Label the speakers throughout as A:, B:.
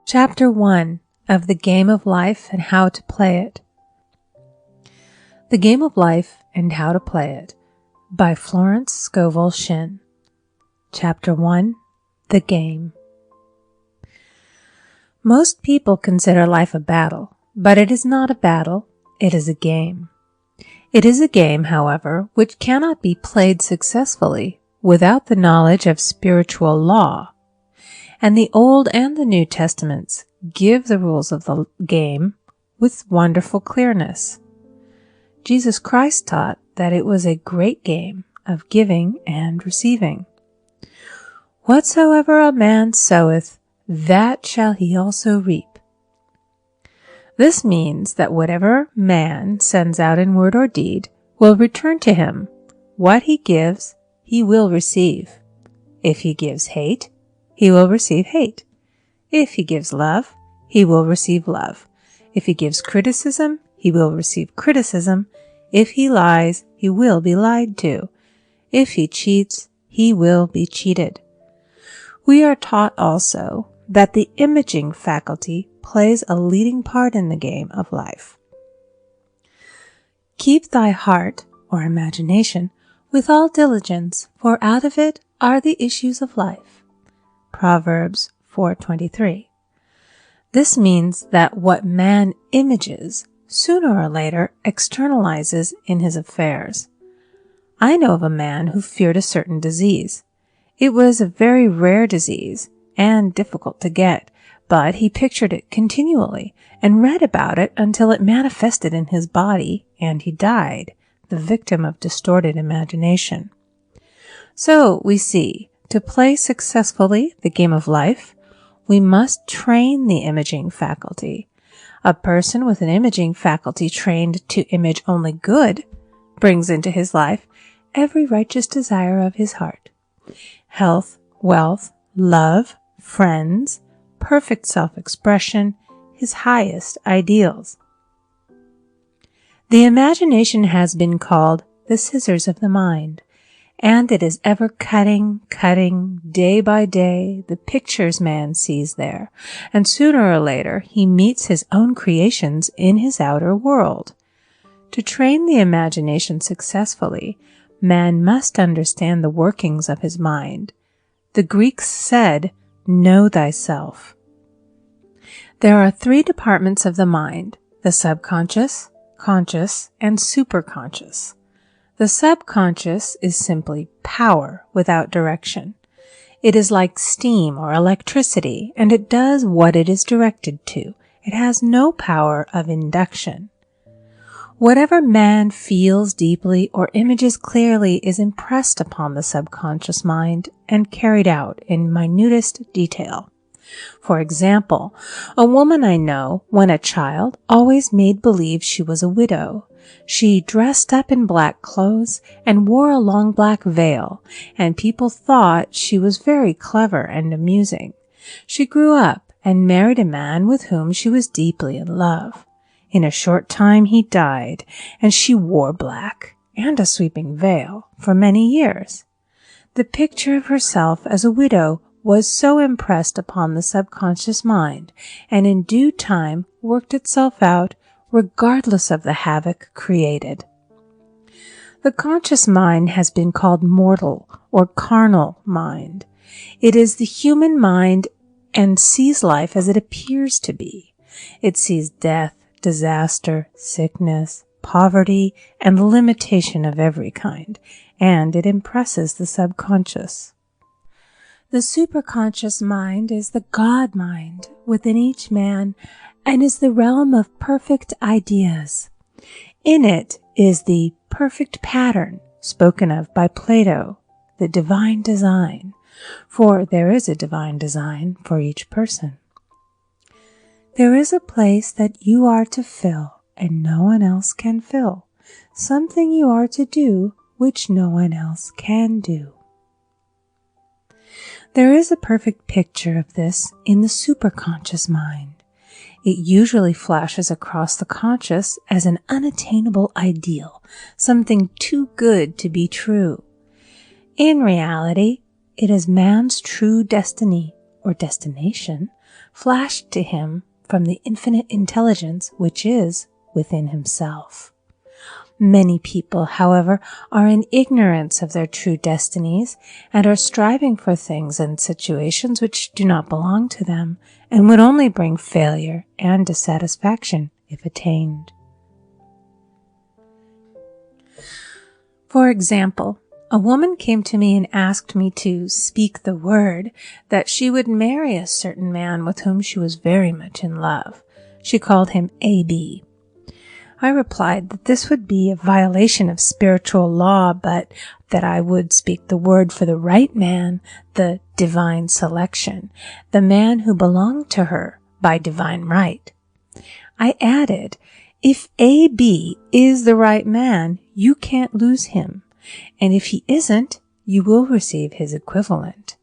A: Chapter 1 of The Game of Life and How to Play It. The Game of Life and How to Play It by Florence Scovel Shinn. Chapter 1 The Game. Most people consider life a battle, but it is not a battle, it is a game. It is a game, however, which cannot be played successfully without the knowledge of spiritual law. And the Old and the New Testaments give the rules of the game with wonderful clearness. Jesus Christ taught that it was a great game of giving and receiving. Whatsoever a man soweth, that shall he also reap. This means that whatever man sends out in word or deed will return to him. What he gives, he will receive. If he gives hate, he will receive hate. If he gives love, he will receive love. If he gives criticism, he will receive criticism. If he lies, he will be lied to. If he cheats, he will be cheated. We are taught also that the imaging faculty plays a leading part in the game of life. Keep thy heart, or imagination, with all diligence, for out of it are the issues of life. Proverbs 4:23. This means that what man images sooner or later externalizes in his affairs. I know of a man who feared a certain disease. It was a very rare disease and difficult to get, but he pictured it continually and read about it until it manifested in his body and he died, the victim of distorted imagination. So we see, to play successfully the game of life, we must train the imaging faculty. A person with an imaging faculty trained to image only good brings into his life every righteous desire of his heart. Health, wealth, love, friends, perfect self-expression, his highest ideals. The imagination has been called the scissors of the mind, and it is ever cutting, day by day, the pictures man sees there, and sooner or later he meets his own creations in his outer world. To train the imagination successfully, man must understand the workings of his mind. The Greeks said, "Know thyself." There are 3 departments of the mind: the subconscious, conscious, and superconscious. The subconscious is simply power without direction. It is like steam or electricity, and it does what it is directed to. It has no power of induction. Whatever man feels deeply or images clearly is impressed upon the subconscious mind and carried out in minutest detail. For example, a woman I know, when a child, always made believe she was a widow. She dressed up in black clothes and wore a long black veil, and people thought she was very clever and amusing. She grew up and married a man with whom she was deeply in love. In a short time he died, and she wore black and a sweeping veil for many years. The picture of herself as a widow was so impressed upon the subconscious mind, and in due time worked itself out regardless of the havoc created. The conscious mind has been called mortal or carnal mind. It is the human mind and sees life as it appears to be. It sees death, disaster, sickness, poverty, and limitation of every kind, and it impresses the subconscious. The superconscious mind is the God mind within each man and is the realm of perfect ideas. In it is the perfect pattern spoken of by Plato, the divine design, for there is a divine design for each person. There is a place that you are to fill and no one else can fill, something you are to do which no one else can do. There is a perfect picture of this in the superconscious mind. It usually flashes across the conscious as an unattainable ideal, something too good to be true. In reality, it is man's true destiny or destination flashed to him from the infinite intelligence which is within himself. Many people, however, are in ignorance of their true destinies and are striving for things and situations which do not belong to them and would only bring failure and dissatisfaction if attained. For example, a woman came to me and asked me to speak the word that she would marry a certain man with whom she was very much in love. She called him A.B. I replied that this would be a violation of spiritual law, but that I would speak the word for the right man, the divine selection, the man who belonged to her by divine right. I added, if A.B. is the right man, you can't lose him, and if he isn't, you will receive his equivalent.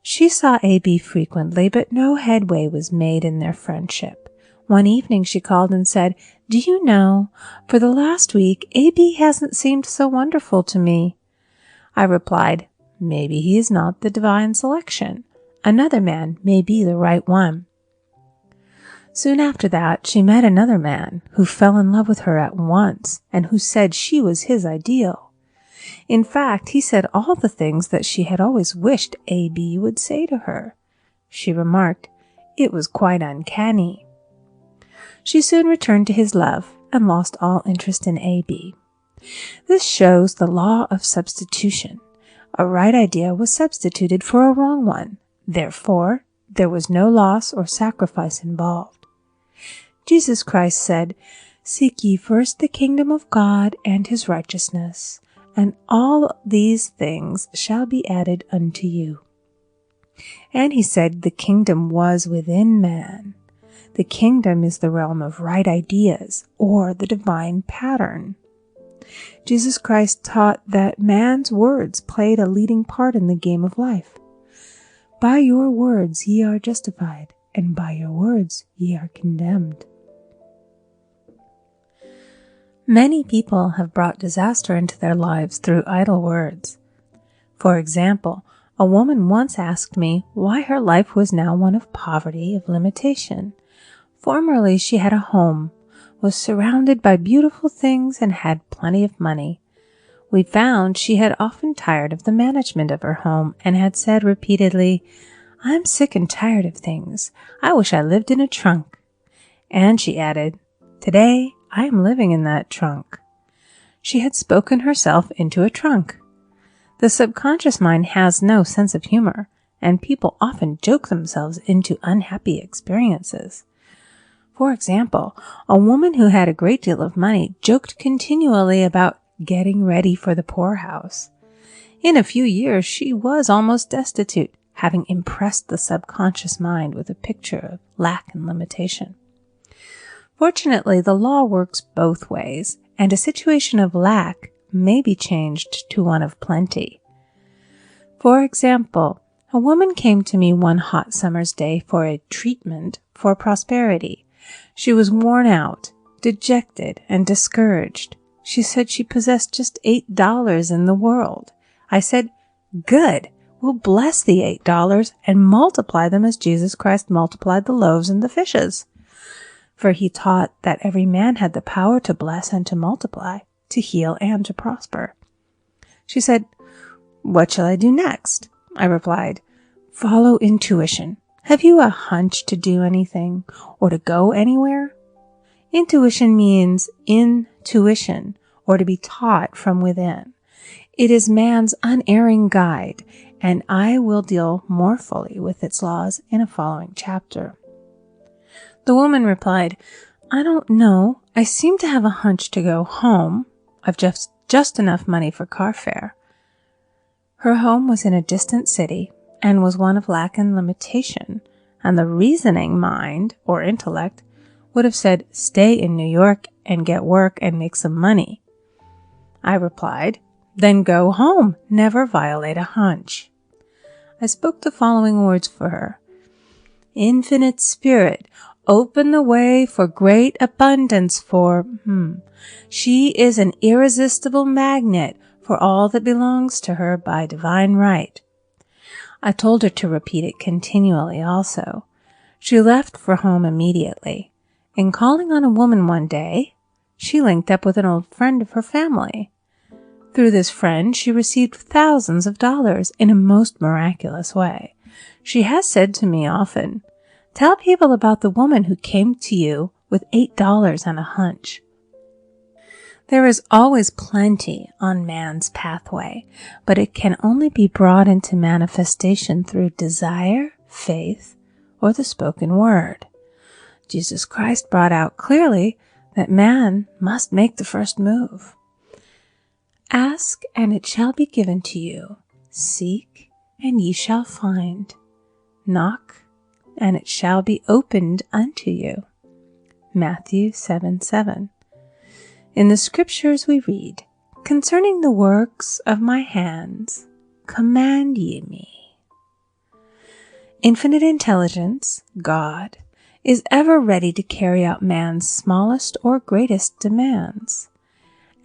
A: She saw A.B. frequently, but no headway was made in their friendship. One evening she called and said, "Do you know, for the last week, A.B. hasn't seemed so wonderful to me." I replied, "Maybe he is not the divine selection. Another man may be the right one." Soon after that, she met another man who fell in love with her at once and who said she was his ideal. In fact, he said all the things that she had always wished A.B. would say to her. She remarked, it was quite uncanny. She soon returned to his love and lost all interest in A.B. This shows the law of substitution. A right idea was substituted for a wrong one. Therefore, there was no loss or sacrifice involved. Jesus Christ said, "Seek ye first the kingdom of God and his righteousness, and all these things shall be added unto you." And he said the kingdom was within man. The kingdom is the realm of right ideas, or the divine pattern. Jesus Christ taught that man's words played a leading part in the game of life. By your words ye are justified, and by your words ye are condemned. Many people have brought disaster into their lives through idle words. For example, a woman once asked me why her life was now one of poverty, of limitation. Formerly she had a home, was surrounded by beautiful things, and had plenty of money. We found she had often tired of the management of her home and had said repeatedly, "I'm sick and tired of things. I wish I lived in a trunk." And she added, "Today I am living in that trunk." She had spoken herself into a trunk. The subconscious mind has no sense of humor, and people often joke themselves into unhappy experiences. For example, a woman who had a great deal of money joked continually about getting ready for the poorhouse. In a few years, she was almost destitute, having impressed the subconscious mind with a picture of lack and limitation. Fortunately, the law works both ways, and a situation of lack may be changed to one of plenty. For example, a woman came to me one hot summer's day for a treatment for prosperity. She was worn out, dejected, and discouraged. She said she possessed just $8 in the world. I said, "Good, we'll bless the $8 and multiply them as Jesus Christ multiplied the loaves and the fishes." For he taught that every man had the power to bless and to multiply, to heal and to prosper. She said, "What shall I do next?" I replied, "Follow intuition. Have you a hunch to do anything or to go anywhere?" Intuition means intuition, or to be taught from within. It is man's unerring guide, and I will deal more fully with its laws in a following chapter. The woman replied, "I don't know. I seem to have a hunch to go home. I've just enough money for car fare." Her home was in a distant city and was one of lack and limitation, and the reasoning mind, or intellect, would have said, "Stay in New York and get work and make some money." I replied, "Then go home. Never violate a hunch." I spoke the following words for her. "Infinite Spirit, open the way for great abundance for She is an irresistible magnet for all that belongs to her by divine right. I told her to repeat it continually also. She left for home immediately, and calling on a woman one day, she linked up with an old friend of her family. Through this friend, she received thousands of dollars in a most miraculous way. She has said to me often, "Tell people about the woman who came to you with $8 and a hunch." There is always plenty on man's pathway, but it can only be brought into manifestation through desire, faith, or the spoken word. Jesus Christ brought out clearly that man must make the first move. Ask, and it shall be given to you. Seek, and ye shall find. Knock, and it shall be opened unto you. Matthew 7:7. In the scriptures we read, "Concerning the works of my hands, command ye me." Infinite intelligence, God, is ever ready to carry out man's smallest or greatest demands.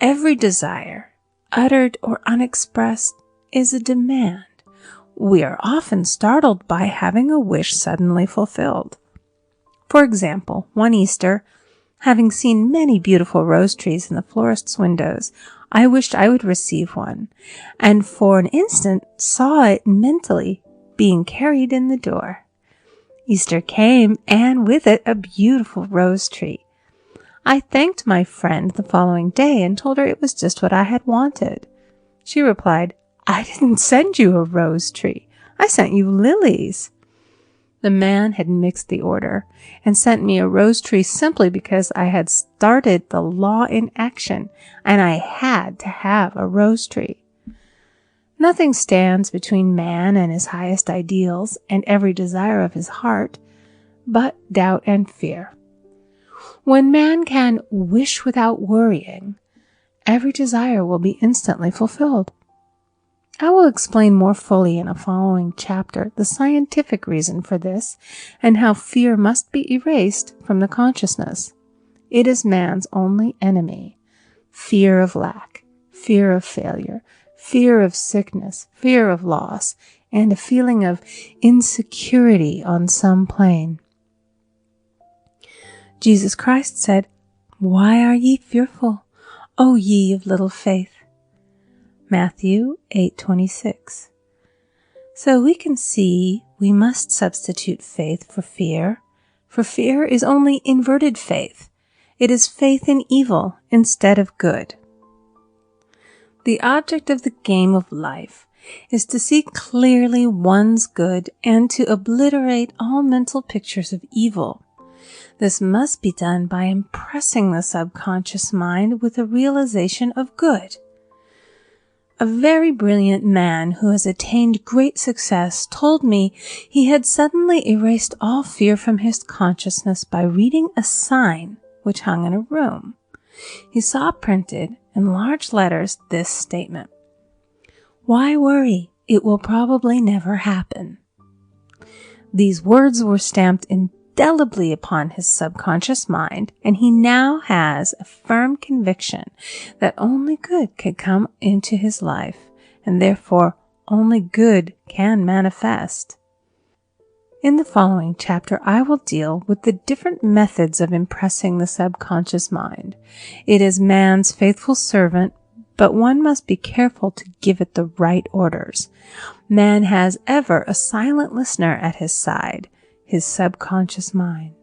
A: Every desire, uttered or unexpressed, is a demand. We are often startled by having a wish suddenly fulfilled. For example, one Easter, having seen many beautiful rose trees in the florist's windows, I wished I would receive one, and for an instant saw it mentally being carried in the door. Easter came, and with it a beautiful rose tree. I thanked my friend the following day and told her it was just what I had wanted. She replied, "I didn't send you a rose tree. I sent you lilies." The man had mixed the order and sent me a rose tree simply because I had started the law in action and I had to have a rose tree. Nothing stands between man and his highest ideals and every desire of his heart but doubt and fear. When man can wish without worrying, every desire will be instantly fulfilled. I will explain more fully in a following chapter the scientific reason for this and how fear must be erased from the consciousness. It is man's only enemy. Fear of lack, fear of failure, fear of sickness, fear of loss, and a feeling of insecurity on some plane. Jesus Christ said, "Why are ye fearful, O ye of little faith?" Matthew 8:26. So we can see we must substitute faith for fear is only inverted faith. It is faith in evil instead of good. The object of the game of life is to see clearly one's good and to obliterate all mental pictures of evil. This must be done by impressing the subconscious mind with a realization of good. A very brilliant man who has attained great success told me he had suddenly erased all fear from his consciousness by reading a sign which hung in a room. He saw printed in large letters this statement: "Why worry? It will probably never happen." These words were stamped indelibly upon his subconscious mind, and he now has a firm conviction that only good could come into his life, and therefore only good can manifest. In the following chapter, I will deal with the different methods of impressing the subconscious mind. It is man's faithful servant, but one must be careful to give it the right orders. Man has ever a silent listener at his side, his subconscious mind.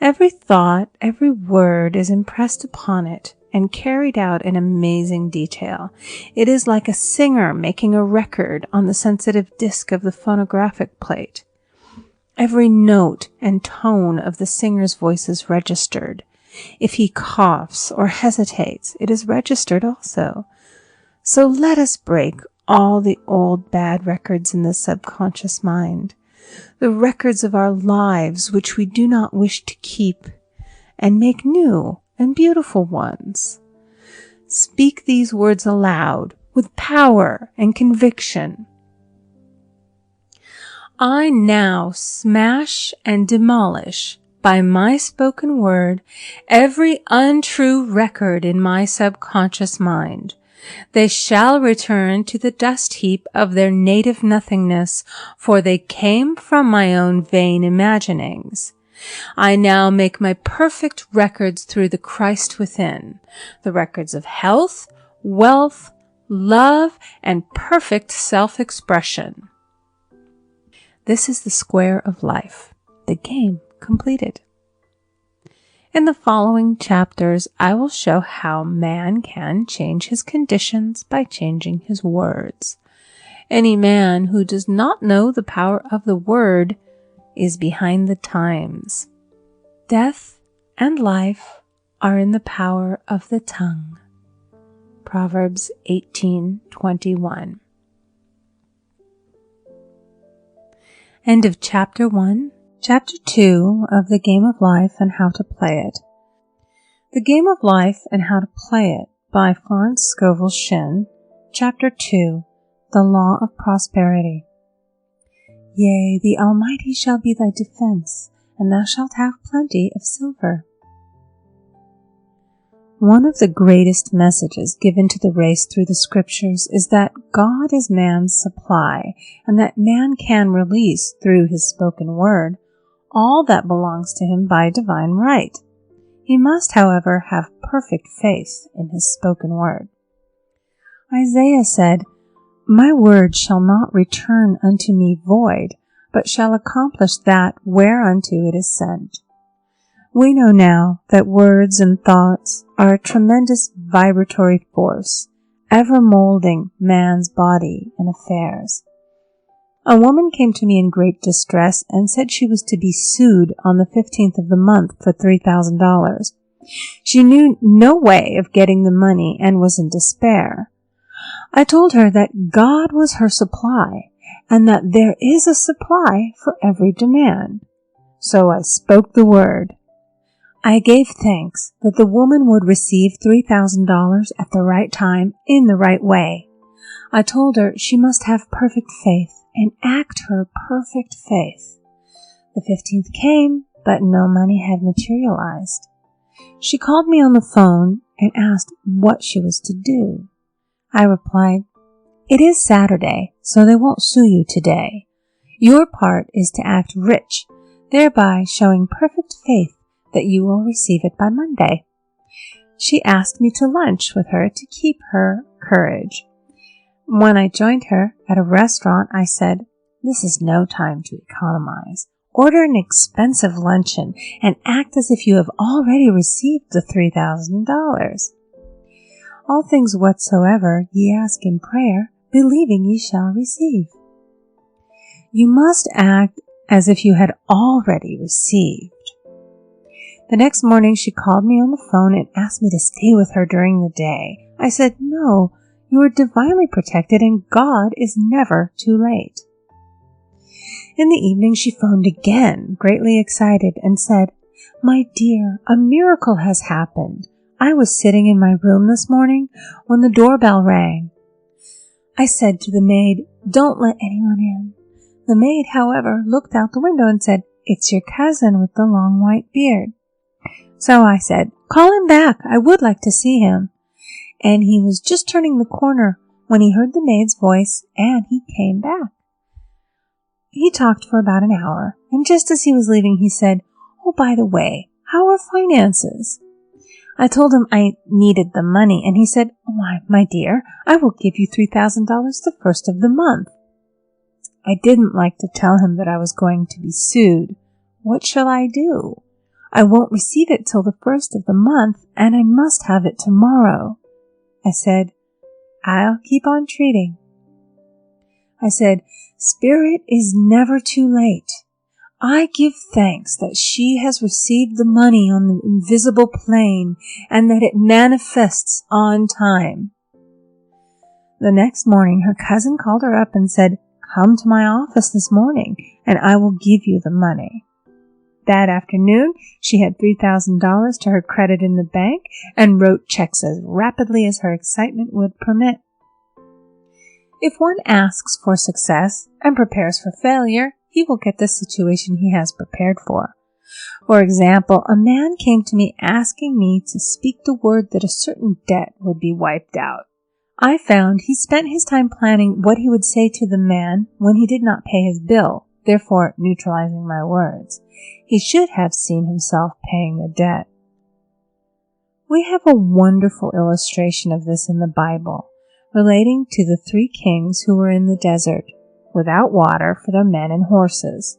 A: Every thought, every word is impressed upon it and carried out in amazing detail. It is like a singer making a record on the sensitive disc of the phonographic plate. Every note and tone of the singer's voice is registered. If he coughs or hesitates, it is registered also. So let us break all the old bad records in the subconscious mind, the records of our lives which we do not wish to keep, and make new and beautiful ones. Speak these words aloud with power and conviction. I now smash and demolish by my spoken word every untrue record in my subconscious mind. They shall return to the dust heap of their native nothingness, for they came from my own vain imaginings. I now make my perfect records through the Christ within, the records of health, wealth, love, and perfect self-expression. This is the square of life, the game completed. In the following chapters, I will show how man can change his conditions by changing his words. Any man who does not know the power of the word is behind the times. Death and life are in the power of the tongue. Proverbs 18:21. End of Chapter 1. Chapter 2 of The Game of Life and How to Play It. The Game of Life and How to Play It by Florence Scovel Shinn. Chapter 2. The Law of Prosperity. Yea, the Almighty shall be thy defense, and thou shalt have plenty of silver. One of the greatest messages given to the race through the scriptures is that God is man's supply, and that man can release through his spoken word all that belongs to him by divine right. He must, however, have perfect faith in his spoken word. Isaiah said, My word shall not return unto me void, but shall accomplish that whereunto it is sent. We know now that words and thoughts are a tremendous vibratory force, ever molding man's body and affairs. A woman came to me in great distress and said she was to be sued on the 15th of the month for $3,000. She knew no way of getting the money and was in despair. I told her that God was her supply and that there is a supply for every demand. So I spoke the word. I gave thanks that the woman would receive $3,000 at the right time in the right way. I told her she must have perfect faith and act her perfect faith. The 15th came, but no money had materialized. She called me on the phone and asked what she was to do. I replied, It is Saturday, so they won't sue you today. Your part is to act rich, thereby showing perfect faith that you will receive it by Monday. She asked me to lunch with her to keep her courage. When I joined her at a restaurant, I said, This is no time to economize. Order an expensive luncheon and act as if you have already received the $3,000. All things whatsoever ye ask in prayer, believing ye shall receive. You must act as if you had already received. The next morning she called me on the phone and asked me to stay with her during the day. I said, No, you are divinely protected and God is never too late. In the evening she phoned again, greatly excited, and said, My dear, a miracle has happened. I was sitting in my room this morning when the doorbell rang. I said to the maid, Don't let anyone in. The maid, however, looked out the window and said, It's your cousin with the long white beard. So I said, Call him back. I would like to see him. And he was just turning the corner when he heard the maid's voice, and he came back. He talked for about an hour, and just as he was leaving, he said, Oh, by the way, how are finances? I told him I needed the money, and he said, Why, my dear, I will give you $3,000 the first of the month. I didn't like to tell him that I was going to be sued. What shall I do? I won't receive it till the first of the month, and I must have it tomorrow. I said, I'll keep on treating. I said, Spirit is never too late. I give thanks that she has received the money on the invisible plane and that it manifests on time. The next morning, her cousin called her up and said, Come to my office this morning, and I will give you the money. That afternoon, she had $3,000 to her credit in the bank and wrote checks as rapidly as her excitement would permit. If one asks for success and prepares for failure, he will get the situation he has prepared for. For example, a man came to me asking me to speak the word that a certain debt would be wiped out. I found he spent his time planning what he would say to the man when he did not pay his bill, therefore neutralizing my words. He should have seen himself paying the debt. We have a wonderful illustration of this in the Bible, relating to the 3 kings who were in the desert, without water for their men and horses.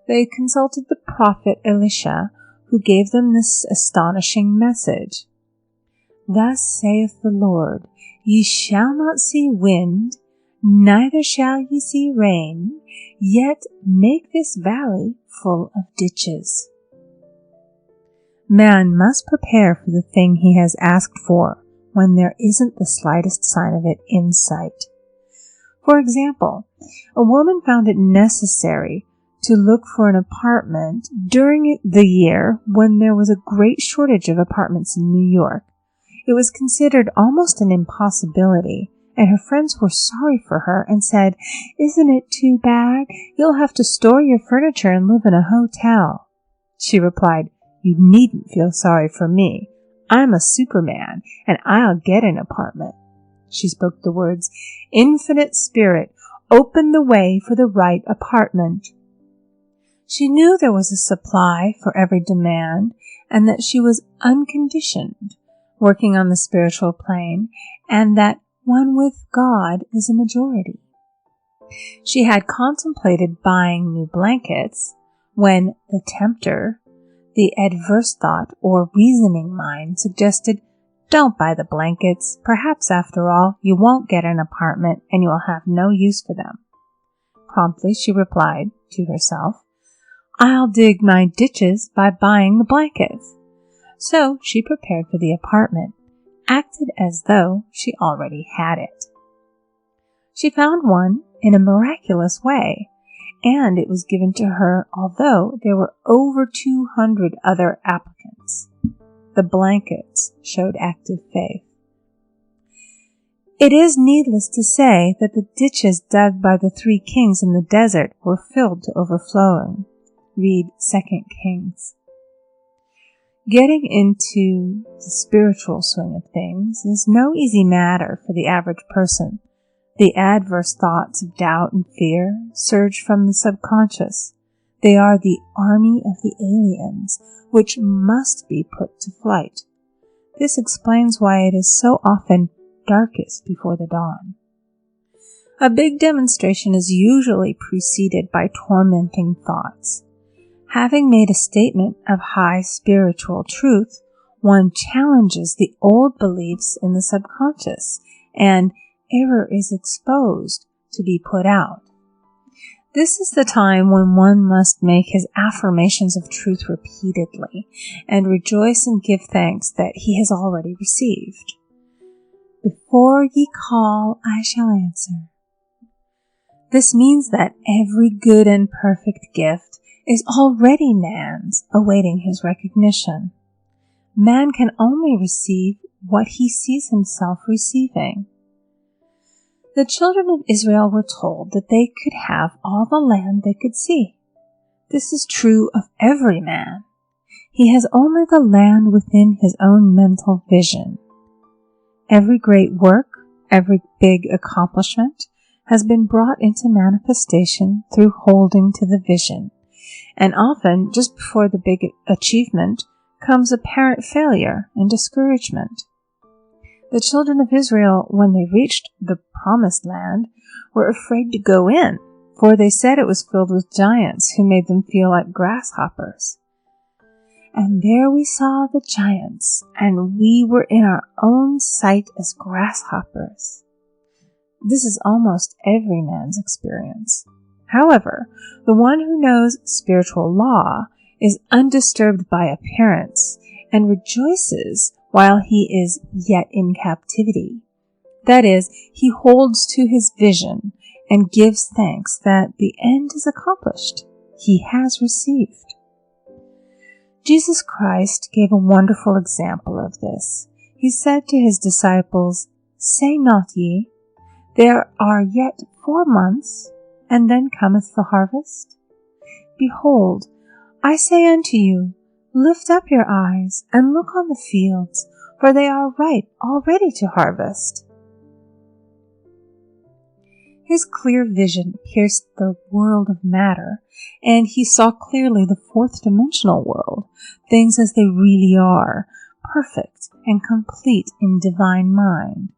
A: They consulted the prophet Elisha, who gave them this astonishing message. Thus saith the Lord, Ye shall not see wind, neither shall ye see rain, yet make this valley full of ditches. Man must prepare for the thing he has asked for when there isn't the slightest sign of it in sight. For example, a woman found it necessary to look for an apartment during the year when there was a great shortage of apartments in New York. It was considered almost an impossibility, and her friends were sorry for her and said, Isn't it too bad? You'll have to store your furniture and live in a hotel. She replied, You needn't feel sorry for me. I'm a Superman, and I'll get an apartment. She spoke the words, Infinite Spirit, open the way for the right apartment. She knew there was a supply for every demand, and that she was unconditioned, working on the spiritual plane, and that one with God is a majority. She had contemplated buying new blankets when the tempter, the adverse thought or reasoning mind, suggested, Don't buy the blankets. Perhaps, after all, you won't get an apartment and you will have no use for them. Promptly she replied to herself, I'll dig my ditches by buying the blankets. So she prepared for the apartment, acted as though she already had it. She found one in a miraculous way, and it was given to her although there were over 200 other applicants. The blankets showed active faith. It is needless to say that the ditches dug by the 3 kings in the desert were filled to overflowing. Read 2 Kings. Getting into the spiritual swing of things is no easy matter for the average person. The adverse thoughts of doubt and fear surge from the subconscious. They are the army of the aliens, which must be put to flight. This explains why it is so often darkest before the dawn. A big demonstration is usually preceded by tormenting thoughts. Having made a statement of high spiritual truth, one challenges the old beliefs in the subconscious, and error is exposed to be put out. This is the time when one must make his affirmations of truth repeatedly, and rejoice and give thanks that he has already received. Before ye call, I shall answer. This means that every good and perfect gift is already man's, awaiting his recognition. Man can only receive what he sees himself receiving. The children of Israel were told that they could have all the land they could see. This is true of every man. He has only the land within his own mental vision. Every great work, every big accomplishment has been brought into manifestation through holding to the vision. And often, just before the big achievement, comes apparent failure and discouragement. The children of Israel, when they reached the promised land, were afraid to go in, for they said it was filled with giants who made them feel like grasshoppers. And there we saw the giants, and we were in our own sight as grasshoppers. This is almost every man's experience. However, the one who knows spiritual law is undisturbed by appearance and rejoices while he is yet in captivity. That is, he holds to his vision and gives thanks that the end is accomplished. He has received. Jesus Christ gave a wonderful example of this. He said to his disciples, Say not ye, there are yet 4 months, and then cometh the harvest? Behold, I say unto you, lift up your eyes, and look on the fields, for they are ripe already to harvest. His clear vision pierced the world of matter, and he saw clearly the fourth-dimensional world, things as they really are, perfect and complete in divine mind.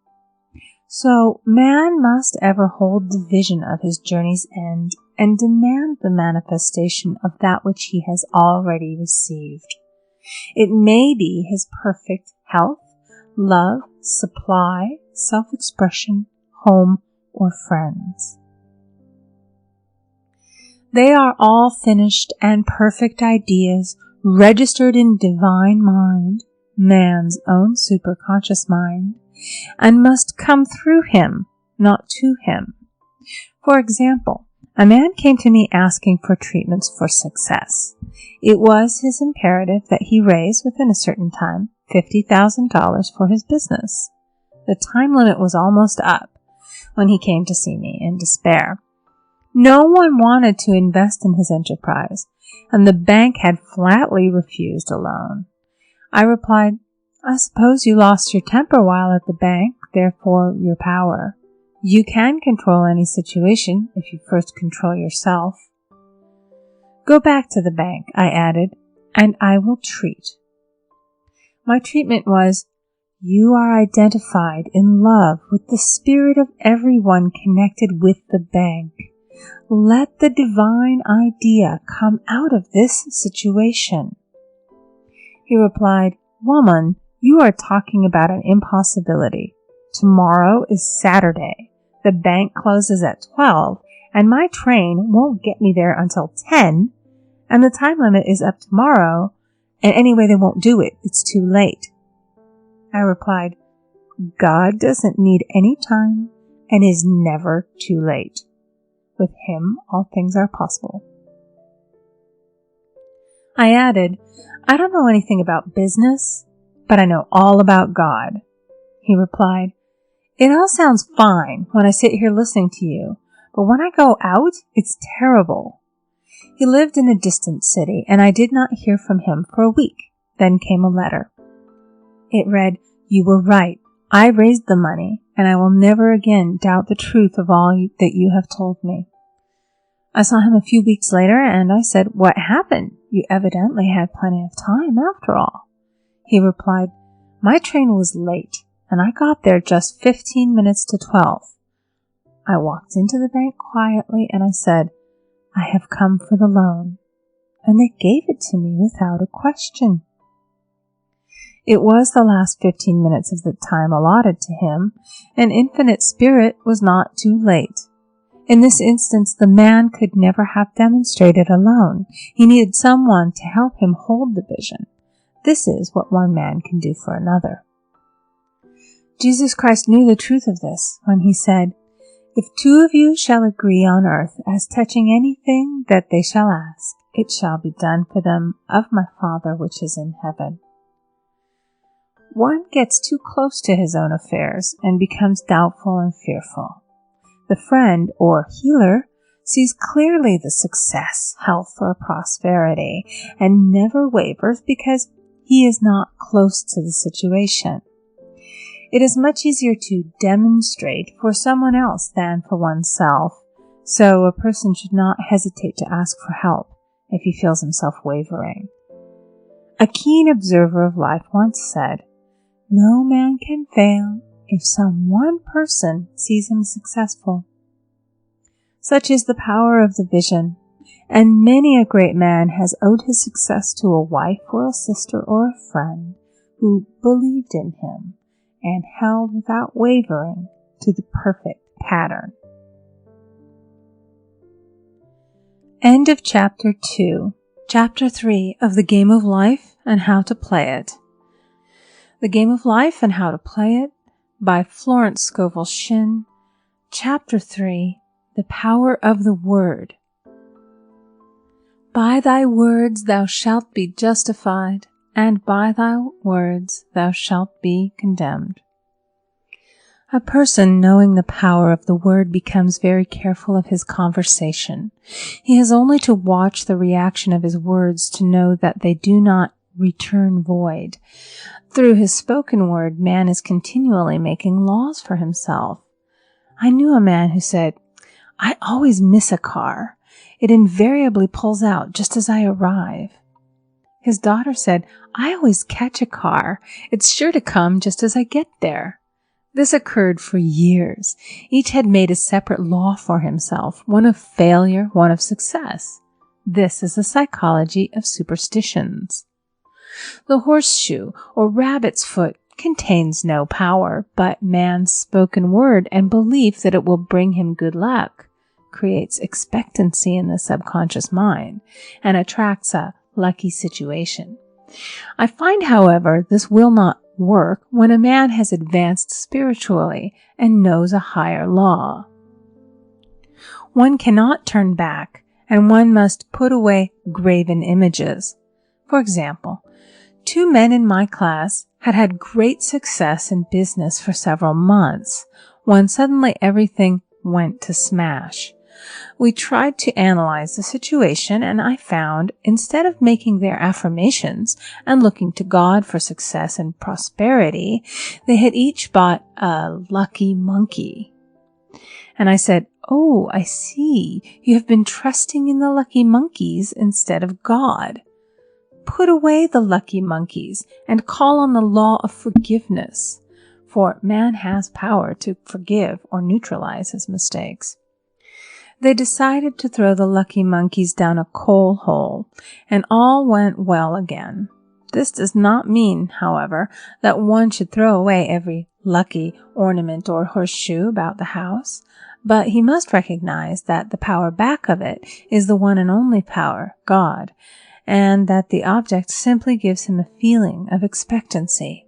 A: So man must ever hold the vision of his journey's end and demand the manifestation of that which he has already received. It may be his perfect health, love, supply, self-expression, home, or friends. They are all finished and perfect ideas registered in divine mind, man's own superconscious mind, and must come through him, not to him. For example, a man came to me asking for treatments for success. It was his imperative that he raise, within a certain time, $50,000 for his business. The time limit was almost up when he came to see me in despair. No one wanted to invest in his enterprise, and the bank had flatly refused a loan. I replied, I suppose you lost your temper while at the bank, therefore your power. You can control any situation if you first control yourself. Go back to the bank, I added, and I will treat. My treatment was, you are identified in love with the spirit of everyone connected with the bank. Let the divine idea come out of this situation. He replied, Woman, you are talking about an impossibility. Tomorrow is Saturday. The bank closes at 12, and my train won't get me there until 10, and the time limit is up tomorrow, and anyway they won't do it. It's too late. I replied, God doesn't need any time and is never too late. With him, all things are possible. I added, I don't know anything about business, but I know all about God. He replied, It all sounds fine when I sit here listening to you, but when I go out, it's terrible. He lived in a distant city, and I did not hear from him for a week. Then came a letter. It read, You were right. I raised the money, and I will never again doubt the truth of all that you have told me. I saw him a few weeks later, and I said, What happened? You evidently had plenty of time after all. He replied, My train was late, and I got there just 15 minutes to 12. I walked into the bank quietly, and I said, I have come for the loan, and they gave it to me without a question. It was the last 15 minutes of the time allotted to him, and Infinite Spirit was not too late. In this instance, the man could never have demonstrated alone. He needed someone to help him hold the vision. This is what one man can do for another. Jesus Christ knew the truth of this when he said, If two of you shall agree on earth as touching anything that they shall ask, it shall be done for them of my Father which is in heaven. One gets too close to his own affairs and becomes doubtful and fearful. The friend or healer sees clearly the success, health, or prosperity and never wavers because he is not close to the situation. It is much easier to demonstrate for someone else than for oneself, so a person should not hesitate to ask for help if he feels himself wavering. A keen observer of life once said, No man can fail if some one person sees him successful. Such is the power of the vision, and many a great man has owed his success to a wife or a sister or a friend who believed in him and held without wavering to the perfect pattern. End of Chapter 2. Chapter 3 of The Game of Life and How to Play It. The Game of Life and How to Play It by Florence Scovel Shinn. Chapter 3. The Power of the Word. By thy words thou shalt be justified, and by thy words thou shalt be condemned. A person knowing the power of the word becomes very careful of his conversation. He has only to watch the reaction of his words to know that they do not return void. Through his spoken word, man is continually making laws for himself. I knew a man who said, I always miss a car. It invariably pulls out just as I arrive. His daughter said, I always catch a car. It's sure to come just as I get there. This occurred for years. Each had made a separate law for himself, one of failure, one of success. This is the psychology of superstitions. The horseshoe or rabbit's foot contains no power, but man's spoken word and belief that it will bring him good luck creates expectancy in the subconscious mind and attracts a lucky situation. I find, however, this will not work when a man has advanced spiritually and knows a higher law. One cannot turn back, and one must put away graven images. For example, 2 men in my class had had great success in business for several months, when suddenly everything went to smash. We tried to analyze the situation, and I found, instead of making their affirmations and looking to God for success and prosperity, they had each bought a lucky monkey. And I said, "Oh, I see. You have been trusting in the lucky monkeys instead of God. Put away the lucky monkeys and call on the law of forgiveness, for man has power to forgive or neutralize his mistakes." They decided to throw the lucky monkeys down a coal hole, and all went well again. This does not mean, however, that one should throw away every lucky ornament or horseshoe about the house, but he must recognize that the power back of it is the one and only power, God, and that the object simply gives him a feeling of expectancy.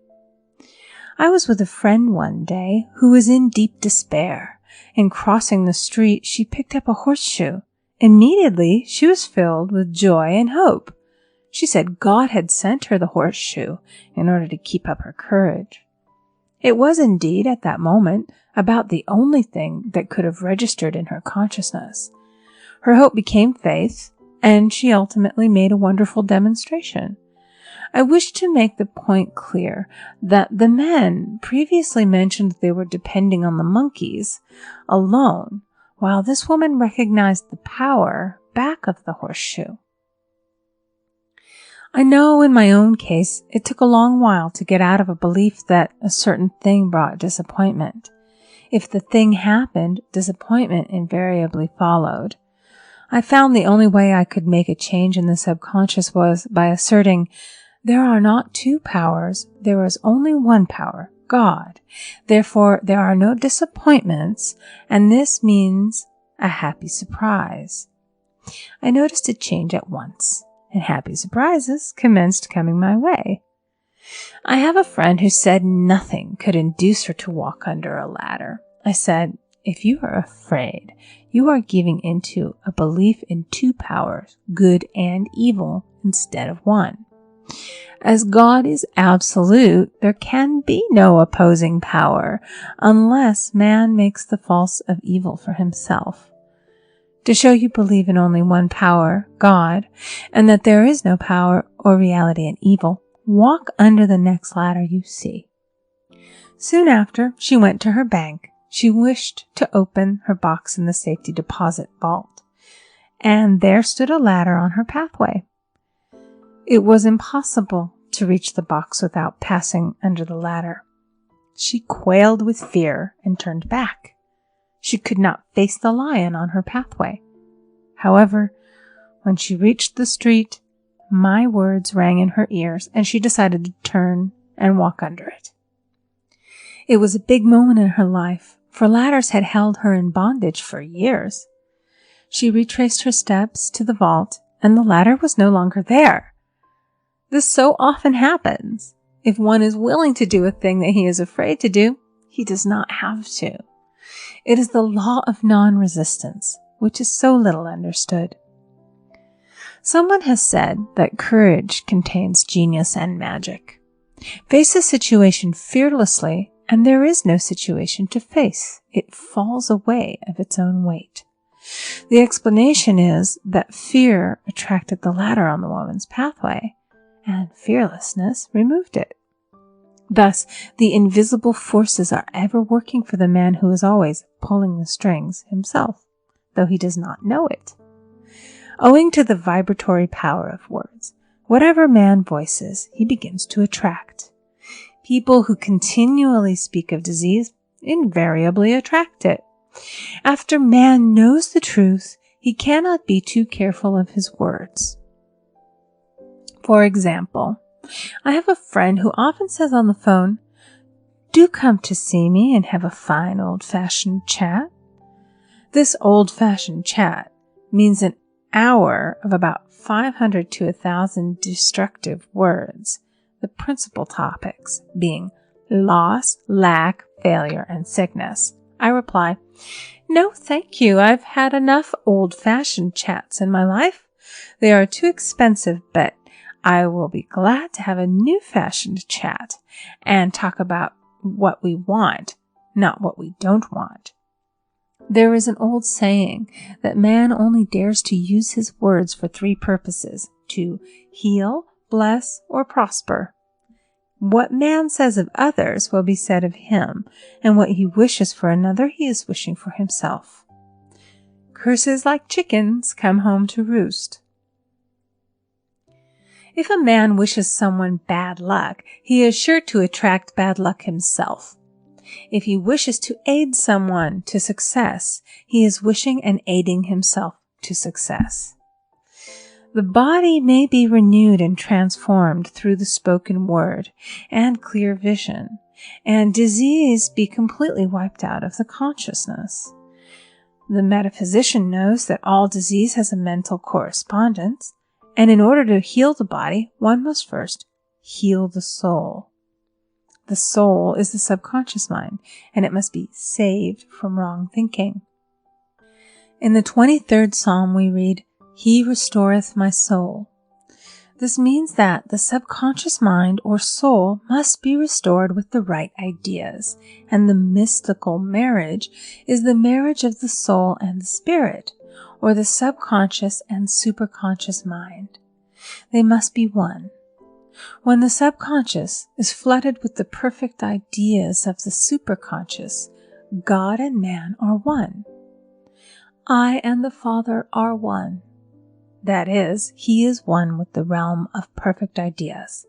A: I was with a friend one day who was in deep despair. In crossing the street, she picked up a horseshoe. Immediately, she was filled with joy and hope. She said God had sent her the horseshoe in order to keep up her courage. It was indeed, at that moment, about the only thing that could have registered in her consciousness. Her hope became faith, and she ultimately made a wonderful demonstration. I wish to make the point clear that the men previously mentioned they were depending on the monkeys alone, while this woman recognized the power back of the horseshoe. I know in my own case it took a long while to get out of a belief that a certain thing brought disappointment. If the thing happened, disappointment invariably followed. I found the only way I could make a change in the subconscious was by asserting, there are not 2 powers, there is only one power, God. Therefore, there are no disappointments, and this means a happy surprise. I noticed a change at once, and happy surprises commenced coming my way. I have a friend who said nothing could induce her to walk under a ladder. I said, if you are afraid, you are giving into a belief in 2 powers, good and evil, instead of one. As God is absolute, there can be no opposing power unless man makes the false of evil for himself. To show you believe in only one power, God, and that there is no power or reality in evil, walk under the next ladder you see. Soon after, she went to her bank. She wished to open her box in the safety deposit vault, and there stood a ladder on her pathway. It was impossible to reach the box without passing under the ladder. She quailed with fear and turned back. She could not face the lion on her pathway. However, when she reached the street, my words rang in her ears, and she decided to turn and walk under it. It was a big moment in her life, for ladders had held her in bondage for years. She retraced her steps to the vault, and the ladder was no longer there. This so often happens. If one is willing to do a thing that he is afraid to do, he does not have to. It is the law of non-resistance, which is so little understood. Someone has said that courage contains genius and magic. Face a situation fearlessly, and there is no situation to face. It falls away of its own weight. The explanation is that fear attracted the ladder on the woman's pathway, and fearlessness removed it. Thus, the invisible forces are ever working for the man who is always pulling the strings himself. though he does not know it. Owing to the vibratory power of words, whatever man voices, he begins to attract. People who continually speak of disease invariably attract it. After man knows the truth, he cannot be too careful of his words. For example, I have a friend who often says on the phone, "Do come to see me and have a fine old-fashioned chat." This old-fashioned chat means an hour of about 500 to 1,000 destructive words, the principal topics being loss, lack, failure, and sickness. I reply, "No, thank you. I've had enough old-fashioned chats in my life. They are too expensive, but I will be glad to have a new-fashioned chat and talk about what we want, not what we don't want." There is an old saying that man only dares to use his words for 3 purposes: to heal, bless, or prosper. What man says of others will be said of him, and what he wishes for another he is wishing for himself. Curses like chickens come home to roost. If a man wishes someone bad luck, he is sure to attract bad luck himself. If he wishes to aid someone to success, he is wishing and aiding himself to success. The body may be renewed and transformed through the spoken word and clear vision, and disease be completely wiped out of the consciousness. The metaphysician knows that all disease has a mental correspondence, and in order to heal the body, one must first heal the soul. The soul is the subconscious mind, and it must be saved from wrong thinking. In the 23rd Psalm we read, "He restoreth my soul." This means that the subconscious mind or soul must be restored with the right ideas, and the mystical marriage is the marriage of the soul and the spirit, or the subconscious and superconscious mind. They must be one. When the subconscious is flooded with the perfect ideas of the superconscious, God and man are one. I and the Father are one. That is, he is one with the realm of perfect ideas.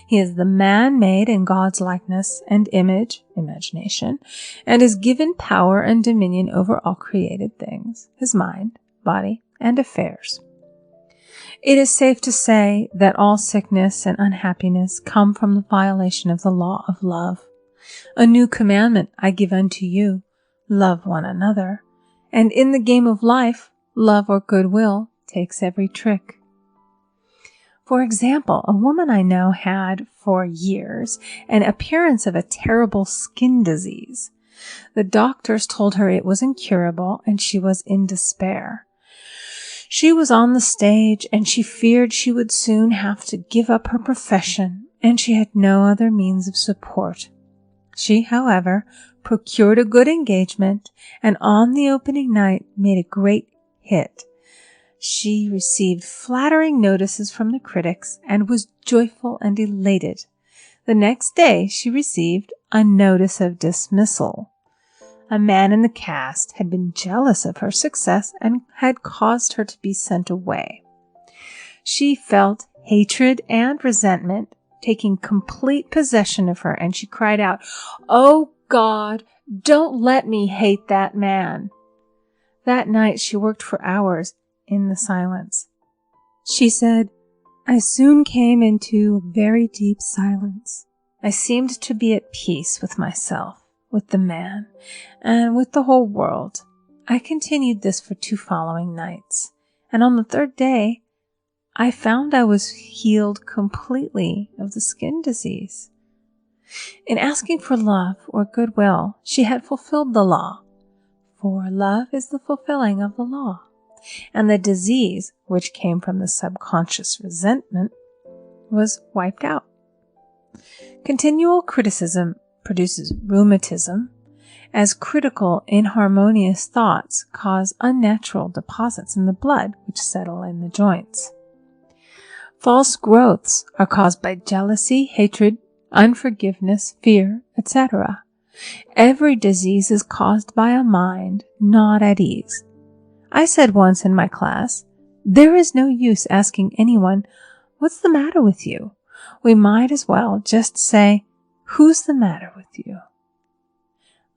A: He is the man made in God's likeness and image, imagination, and is given power and dominion over all created things, his mind, body, and affairs. It is safe to say that all sickness and unhappiness come from the violation of the law of love. A new commandment I give unto you, love one another. And in the game of life, love or goodwill takes every trick. For example, a woman I know had for years an appearance of a terrible skin disease. The doctors told her it was incurable and she was in despair. She was on the stage and she feared she would soon have to give up her profession, and she had no other means of support. She, however, procured a good engagement and on the opening night made a great hit. She received flattering notices from the critics and was joyful and elated. The next day she received a notice of dismissal. A man in the cast had been jealous of her success and had caused her to be sent away. She felt hatred and resentment taking complete possession of her, and she cried out, "Oh God, don't let me hate that man." That night she worked for hours in the silence. She said, "I soon came into a very deep silence. I seemed to be at peace with myself, with the man, and with the whole world. I continued this for 2 following nights, and on the 3rd day, I found I was healed completely of the skin disease." In asking for love or goodwill, she had fulfilled the law, for love is the fulfilling of the law, and the disease, which came from the subconscious resentment, was wiped out. Continual criticism produces rheumatism, as critical, inharmonious thoughts cause unnatural deposits in the blood which settle in the joints. False growths are caused by jealousy, hatred, unforgiveness, fear, etc. Every disease is caused by a mind not at ease. I said once in my class, "There is no use asking anyone, 'What's the matter with you?' We might as well just say, 'Who's the matter with you?'"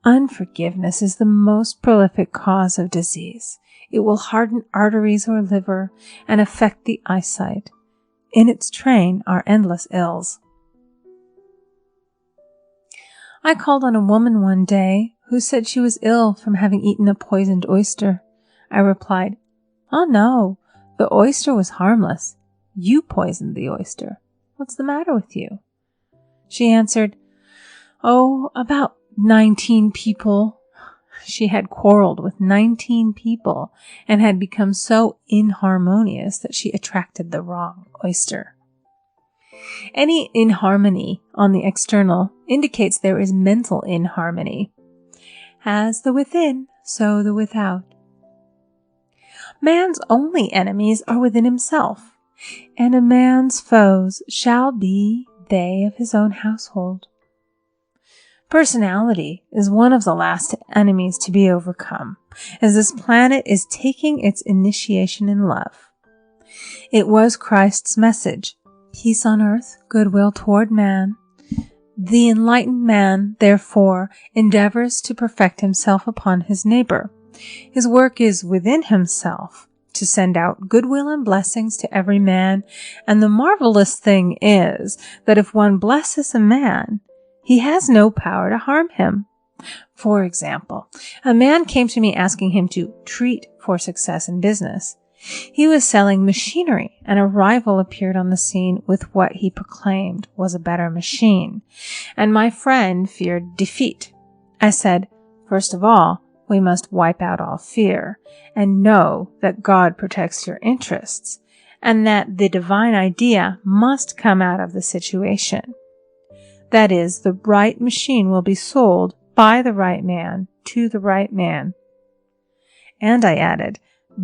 A: Unforgiveness is the most prolific cause of disease. It will harden arteries or liver and affect the eyesight. In its train are endless ills. I called on a woman one day who said she was ill from having eaten a poisoned oyster. I replied, "Oh no, the oyster was harmless. You poisoned the oyster. What's the matter with you?" She answered, "Oh, about 19 people." She had quarreled with 19 people and had become so inharmonious that she attracted the wrong oyster. Any inharmony on the external indicates there is mental inharmony. As the within, so the without. Man's only enemies are within himself, and a man's foes shall be they of his own household. Personality is one of the last enemies to be overcome, as this planet is taking its initiation in love. It was Christ's message, peace on earth, goodwill toward man. The enlightened man, therefore, endeavors to perfect himself upon his neighbor. His work is within himself, to send out goodwill and blessings to every man, and the marvelous thing is that if one blesses a man, he has no power to harm him. For example, a man came to me asking him to treat for success in business. He was selling machinery, and a rival appeared on the scene with what he proclaimed was a better machine, and my friend feared defeat. I said, "First of all, we must wipe out all fear, and know that God protects your interests, and that the divine idea must come out of the situation. That is, the right machine will be sold by the right man to the right man." And I added,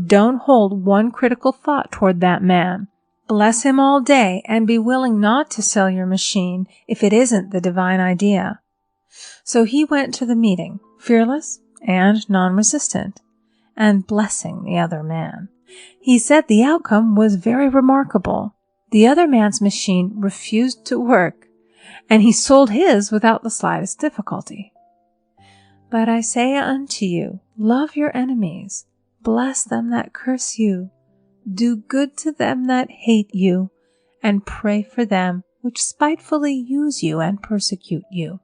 A: "Don't hold one critical thought toward that man. Bless him all day and be willing not to sell your machine if it isn't the divine idea." So he went to the meeting, fearless and non-resistant, and blessing the other man. He said the outcome was very remarkable. The other man's machine refused to work, and he sold his without the slightest difficulty. But I say unto you, love your enemies, bless them that curse you, do good to them that hate you, and pray for them which spitefully use you and persecute you.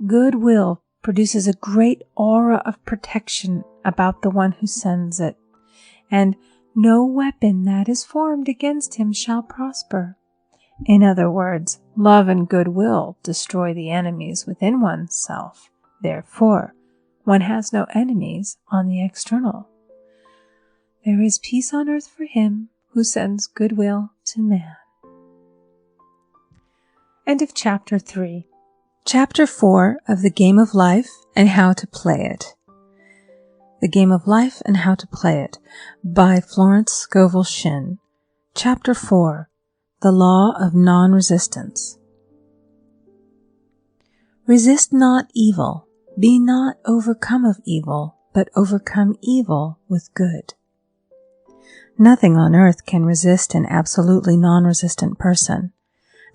A: Goodwill produces a great aura of protection about the one who sends it, and no weapon that is formed against him shall prosper. In other words, love and goodwill destroy the enemies within oneself. Therefore, one has no enemies on the external. There is peace on earth for him who sends goodwill to man. End of Chapter 3. Chapter 4 of The Game of Life and How to Play It. The Game of Life and How to Play It by Florence Scovel Shinn. Chapter 4. The Law of Non-Resistance. Resist not evil. Be not overcome of evil, but overcome evil with good. Nothing on earth can resist an absolutely non-resistant person.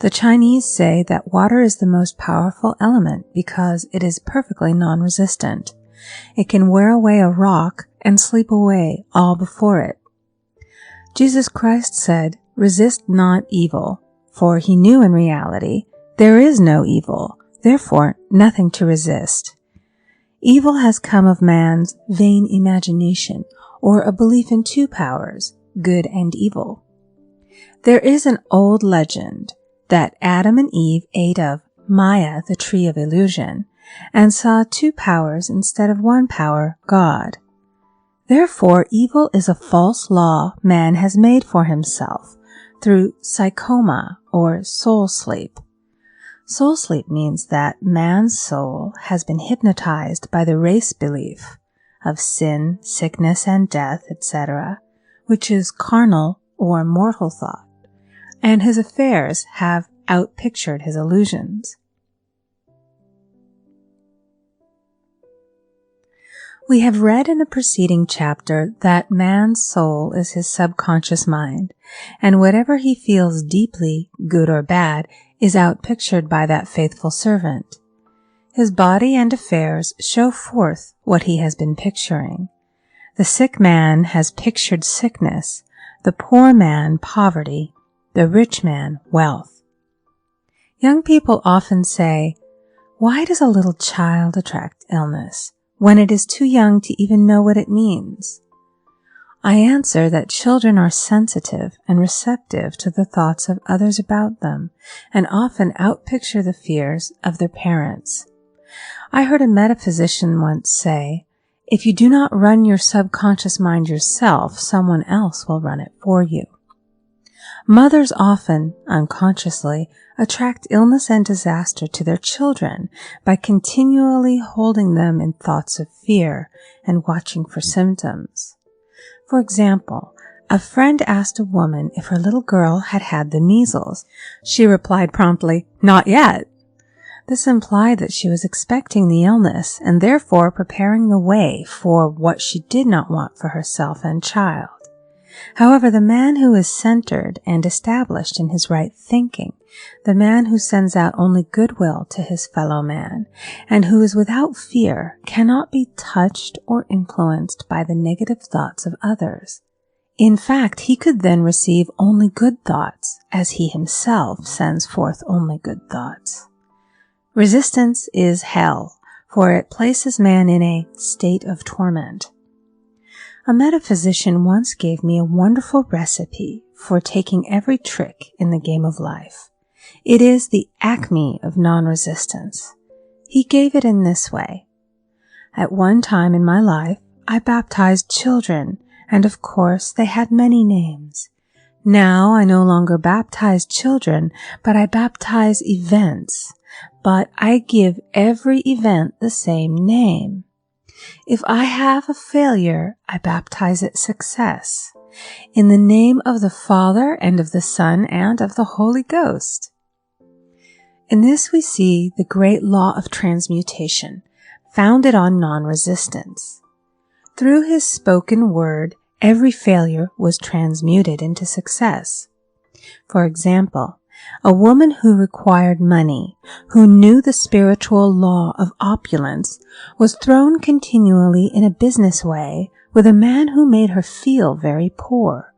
A: The Chinese say that water is the most powerful element because it is perfectly non-resistant. It can wear away a rock and sleep away all before it. Jesus Christ said, "Resist not evil," for he knew in reality there is no evil, therefore nothing to resist. Evil has come of man's vain imagination, or a belief in two powers, good and evil. There is an old legend that Adam and Eve ate of Maya, the tree of illusion, and saw two powers instead of one power, God. Therefore, evil is a false law man has made for himself through psychoma or soul sleep. Soul sleep means that man's soul has been hypnotized by the race belief of sin, sickness, and death, etc., which is carnal or mortal thought, and his affairs have outpictured his illusions. We have read in a preceding chapter that man's soul is his subconscious mind, and whatever he feels deeply, good or bad, is outpictured by that faithful servant. His body and affairs show forth what he has been picturing. The sick man has pictured sickness, the poor man poverty, the rich man wealth. Young people often say, "Why does a little child attract illness when it is too young to even know what it means?" I answer that children are sensitive and receptive to the thoughts of others about them and often outpicture the fears of their parents. I heard a metaphysician once say, "If you do not run your subconscious mind yourself, someone else will run it for you." Mothers often, unconsciously, attract illness and disaster to their children by continually holding them in thoughts of fear and watching for symptoms. For example, a friend asked a woman if her little girl had had the measles. She replied promptly, "Not yet." This implied that she was expecting the illness and therefore preparing the way for what she did not want for herself and child. However, the man who is centered and established in his right thinking, the man who sends out only goodwill to his fellow man, and who is without fear, cannot be touched or influenced by the negative thoughts of others. In fact, he could then receive only good thoughts, as he himself sends forth only good thoughts. Resistance is hell, for it places man in a state of torment. A metaphysician once gave me a wonderful recipe for taking every trick in the game of life. It is the acme of non-resistance. He gave it in this way. At one time in my life, I baptized children, and of course they had many names. Now I no longer baptize children, but I baptize events. But I give every event the same name. If I have a failure, I baptize it success, in the name of the Father and of the Son and of the Holy Ghost. In this we see the great law of transmutation, founded on non-resistance. Through his spoken word, every failure was transmuted into success. For example, a woman who required money, who knew the spiritual law of opulence, was thrown continually in a business way with a man who made her feel very poor.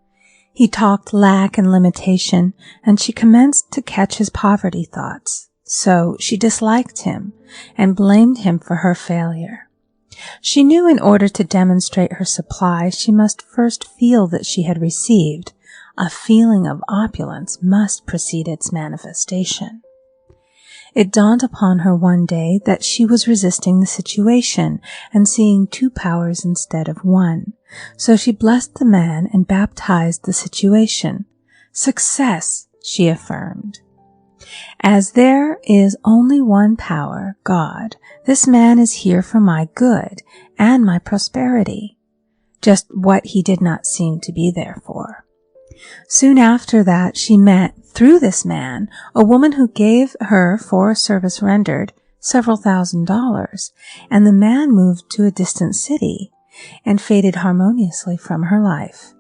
A: He talked lack and limitation, and she commenced to catch his poverty thoughts. So she disliked him and blamed him for her failure. She knew in order to demonstrate her supply, she must first feel that she had received. A feeling of opulence must precede its manifestation. It dawned upon her one day that she was resisting the situation and seeing two powers instead of one. So she blessed the man and baptized the situation. "Success," she affirmed. "As there is only one power, God, this man is here for my good and my prosperity." Just what he did not seem to be there for. Soon after that, she met, through this man, a woman who gave her, for a service rendered, several $1,000s, and the man moved to a distant city and faded harmoniously from her life.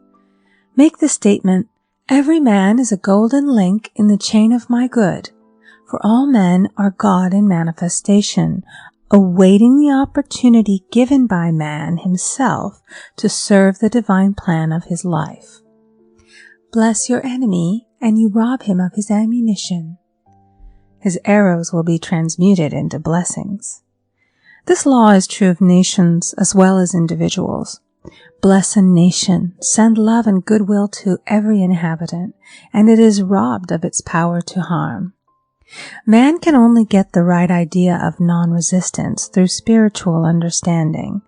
A: Make the statement, "Every man is a golden link in the chain of my good," for all men are God in manifestation, awaiting the opportunity given by man himself to serve the divine plan of his life. Bless your enemy, and you rob him of his ammunition. His arrows will be transmuted into blessings. This law is true of nations as well as individuals. Bless a nation, send love and goodwill to every inhabitant, and it is robbed of its power to harm. Man can only get the right idea of non-resistance through spiritual understanding.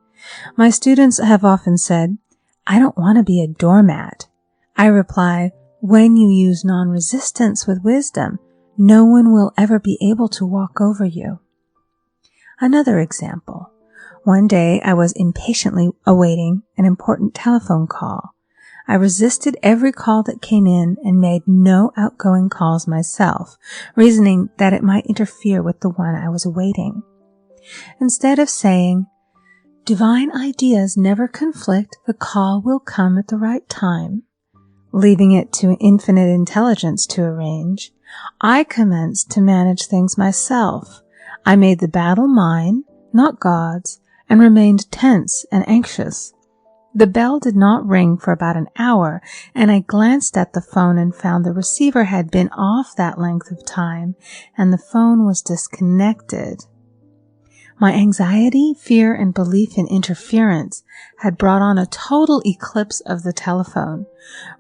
A: My students have often said, "I don't want to be a doormat." I reply, when you use non-resistance with wisdom, no one will ever be able to walk over you. Another example. One day I was impatiently awaiting an important telephone call. I resisted every call that came in and made no outgoing calls myself, reasoning that it might interfere with the one I was awaiting. Instead of saying, Divine ideas never conflict. The call will come at the right time. Leaving it to infinite intelligence to arrange, I commenced to manage things myself. I made the battle mine, not God's, and remained tense and anxious. The bell did not ring for about an hour, and I glanced at the phone and found the receiver had been off that length of time, and the phone was disconnected. My anxiety, fear, and belief in interference had brought on a total eclipse of the telephone.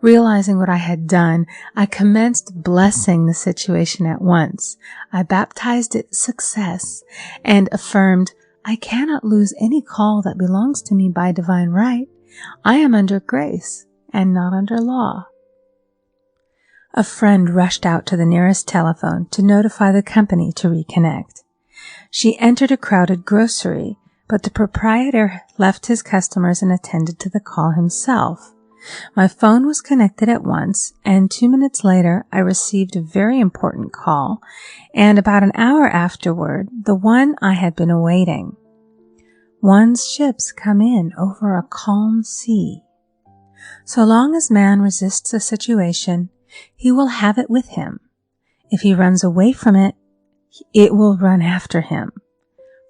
A: Realizing what I had done, I commenced blessing the situation at once. I baptized it success and affirmed, I cannot lose any call that belongs to me by divine right. I am under grace and not under law. A friend rushed out to the nearest telephone to notify the company to reconnect. She entered a crowded grocery, but the proprietor left his customers and attended to the call himself. My phone was connected at once, and 2 minutes later I received a very important call, and about an hour afterward, the one I had been awaiting. One's ships come in over a calm sea. So long as man resists a situation, he will have it with him. If he runs away from it, it will run after him.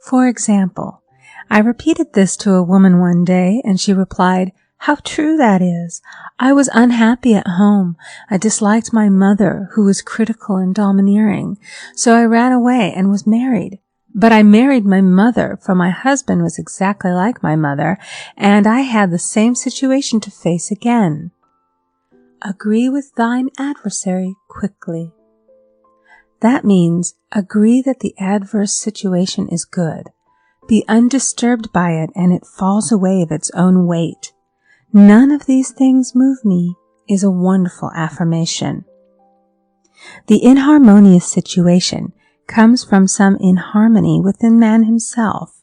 A: For example, I repeated this to a woman one day, and she replied, How true that is. I was unhappy at home. I disliked my mother, who was critical and domineering, so I ran away and was married. But I married my mother, for my husband was exactly like my mother, and I had the same situation to face again. Agree with thine adversary quickly. That means agree that the adverse situation is good. Be undisturbed by it, and it falls away of its own weight. None of these things move me is a wonderful affirmation. The inharmonious situation comes from some inharmony within man himself.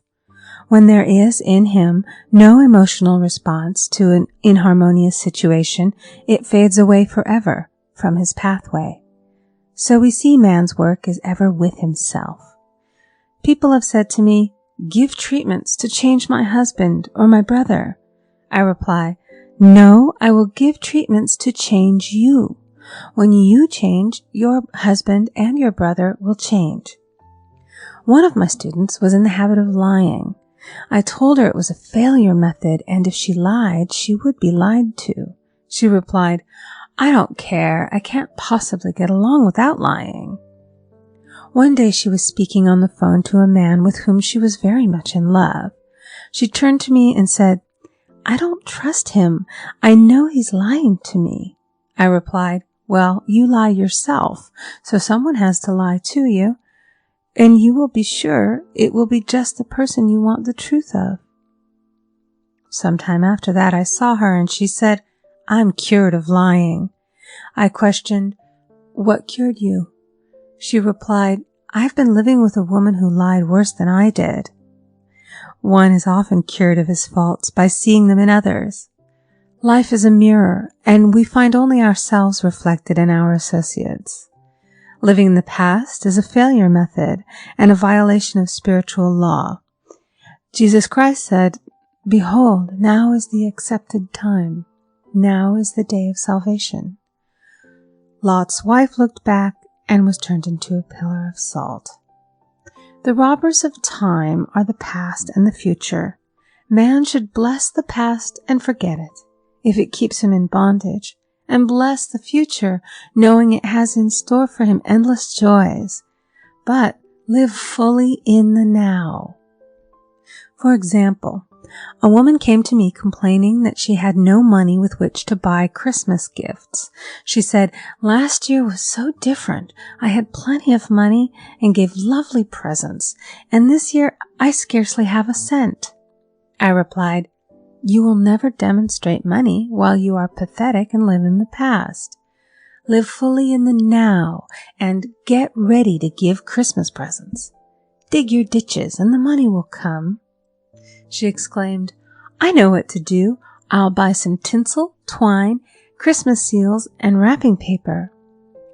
A: When there is in him no emotional response to an inharmonious situation, it fades away forever from his pathway. So we see man's work is ever with himself. People have said to me, Give treatments to change my husband or my brother. I reply, No, I will give treatments to change you. When you change, your husband and your brother will change. One of my students was in the habit of lying. I told her it was a failure method, and if she lied, she would be lied to. She replied, I don't care. I can't possibly get along without lying. One day she was speaking on the phone to a man with whom she was very much in love. She turned to me and said, I don't trust him. I know he's lying to me. I replied, Well, you lie yourself, so someone has to lie to you, and you will be sure it will be just the person you want the truth of. Sometime after that I saw her, and she said, I'm cured of lying. I questioned, What cured you? She replied, I've been living with a woman who lied worse than I did. One is often cured of his faults by seeing them in others. Life is a mirror, and we find only ourselves reflected in our associates. Living in the past is a failure method and a violation of spiritual law. Jesus Christ said, Behold, now is the accepted time. Now is the day of salvation. Lot's wife looked back and was turned into a pillar of salt. The robbers of time are the past and the future. Man should bless the past and forget it, if it keeps him in bondage, and bless the future, knowing it has in store for him endless joys. But live fully in the now. For example, a woman came to me complaining that she had no money with which to buy Christmas gifts. She said, Last year was so different. I had plenty of money and gave lovely presents, and this year I scarcely have a cent. I replied, You will never demonstrate money while you are pathetic and live in the past. Live fully in the now and get ready to give Christmas presents. Dig your ditches and the money will come. She exclaimed, I know what to do. I'll buy some tinsel, twine, Christmas seals, and wrapping paper.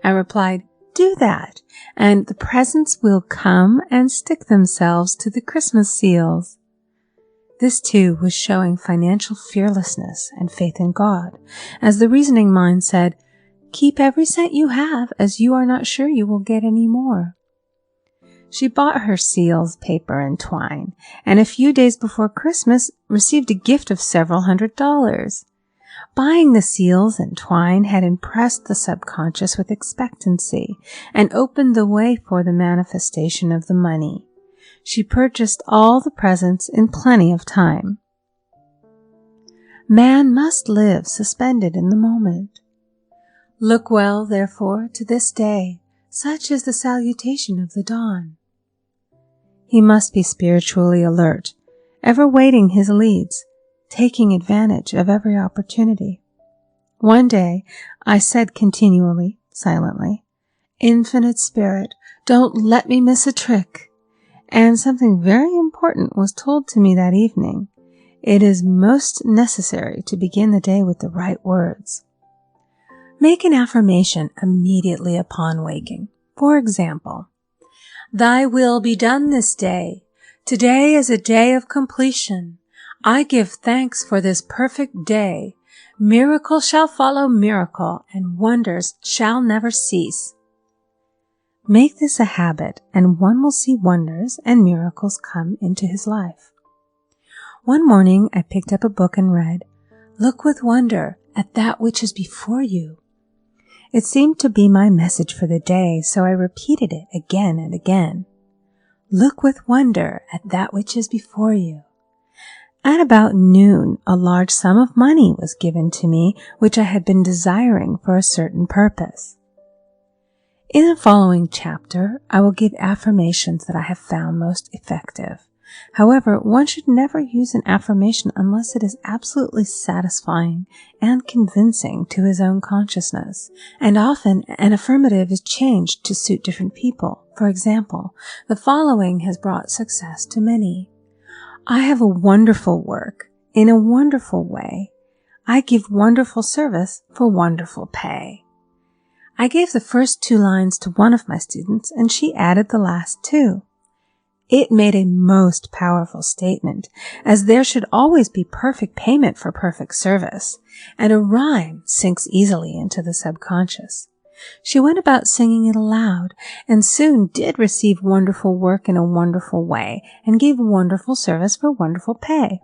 A: I replied, Do that, and the presents will come and stick themselves to the Christmas seals. This too was showing financial fearlessness and faith in God, as the reasoning mind said, "Keep every cent you have, as you are not sure you will get any more." She bought her seals, paper, and twine, and a few days before Christmas received a gift of several $100s. Buying the seals and twine had impressed the subconscious with expectancy and opened the way for the manifestation of the money. She purchased all the presents in plenty of time. Man must live suspended in the moment. Look well, therefore, to this day. Such is the salutation of the dawn. He must be spiritually alert, ever waiting his leads, taking advantage of every opportunity. One day I said continually, silently, "Infinite Spirit, don't let me miss a trick." And something very important was told to me that evening. It is most necessary to begin the day with the right words. Make an affirmation immediately upon waking. For example, "Thy will be done this day. Today is a day of completion. I give thanks for this perfect day. Miracle shall follow miracle, and wonders shall never cease." Make this a habit, and one will see wonders and miracles come into his life. One morning I picked up a book and read, "Look with wonder at that which is before you." It seemed to be my message for the day, so I repeated it again and again. Look with wonder at that which is before you. At about noon, a large sum of money was given to me, which I had been desiring for a certain purpose. In the following chapter, I will give affirmations that I have found most effective. However, one should never use an affirmation unless it is absolutely satisfying and convincing to his own consciousness. And often, an affirmative is changed to suit different people. For example, the following has brought success to many. "I have a wonderful work in a wonderful way. I give wonderful service for wonderful pay." I gave the first 2 lines to one of my students, and she added the last 2. It made a most powerful statement, as there should always be perfect payment for perfect service, and a rhyme sinks easily into the subconscious. She went about singing it aloud, and soon did receive wonderful work in a wonderful way, and gave wonderful service for wonderful pay.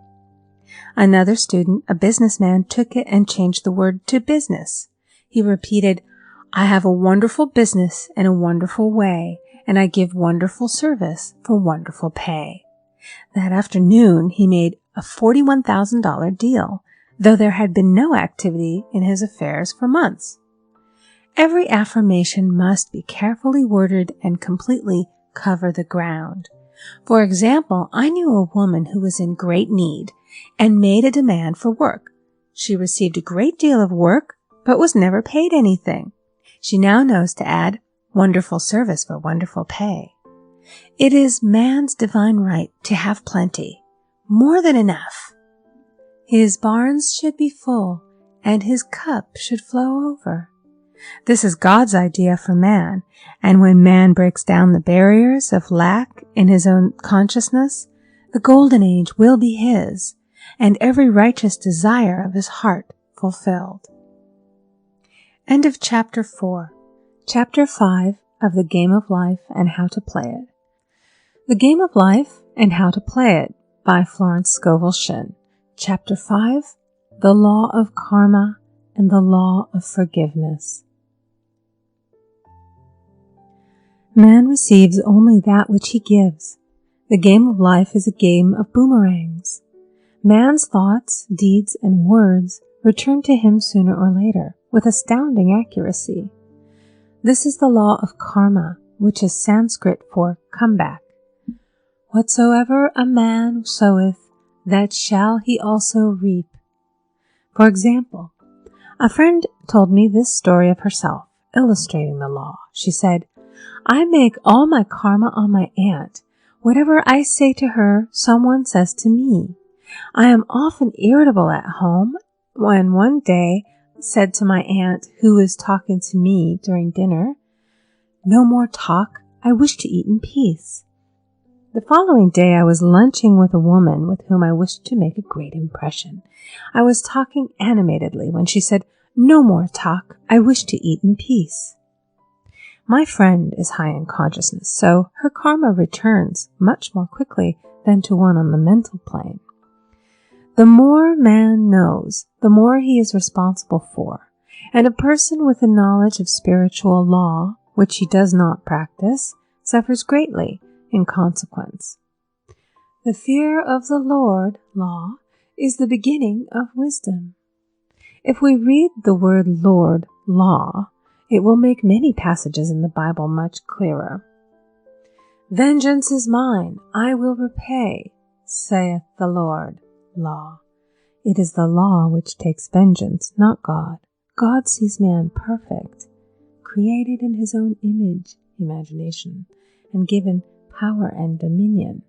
A: Another student, a businessman, took it and changed the word to business. He repeated, "I have a wonderful business in a wonderful way, and I give wonderful service for wonderful pay." That afternoon, he made a $41,000 deal, though there had been no activity in his affairs for months. Every affirmation must be carefully worded and completely cover the ground. For example, I knew a woman who was in great need and made a demand for work. She received a great deal of work, but was never paid anything. She now knows to add wonderful service for wonderful pay. It is man's divine right to have plenty, more than enough. His barns should be full, and his cup should flow over. This is God's idea for man, and when man breaks down the barriers of lack in his own consciousness, the golden age will be his, and every righteous desire of his heart fulfilled. End of Chapter 4. Chapter 5 of The Game of Life and How to Play It. The Game of Life and How to Play It by Florence Scovel Shinn. Chapter 5, The Law of Karma and the Law of Forgiveness. Man receives only that which he gives. The game of life is a game of boomerangs. Man's thoughts, deeds, and words return to him sooner or later with astounding accuracy. This is the law of karma, which is Sanskrit for comeback. Whatsoever a man soweth, that shall he also reap. For example, a friend told me this story of herself, illustrating the law. She said, "I make all my karma on my aunt. Whatever I say to her, someone says to me. I am often irritable at home, when one day said to my aunt, who was talking to me during dinner, 'No more talk, I wish to eat in peace.' The following day I was lunching with a woman with whom I wished to make a great impression. I was talking animatedly when she said, "No more talk. I wish to eat in peace." My friend is high in consciousness, so her karma returns much more quickly than to one on the mental plane. The more man knows, the more he is responsible for, and a person with a knowledge of spiritual law, which he does not practice, suffers greatly in consequence. The fear of the Lord, law, is the beginning of wisdom. If we read the word Lord, law, it will make many passages in the Bible much clearer. "Vengeance is mine, I will repay, saith the Lord," law. It is the law which takes vengeance, not God. God sees man perfect, created in his own image, imagination, and given power and dominion.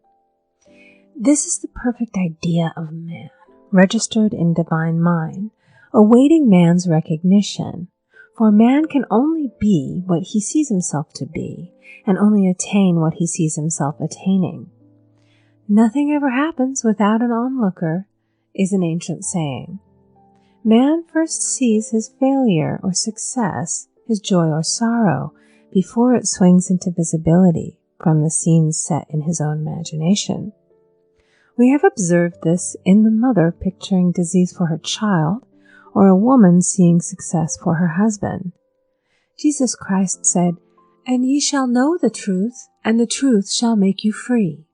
A: This is the perfect idea of man, registered in divine mind, awaiting man's recognition. For man can only be what he sees himself to be, and only attain what he sees himself attaining. "Nothing ever happens without an onlooker," is an ancient saying. Man first sees his failure or success, his joy or sorrow, before it swings into visibility from the scenes set in his own imagination. We have observed this in the mother picturing disease for her child, or a woman seeing success for her husband. Jesus Christ said, "And ye shall know the truth, and the truth shall make you free."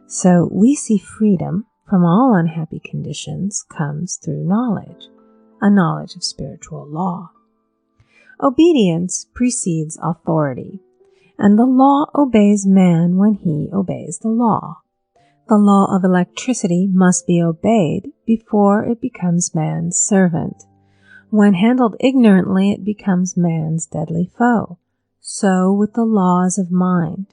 A: So we see freedom from all unhappy conditions comes through knowledge, a knowledge of spiritual law. Obedience precedes authority, and the law obeys man when he obeys the law. The law of electricity must be obeyed before it becomes man's servant. When handled ignorantly, it becomes man's deadly foe. So with the laws of mind.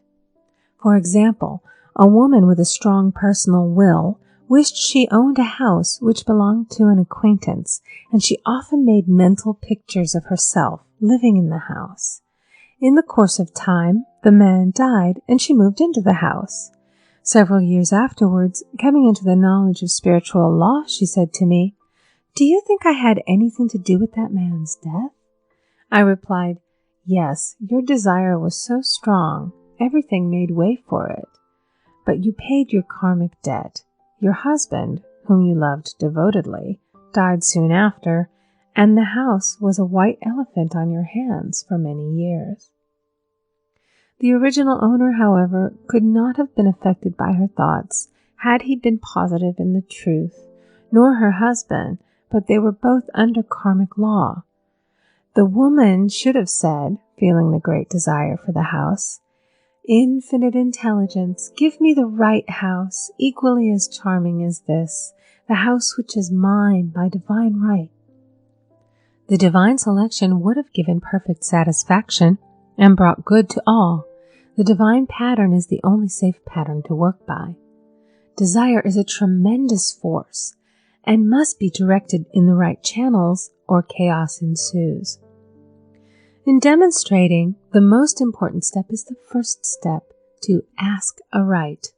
A: For example, a woman with a strong personal will wished she owned a house which belonged to an acquaintance, and she often made mental pictures of herself living in the house. In the course of time, the man died, and she moved into the house. Several years afterwards, coming into the knowledge of spiritual law, she said to me, "Do you think I had anything to do with that man's death?" I replied, "Yes, your desire was so strong, everything made way for it. But you paid your karmic debt. Your husband, whom you loved devotedly, died soon after, and the house was a white elephant on your hands for many years." The original owner, however, could not have been affected by her thoughts had he been positive in the truth, nor her husband, but they were both under karmic law. The woman should have said, feeling the great desire for the house, "Infinite intelligence, give me the right house, equally as charming as this, the house which is mine by divine right." The divine selection would have given perfect satisfaction and brought good to all. The divine pattern is the only safe pattern to work by. Desire is a tremendous force and must be directed in the right channels or chaos ensues. In demonstrating, the most important step is the first step, to ask aright.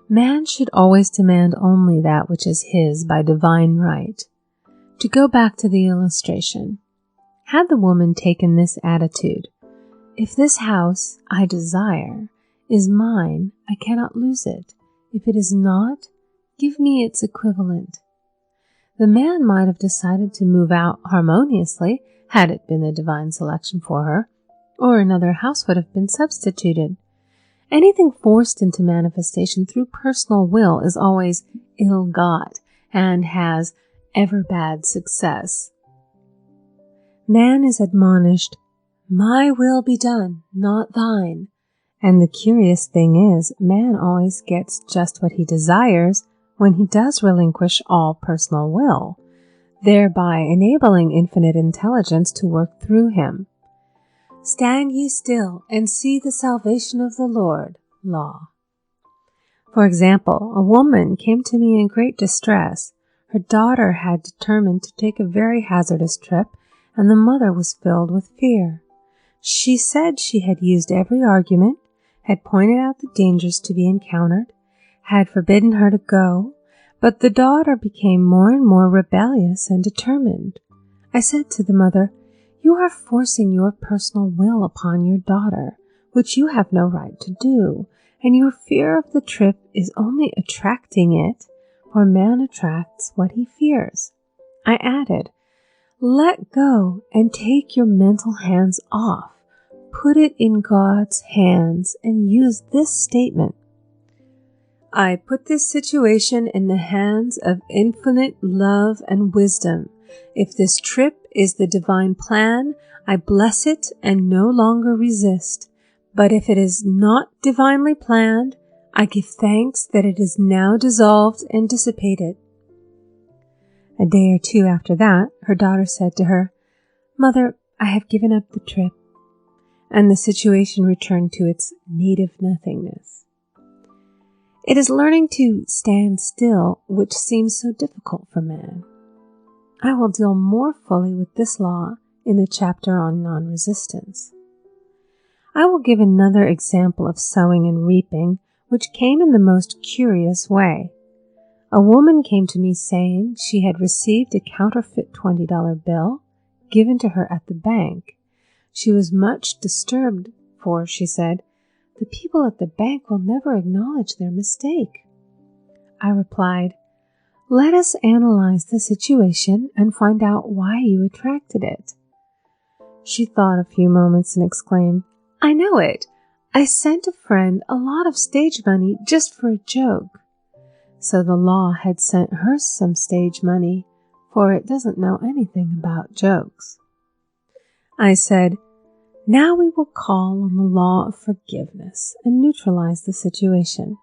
A: Man should always demand only that which is his by divine right. To go back to the illustration, had the woman taken this attitude, "If this house I desire is mine, I cannot lose it. If it is not, give me its equivalent," the man might have decided to move out harmoniously had it been the divine selection for her, or another house would have been substituted. Anything forced into manifestation through personal will is always ill-got and has ever bad success. Man is admonished, "My will be done, not thine." And the curious thing is, man always gets just what he desires when he does relinquish all personal will, thereby enabling infinite intelligence to work through him. "Stand ye still and see the salvation of the Lord," law. For example, a woman came to me in great distress. Her daughter had determined to take a very hazardous trip, and the mother was filled with fear. She said she had used every argument, had pointed out the dangers to be encountered, had forbidden her to go, but the daughter became more and more rebellious and determined. I said to the mother, "You are forcing your personal will upon your daughter, which you have no right to do, and your fear of the trip is only attracting it, for man attracts what he fears." I added, "Let go and take your mental hands off. Put it in God's hands and use this statement: I put this situation in the hands of infinite love and wisdom. If this trip is the divine plan, I bless it and no longer resist. But if it is not divinely planned, I give thanks that it is now dissolved and dissipated." A day or two after that, her daughter said to her, "Mother, I have given up the trip," and the situation returned to its native nothingness. It is learning to stand still which seems so difficult for man. I will deal more fully with this law in the chapter on non-resistance. I will give another example of sowing and reaping, which came in the most curious way. A woman came to me saying she had received a counterfeit $20 bill given to her at the bank. She was much disturbed, for, she said, "The people at the bank will never acknowledge their mistake." I replied, "Let us analyze the situation and find out why you attracted it." She thought a few moments and exclaimed, "I know it. I sent a friend a lot of stage money just for a joke." So the law had sent her some stage money, for it doesn't know anything about jokes. I said, "Now we will call on the law of forgiveness and neutralize the situation."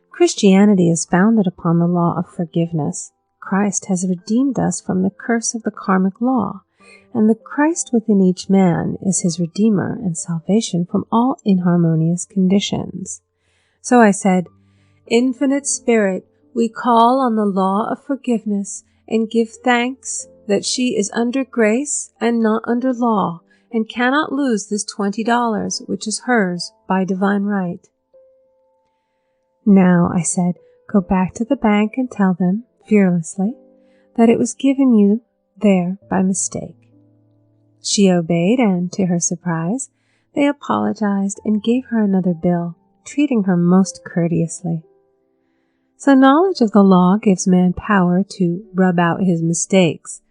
A: Christianity is founded upon the law of forgiveness. Christ has redeemed us from the curse of the karmic law, and the Christ within each man is his redeemer and salvation from all inharmonious conditions. So I said, "Infinite Spirit, we call on the law of forgiveness and give thanks that she is under grace and not under law, and cannot lose this $20, which is hers by divine right." "Now," I said, "go back to the bank and tell them, fearlessly, that it was given you there by mistake." She obeyed, and, to her surprise, they apologized and gave her another bill, treating her most courteously. So knowledge of the law gives man power to rub out his mistakes.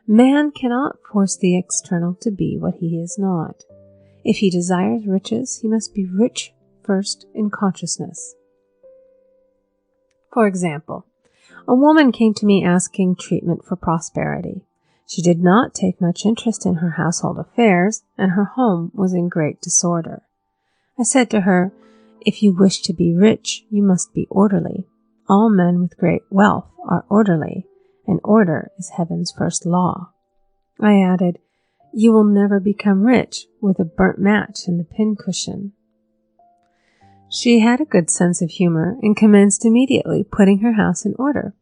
A: Man cannot force the external to be what he is not. If he desires riches, he must be rich first in consciousness. For example, a woman came to me asking treatment for prosperity. She did not take much interest in her household affairs, and her home was in great disorder. I said to her, "If you wish to be rich, you must be orderly. All men with great wealth are orderly, and order is heaven's first law." I added, "You will never become rich with a burnt match in the pincushion." She had a good sense of humor and commenced immediately putting her house in order.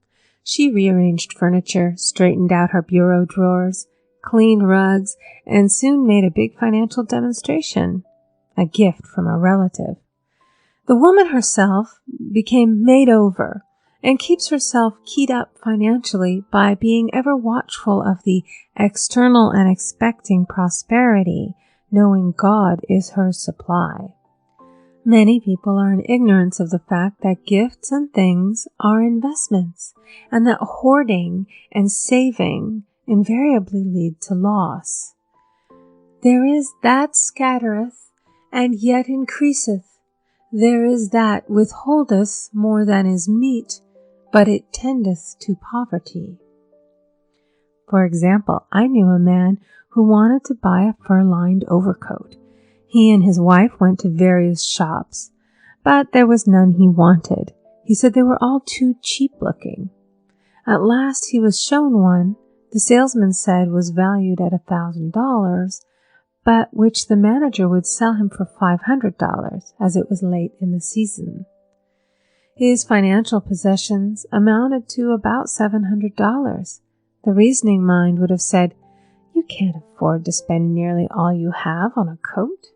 A: She rearranged furniture, straightened out her bureau drawers, cleaned rugs, and soon made a big financial demonstration, a gift from a relative. The woman herself became made over and keeps herself keyed up financially by being ever watchful of the external and expecting prosperity, knowing God is her supply. Many people are in ignorance of the fact that gifts and things are investments, and that hoarding and saving invariably lead to loss. "There is that scattereth, and yet increaseth. There is that withholdeth more than is meet, but it tendeth to poverty." For example, I knew a man who wanted to buy a fur-lined overcoat. He and his wife went to various shops, but there was none he wanted. He said they were all too cheap-looking. At last he was shown one the salesman said was valued at $1,000, but which the manager would sell him for $500, as it was late in the season. His financial possessions amounted to about $700. The reasoning mind would have said, "You can't afford to spend nearly all you have on a coat."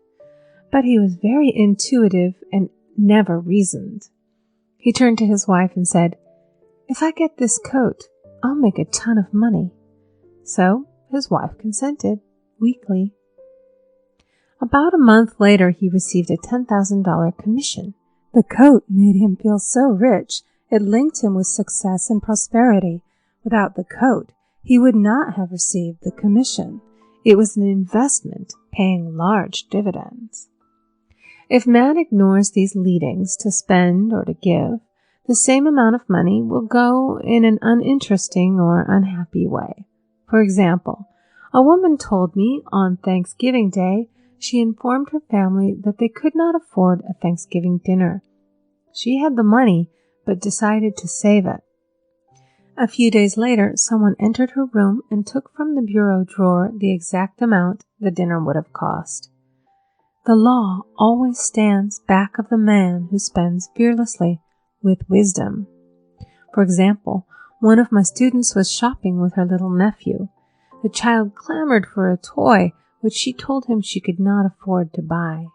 A: but he was very intuitive and never reasoned. He turned to his wife and said, "If I get this coat, I'll make a ton of money." So his wife consented, weakly. About a month later, he received a $10,000 commission. The coat made him feel so rich, it linked him with success and prosperity. Without the coat, he would not have received the commission. It was an investment, paying large dividends. If man ignores these leadings to spend or to give, the same amount of money will go in an uninteresting or unhappy way. For example, a woman told me on Thanksgiving Day she informed her family that they could not afford a Thanksgiving dinner. She had the money, but decided to save it. A few days later, someone entered her room and took from the bureau drawer the exact amount the dinner would have cost. The law always stands back of the man who spends fearlessly with wisdom. For example, one of my students was shopping with her little nephew. The child clamored for a toy, which she told him she could not afford to buy.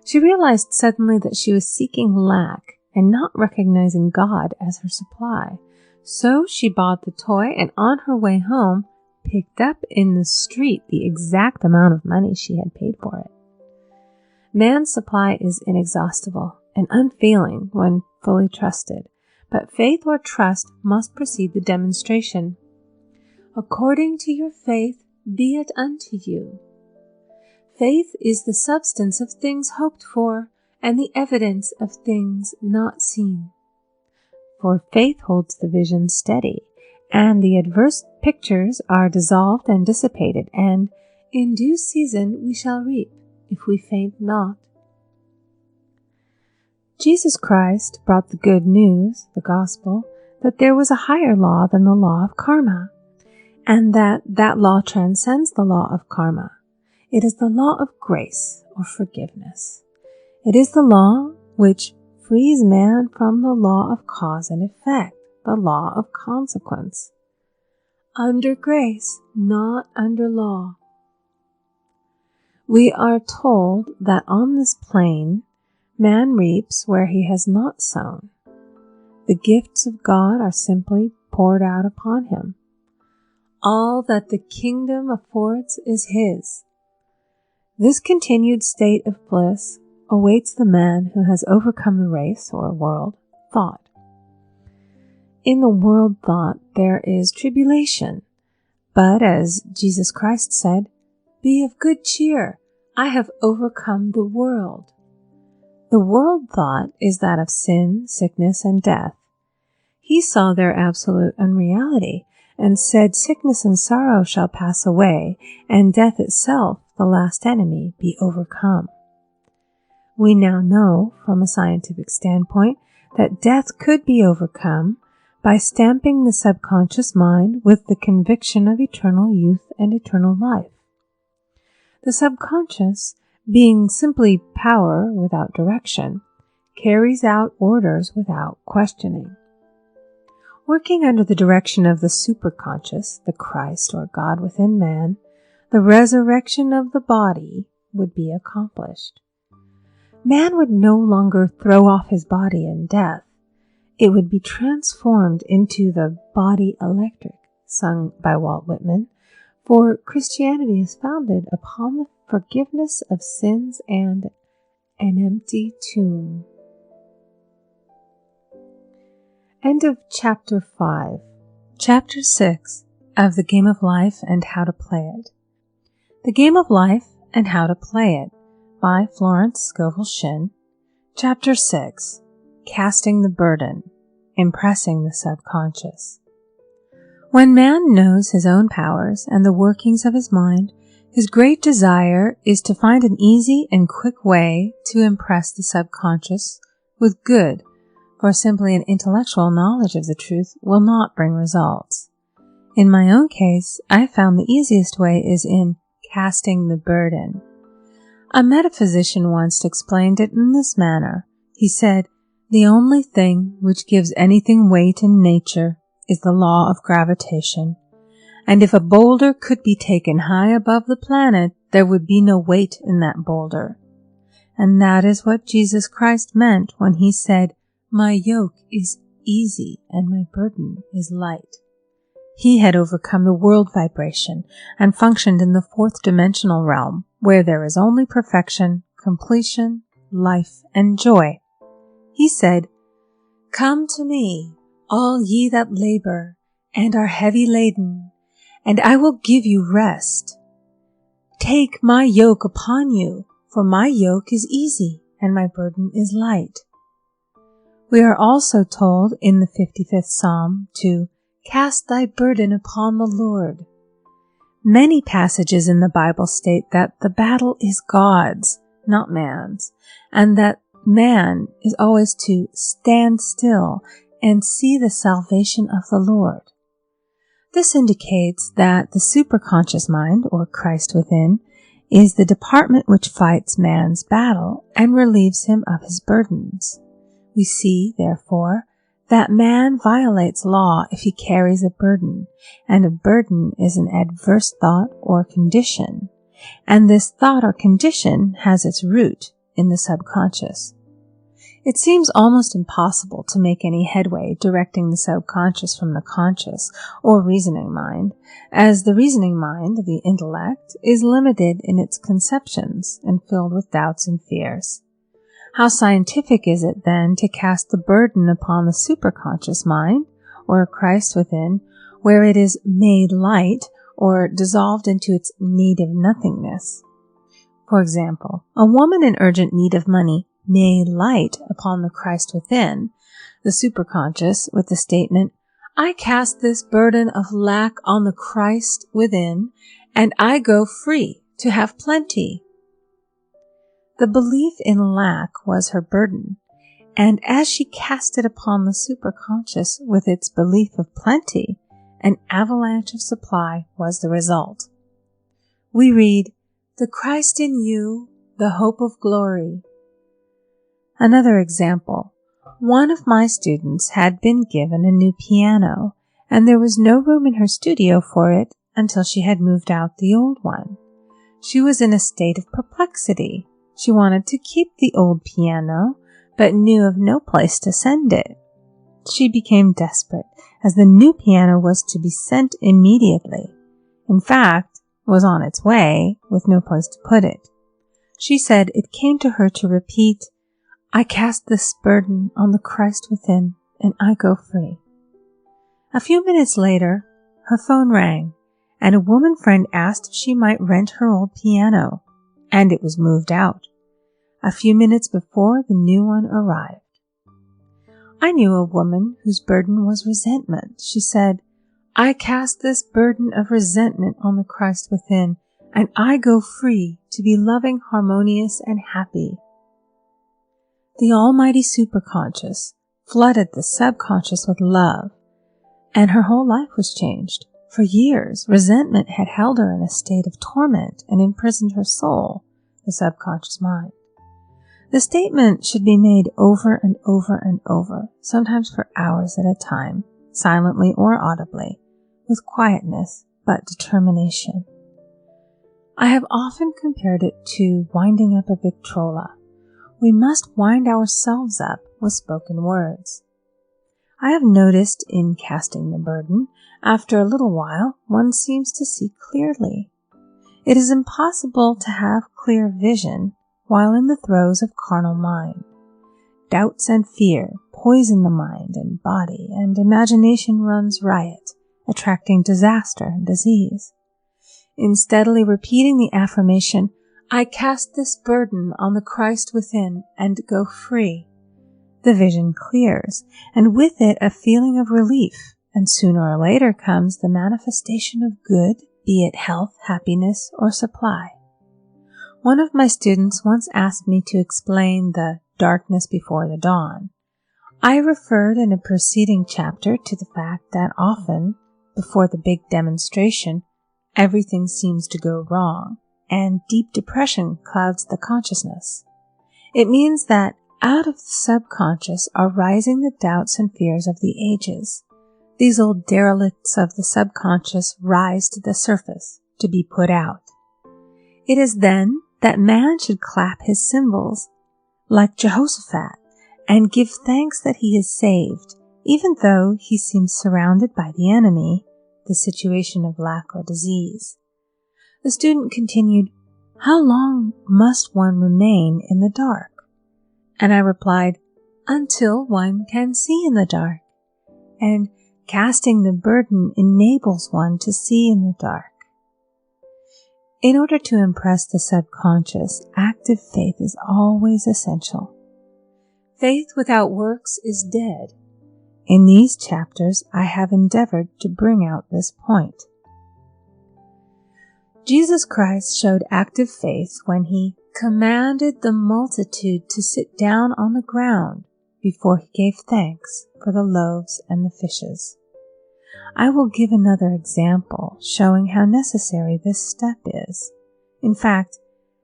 A: She realized suddenly that she was seeking lack and not recognizing God as her supply. So she bought the toy and on her way home picked up in the street the exact amount of money she had paid for it. Man's supply is inexhaustible and unfailing when fully trusted, but faith or trust must precede the demonstration. According to your faith, be it unto you. Faith is the substance of things hoped for and the evidence of things not seen. For faith holds the vision steady, and the adverse pictures are dissolved and dissipated, and in due season we shall reap, if we faint not. Jesus Christ brought the good news, the gospel, that there was a higher law than the law of karma, and that law transcends the law of karma. It is the law of grace or forgiveness. It is the law which frees man from the law of cause and effect, the law of consequence. Under grace, not under law. We are told that on this plane, man reaps where he has not sown. The gifts of God are simply poured out upon him. All that the kingdom affords is his. This continued state of bliss awaits the man who has overcome the race or world thought. In the world thought there is tribulation, but as Jesus Christ said, "Be of good cheer, I have overcome the world." The world thought is that of sin, sickness, and death. He saw their absolute unreality and said, "Sickness and sorrow shall pass away, and death itself, the last enemy, be overcome." We now know, from a scientific standpoint, that death could be overcome by stamping the subconscious mind with the conviction of eternal youth and eternal life. The subconscious, being simply power without direction, carries out orders without questioning. Working under the direction of the superconscious, the Christ or God within man, the resurrection of the body would be accomplished. Man would no longer throw off his body in death. It would be transformed into the body electric, sung by Walt Whitman, for Christianity is founded upon the forgiveness of sins and an empty tomb. End of Chapter 5. Chapter 6 of The Game of Life and How to Play It. The Game of Life and How to Play It by Florence Scovel Shinn. Chapter 6. Casting the Burden, Impressing the Subconscious. When man knows his own powers and the workings of his mind, his great desire is to find an easy and quick way to impress the subconscious with good, for simply an intellectual knowledge of the truth will not bring results. In my own case, I found the easiest way is in casting the burden. A metaphysician once explained it in this manner. He said, "The only thing which gives anything weight in nature is the law of gravitation, and if a boulder could be taken high above the planet, there would be no weight in that boulder. And that is what Jesus Christ meant when he said, "My yoke is easy and my burden is light." He had overcome the world vibration and functioned in the fourth dimensional realm, where there is only perfection, completion, life, and joy. He said, "Come to me, all ye that labor and are heavy laden, and I will give you rest. Take my yoke upon you, for my yoke is easy and my burden is light." We are also told in the 55th Psalm to cast thy burden upon the Lord. Many passages in the Bible state that the battle is God's, not man's, and that man is always to stand still and see the salvation of the Lord. This indicates that the superconscious mind, or Christ within, is the department which fights man's battle and relieves him of his burdens. We see, therefore, that man violates law if he carries a burden, and a burden is an adverse thought or condition, and this thought or condition has its root in the subconscious. It seems almost impossible to make any headway directing the subconscious from the conscious or reasoning mind, as the reasoning mind, the intellect, is limited in its conceptions and filled with doubts and fears. How scientific is it, then, to cast the burden upon the superconscious mind, or Christ within, where it is made light or dissolved into its native nothingness? For example, a woman in urgent need of money may light upon the Christ within, the superconscious, with the statement, "I cast this burden of lack on the Christ within, and I go free to have plenty." The belief in lack was her burden, and as she cast it upon the superconscious with its belief of plenty, an avalanche of supply was the result. We read, "The Christ in you, the hope of glory." Another example. One of my students had been given a new piano, and there was no room in her studio for it until she had moved out the old one. She was in a state of perplexity. She wanted to keep the old piano, but knew of no place to send it. She became desperate, as the new piano was to be sent immediately. In fact, was on its way, with no place to put it. She said it came to her to repeat, "I cast this burden on the Christ within, and I go free." A few minutes later, her phone rang, and a woman friend asked if she might rent her old piano, and it was moved out. A few minutes before, the new one arrived. I knew a woman whose burden was resentment. She said, "I cast this burden of resentment on the Christ within, and I go free to be loving, harmonious, and happy." The almighty superconscious flooded the subconscious with love, and her whole life was changed. For years, resentment had held her in a state of torment and imprisoned her soul, the subconscious mind. The statement should be made over and over and over, sometimes for hours at a time, silently or audibly, with quietness but determination. I have often compared it to winding up a Victrola. We must wind ourselves up with spoken words. I have noticed in casting the burden, after a little while, one seems to see clearly. It is impossible to have clear vision while in the throes of carnal mind. Doubts and fear poison the mind and body, and imagination runs riot, attracting disaster and disease. In steadily repeating the affirmation, "I cast this burden on the Christ within and go free," the vision clears, and with it a feeling of relief, and sooner or later comes the manifestation of good, be it health, happiness, or supply. One of my students once asked me to explain the darkness before the dawn. I referred in a preceding chapter to the fact that often, before the big demonstration, everything seems to go wrong, and deep depression clouds the consciousness. It means that out of the subconscious are rising the doubts and fears of the ages. These old derelicts of the subconscious rise to the surface to be put out. It is then that man should clap his cymbals like Jehoshaphat and give thanks that he is saved, even though he seems surrounded by the enemy, the situation of lack or disease. The student continued, "How long must one remain in the dark?" And I replied, "Until one can see in the dark." And casting the burden enables one to see in the dark. In order to impress the subconscious, active faith is always essential. Faith without works is dead. In these chapters, I have endeavored to bring out this point. Jesus Christ showed active faith when he commanded the multitude to sit down on the ground before he gave thanks for the loaves and the fishes. I will give another example showing how necessary this step is. In fact,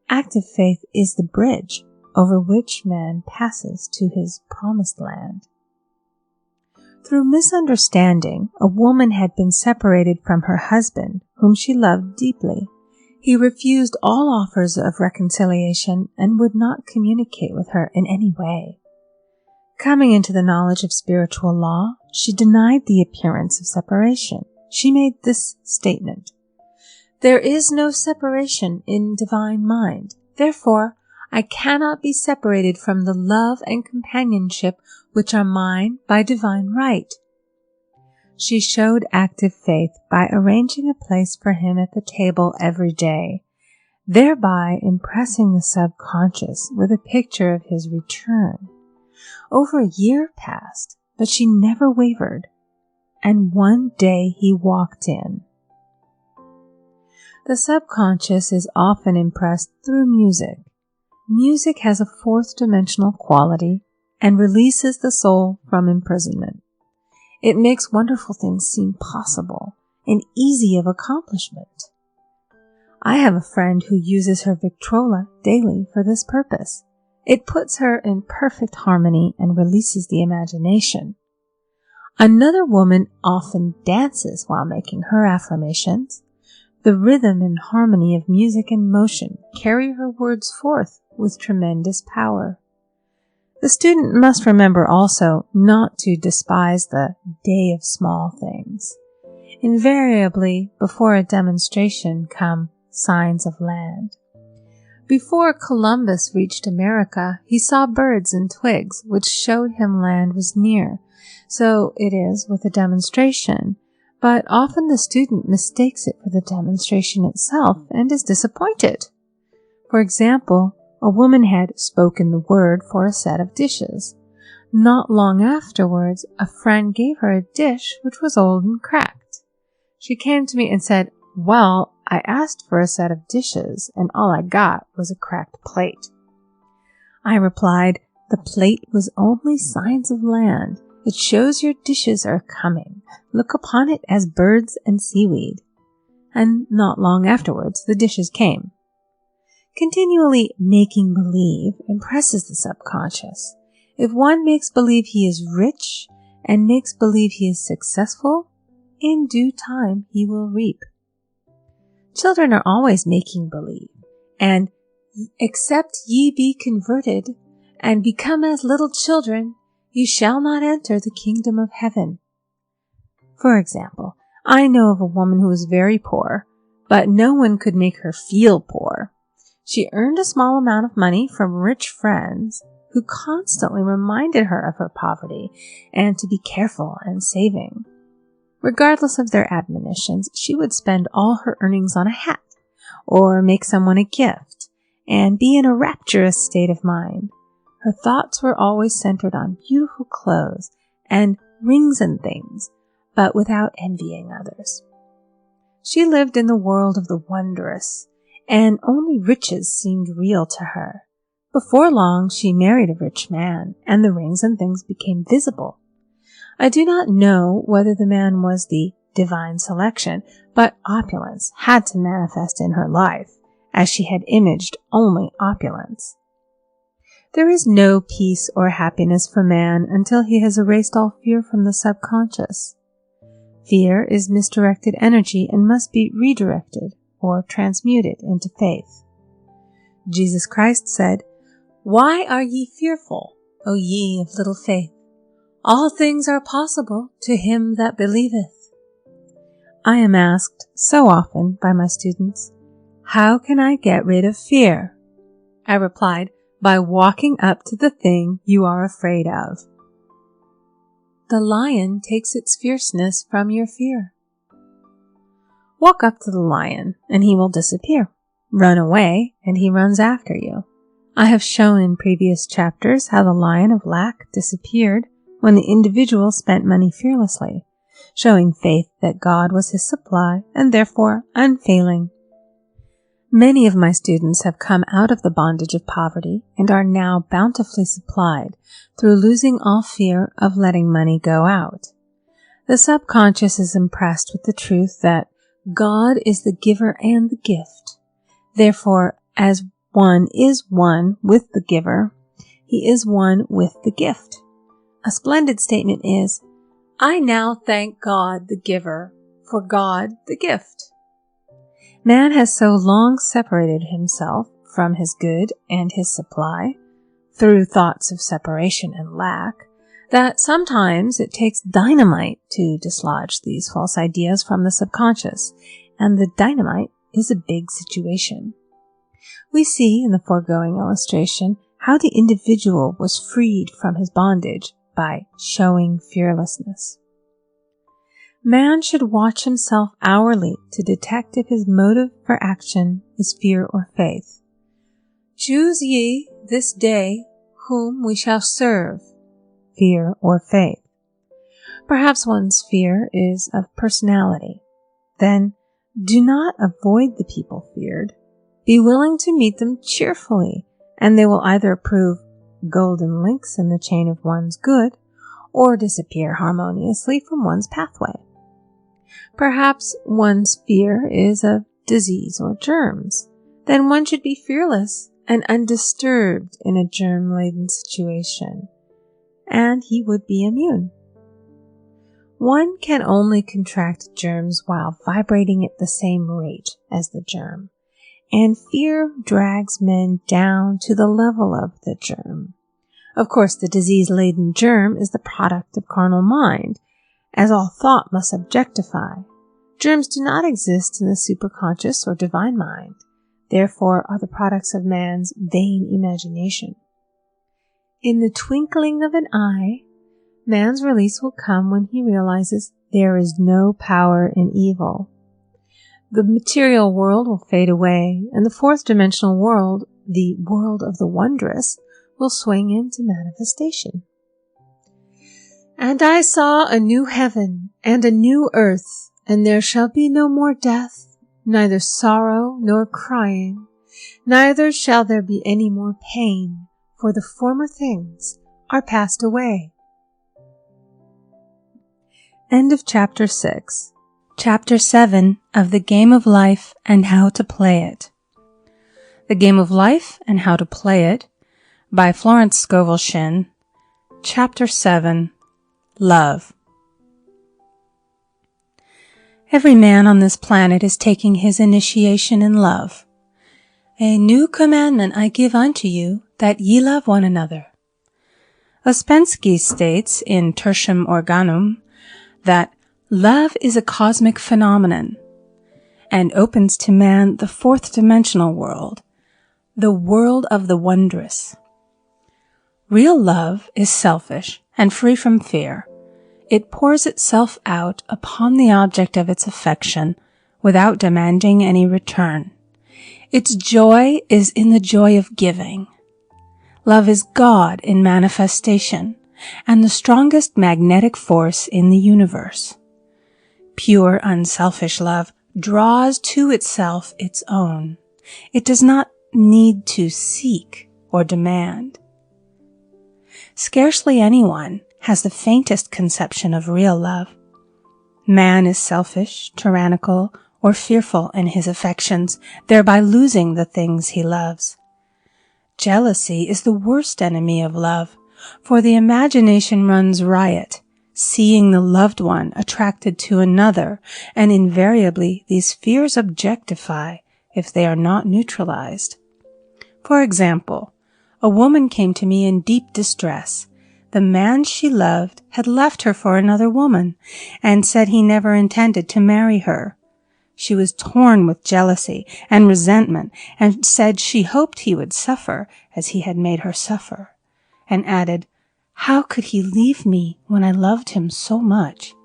A: active faith is the bridge over which man passes to his promised land. Through misunderstanding, a woman had been separated from her husband, whom she loved deeply. He refused all offers of reconciliation and would not communicate with her in any way. Coming into the knowledge of spiritual law, she denied the appearance of separation. She made this statement: "There is no separation in divine mind. Therefore, I cannot be separated from the love and companionship which are mine by divine right." She showed active faith by arranging a place for him at the table every day, thereby impressing the subconscious with a picture of his return. Over a year passed, but she never wavered, and one day he walked in. The subconscious is often impressed through music. Music has a fourth dimensional quality and releases the soul from imprisonment. It makes wonderful things seem possible and easy of accomplishment. I have a friend who uses her Victrola daily for this purpose. It puts her in perfect harmony and releases the imagination. Another woman often dances while making her affirmations. The rhythm and harmony of music and motion carry her words forth with tremendous power. The student must remember also not to despise the day of small things. Invariably, before a demonstration come signs of land. Before Columbus reached America, he saw birds and twigs, which showed him land was near. So it is with a demonstration, but often the student mistakes it for the demonstration itself and is disappointed. For example, a woman had spoken the word for a set of dishes. Not long afterwards, a friend gave her a dish which was old and cracked. She came to me and said, "Well, I asked for a set of dishes, and all I got was a cracked plate." I replied, "The plate was only signs of land. It shows your dishes are coming. Look upon it as birds and seaweed." And not long afterwards, the dishes came. Continually making believe impresses the subconscious. If one makes believe he is rich and makes believe he is successful, in due time he will reap. Children are always making believe, and "Except ye be converted and become as little children, you shall not enter the kingdom of heaven." For example, I know of a woman who was very poor, but no one could make her feel poor. She earned a small amount of money from rich friends who constantly reminded her of her poverty and to be careful and saving. Regardless of their admonitions, she would spend all her earnings on a hat or make someone a gift and be in a rapturous state of mind. Her thoughts were always centered on beautiful clothes and rings and things, but without envying others. She lived in the world of the wondrous, and only riches seemed real to her. Before long, she married a rich man, and the rings and things became visible. I do not know whether the man was the divine selection, but opulence had to manifest in her life, as she had imaged only opulence. There is no peace or happiness for man until he has erased all fear from the subconscious. Fear is misdirected energy and must be redirected or transmuted into faith. Jesus Christ said, "Why are ye fearful, O ye of little faith? All things are possible to him that believeth." I am asked so often by my students, "How can I get rid of fear?" I replied, by walking up to the thing you are afraid of. The lion takes its fierceness from your fear. Walk up to the lion, and he will disappear. Run away, and he runs after you. I have shown in previous chapters how the lion of lack disappeared when the individual spent money fearlessly, showing faith that God was his supply and therefore unfailing. Many of my students have come out of the bondage of poverty and are now bountifully supplied through losing all fear of letting money go out. The subconscious is impressed with the truth that God is the giver and the gift. Therefore, as one is one with the giver, he is one with the gift. A splendid statement is, "I now thank God the giver for God the gift." Man has so long separated himself from his good and his supply, through thoughts of separation and lack, that sometimes it takes dynamite to dislodge these false ideas from the subconscious, and the dynamite is a big situation. We see in the foregoing illustration how the individual was freed from his bondage by showing fearlessness. Man should watch himself hourly to detect if his motive for action is fear or faith. "Choose ye this day whom we shall serve," fear or faith. Perhaps one's fear is of personality. Then do not avoid the people feared. Be willing to meet them cheerfully, and they will either prove golden links in the chain of one's good, or disappear harmoniously from one's pathway. Perhaps one's fear is of disease or germs. Then one should be fearless and undisturbed in a germ-laden situation, and he would be immune. One can only contract germs while vibrating at the same rate as the germ, and fear drags men down to the level of the germ. Of course, the disease-laden germ is the product of carnal mind, as all thought must objectify. Germs do not exist in the superconscious or divine mind, therefore are the products of man's vain imagination. In the twinkling of an eye, man's release will come when he realizes there is no power in evil. The material world will fade away, and the fourth dimensional world, the world of the wondrous, will swing into manifestation. "And I saw a new heaven and a new earth, and there shall be no more death, neither sorrow nor crying, neither shall there be any more pain, for the former things are passed away." End of Chapter 6. Chapter 7 of The Game of Life and How to Play It. The Game of Life and How to Play It by Florence Scovel Shinn. Chapter 7. Love. Every man on this planet is taking his initiation in love. "A new commandment I give unto you, that ye love one another." Ouspensky states in Tertium Organum that love is a cosmic phenomenon and opens to man the fourth dimensional world, the world of the wondrous. Real love is selfish and free from fear. It pours itself out upon the object of its affection without demanding any return. Its joy is in the joy of giving. Love is God in manifestation and the strongest magnetic force in the universe. Pure, unselfish love draws to itself its own. It does not need to seek or demand. Scarcely anyone has the faintest conception of real love. Man is selfish, tyrannical, or fearful in his affections, thereby losing the things he loves. Jealousy is the worst enemy of love, for the imagination runs riot, seeing the loved one attracted to another, and invariably these fears objectify if they are not neutralized. For example, a woman came to me in deep distress. The man she loved had left her for another woman and said he never intended to marry her. She was torn with jealousy and resentment and said she hoped he would suffer as he had made her suffer, and added, "How could he leave me when I loved him so much?"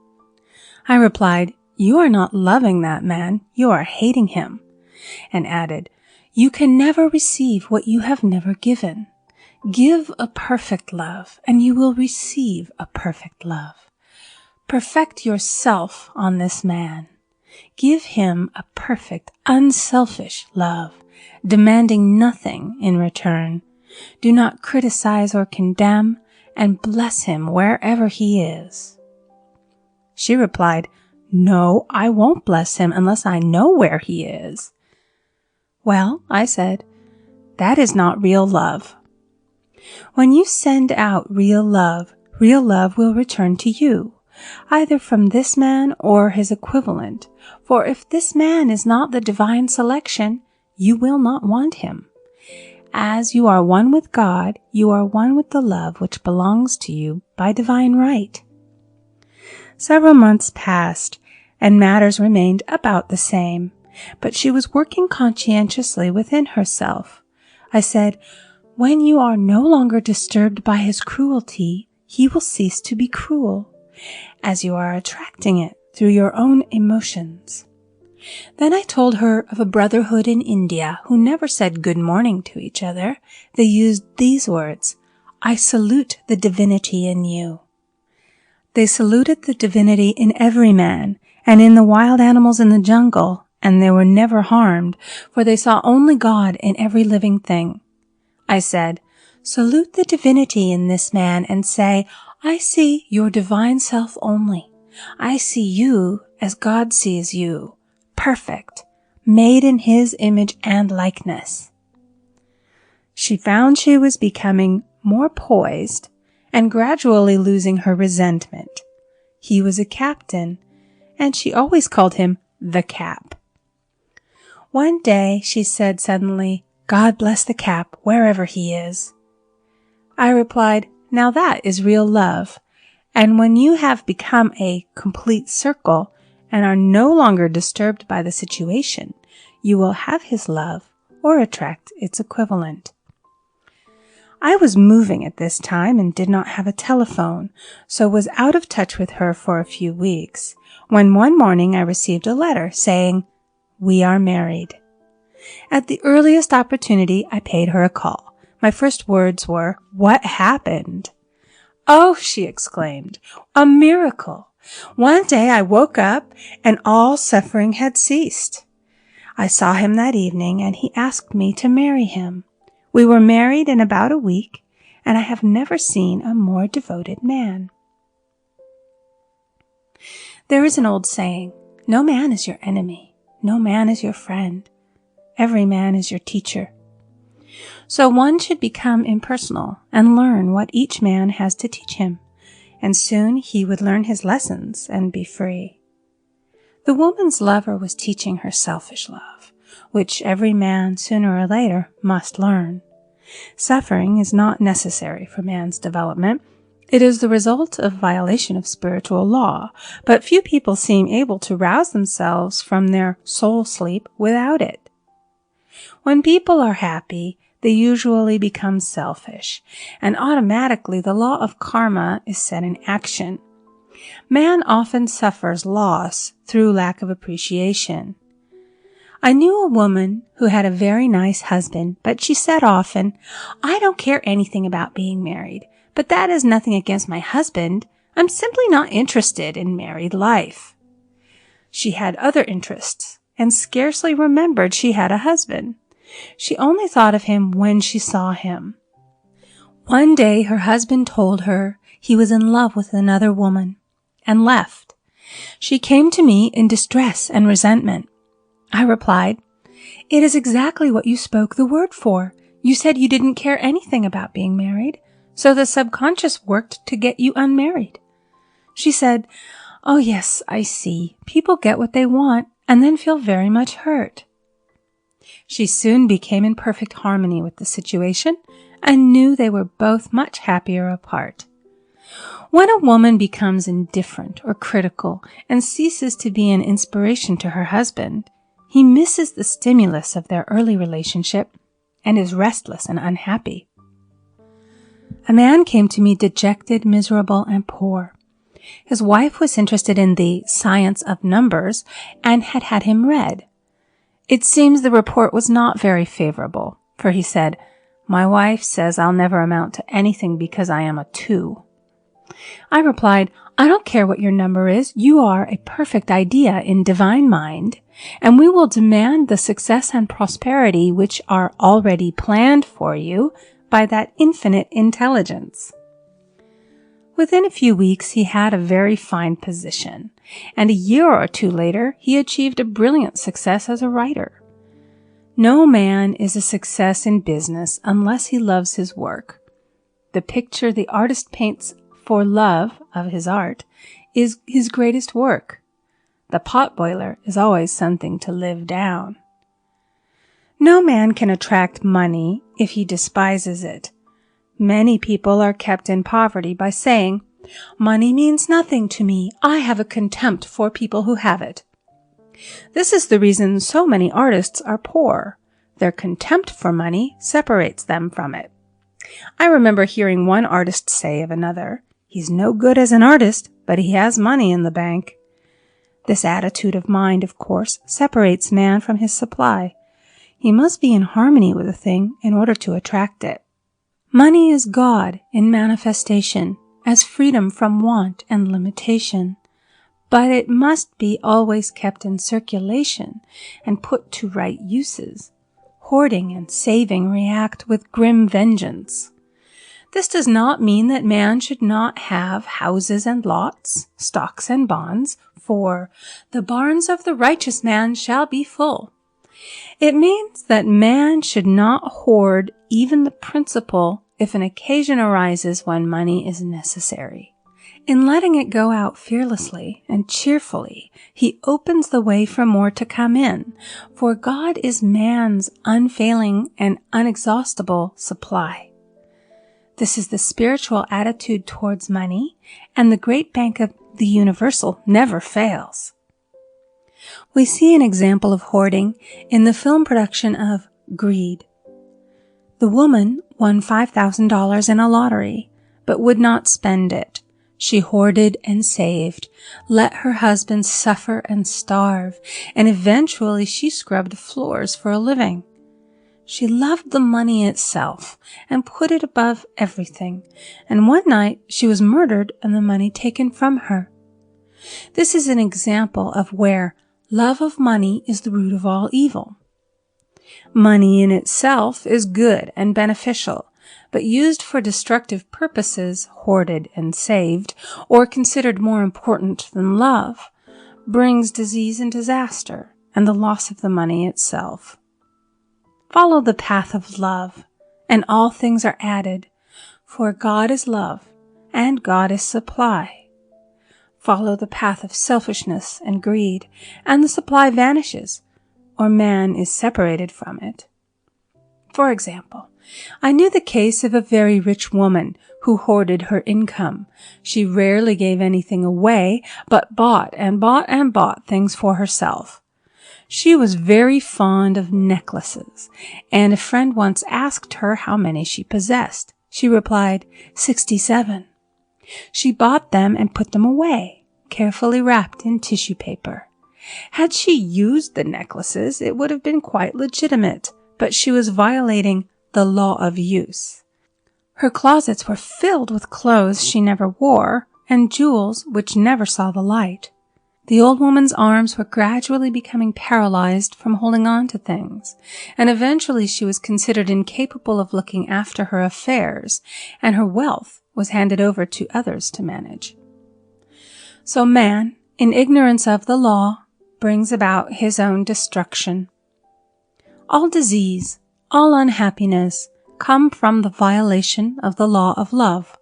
A: I replied, "You are not loving that man, you are hating him," and added, "You can never receive what you have never given. Give a perfect love, and you will receive a perfect love. Perfect yourself on this man. Give him a perfect, unselfish love, demanding nothing in return. Do not criticize or condemn, and bless him wherever he is." She replied, "No, I won't bless him unless I know where he is." "Well," I said, "that is not real love. When you send out real love will return to you, either from this man or his equivalent. For if this man is not the divine selection, you will not want him. As you are one with God, you are one with the love which belongs to you by divine right." Several months passed, and matters remained about the same, but she was working conscientiously within herself. I said, "When you are no longer disturbed by his cruelty, he will cease to be cruel, as you are attracting it through your own emotions." Then I told her of a brotherhood in India who never said good morning to each other. They used these words, "I salute the divinity in you." They saluted the divinity in every man and in the wild animals in the jungle, and they were never harmed, for they saw only God in every living thing. I said, "Salute the divinity in this man and say, 'I see your divine self only. I see you as God sees you, perfect, made in his image and likeness.'" She found she was becoming more poised and gradually losing her resentment. He was a captain, and she always called him the Cap. One day she said suddenly, "God bless the Cap wherever he is." I replied, "Now that is real love, and when you have become a complete circle and are no longer disturbed by the situation, you will have his love or attract its equivalent." I was moving at this time and did not have a telephone, so was out of touch with her for a few weeks, when one morning I received a letter saying, "We are married." At the earliest opportunity, I paid her a call. My first words were, "What happened?" "Oh," she exclaimed, "a miracle! One day I woke up and all suffering had ceased. I saw him that evening and he asked me to marry him. We were married in about a week, and I have never seen a more devoted man." There is an old saying, "No man is your enemy, no man is your friend. Every man is your teacher." So one should become impersonal and learn what each man has to teach him, and soon he would learn his lessons and be free. The woman's lover was teaching her selfish love, which every man sooner or later must learn. Suffering is not necessary for man's development. It is the result of violation of spiritual law, but few people seem able to rouse themselves from their soul sleep without it. When people are happy, they usually become selfish, and automatically the law of karma is set in action. Man often suffers loss through lack of appreciation. I knew a woman who had a very nice husband, but she said often, "I don't care anything about being married, but that is nothing against my husband. I'm simply not interested in married life." She had other interests and scarcely remembered she had a husband. She only thought of him when she saw him. One day her husband told her he was in love with another woman and left. She came to me in distress and resentment. I replied, "It is exactly what you spoke the word for. You said you didn't care anything about being married, so the subconscious worked to get you unmarried." She said, "Oh yes, I see. People get what they want and then feel very much hurt." She soon became in perfect harmony with the situation and knew they were both much happier apart. When a woman becomes indifferent or critical and ceases to be an inspiration to her husband, he misses the stimulus of their early relationship and is restless and unhappy. A man came to me dejected, miserable, and poor. His wife was interested in the science of numbers and had had him read. It seems the report was not very favorable, for he said, "My wife says I'll never amount to anything because I am a 2. I replied, "I don't care what your number is. You are a perfect idea in divine mind, and we will demand the success and prosperity which are already planned for you by that infinite intelligence." Within a few weeks, he had a very fine position, and a year or 2 later, he achieved a brilliant success as a writer. No man is a success in business unless he loves his work. The picture the artist paints for love of his art is his greatest work. The potboiler is always something to live down. No man can attract money if he despises it. Many people are kept in poverty by saying, "Money means nothing to me. I have a contempt for people who have it." This is the reason so many artists are poor. Their contempt for money separates them from it. I remember hearing one artist say of another, "He's no good as an artist, but he has money in the bank." This attitude of mind, of course, separates man from his supply. He must be in harmony with a thing in order to attract it. Money is God in manifestation, as freedom from want and limitation. But it must be always kept in circulation and put to right uses. Hoarding and saving react with grim vengeance. This does not mean that man should not have houses and lots, stocks and bonds, for "the barns of the righteous man shall be full." It means that man should not hoard even the principal if an occasion arises when money is necessary. In letting it go out fearlessly and cheerfully, he opens the way for more to come in, for God is man's unfailing and inexhaustible supply. This is the spiritual attitude towards money, and the great bank of the universal never fails. We see an example of hoarding in the film production of Greed. The woman won $5,000 in a lottery, but would not spend it. She hoarded and saved, let her husband suffer and starve, and eventually she scrubbed floors for a living. She loved the money itself and put it above everything, and one night she was murdered and the money taken from her. This is an example of where love of money is the root of all evil. Money in itself is good and beneficial, but used for destructive purposes, hoarded and saved, or considered more important than love, brings disease and disaster and the loss of the money itself. Follow the path of love, and all things are added, for God is love, and God is supply. Follow the path of selfishness and greed, and the supply vanishes, or man is separated from it. For example, I knew the case of a very rich woman who hoarded her income. She rarely gave anything away, but bought and bought and bought things for herself. She was very fond of necklaces, and a friend once asked her how many she possessed. She replied, 67. She bought them and put them away, carefully wrapped in tissue paper. Had she used the necklaces, it would have been quite legitimate, but she was violating the law of use. Her closets were filled with clothes she never wore and jewels which never saw the light. The old woman's arms were gradually becoming paralyzed from holding on to things, and eventually she was considered incapable of looking after her affairs, and her wealth was handed over to others to manage. So man, in ignorance of the law, brings about his own destruction. All disease, all unhappiness come from the violation of the law of love.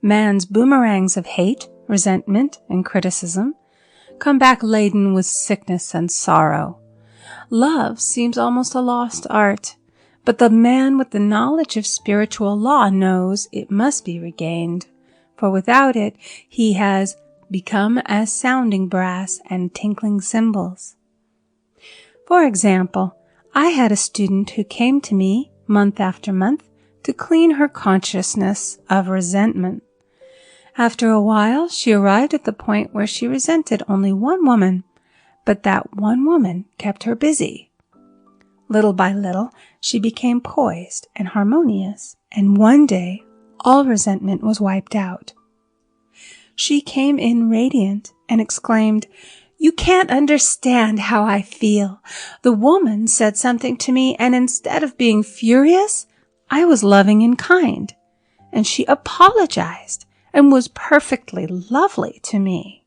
A: Man's boomerangs of hate, resentment, and criticism come back laden with sickness and sorrow. Love seems almost a lost art, but the man with the knowledge of spiritual law knows it must be regained, for without it he has become as sounding brass and tinkling cymbals. For example, I had a student who came to me month after month to clean her consciousness of resentment. After a while, she arrived at the point where she resented only one woman, but that one woman kept her busy. Little by little, she became poised and harmonious, and one day, all resentment was wiped out. She came in radiant and exclaimed, "You can't understand how I feel. The woman said something to me, and instead of being furious, I was loving and kind, and she apologized and was perfectly lovely to me.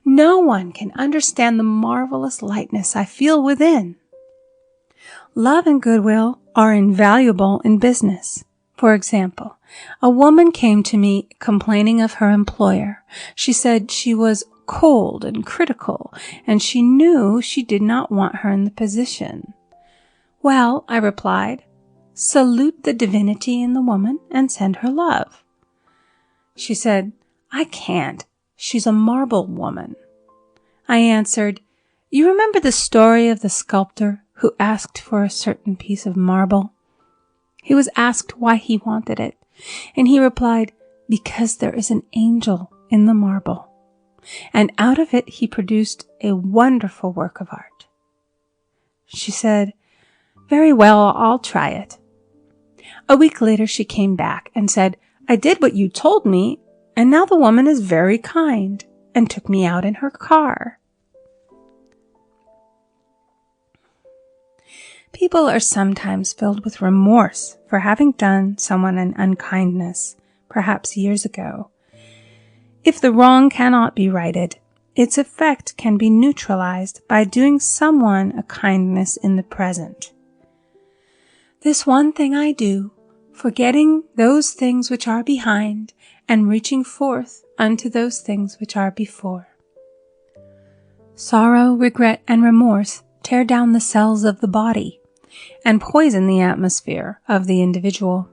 A: No one can understand the marvelous lightness I feel within." Love and goodwill are invaluable in business. For example, a woman came to me complaining of her employer. She said she was cold and critical, and she knew she did not want her in the position. "Well," I replied, "salute the divinity in the woman and send her love." She said, "I can't. She's a marble woman." I answered, "You remember the story of the sculptor who asked for a certain piece of marble? He was asked why he wanted it, and he replied, 'Because there is an angel in the marble.' And out of it he produced a wonderful work of art." She said, "Very well, I'll try it." A week later she came back and said, "I did what you told me, and now the woman is very kind," and took me out in her car. People are sometimes filled with remorse for having done someone an unkindness, perhaps years ago. If the wrong cannot be righted, its effect can be neutralized by doing someone a kindness in the present. This one thing I do, forgetting those things which are behind, and reaching forth unto those things which are before. Sorrow, regret, and remorse tear down the cells of the body and poison the atmosphere of the individual.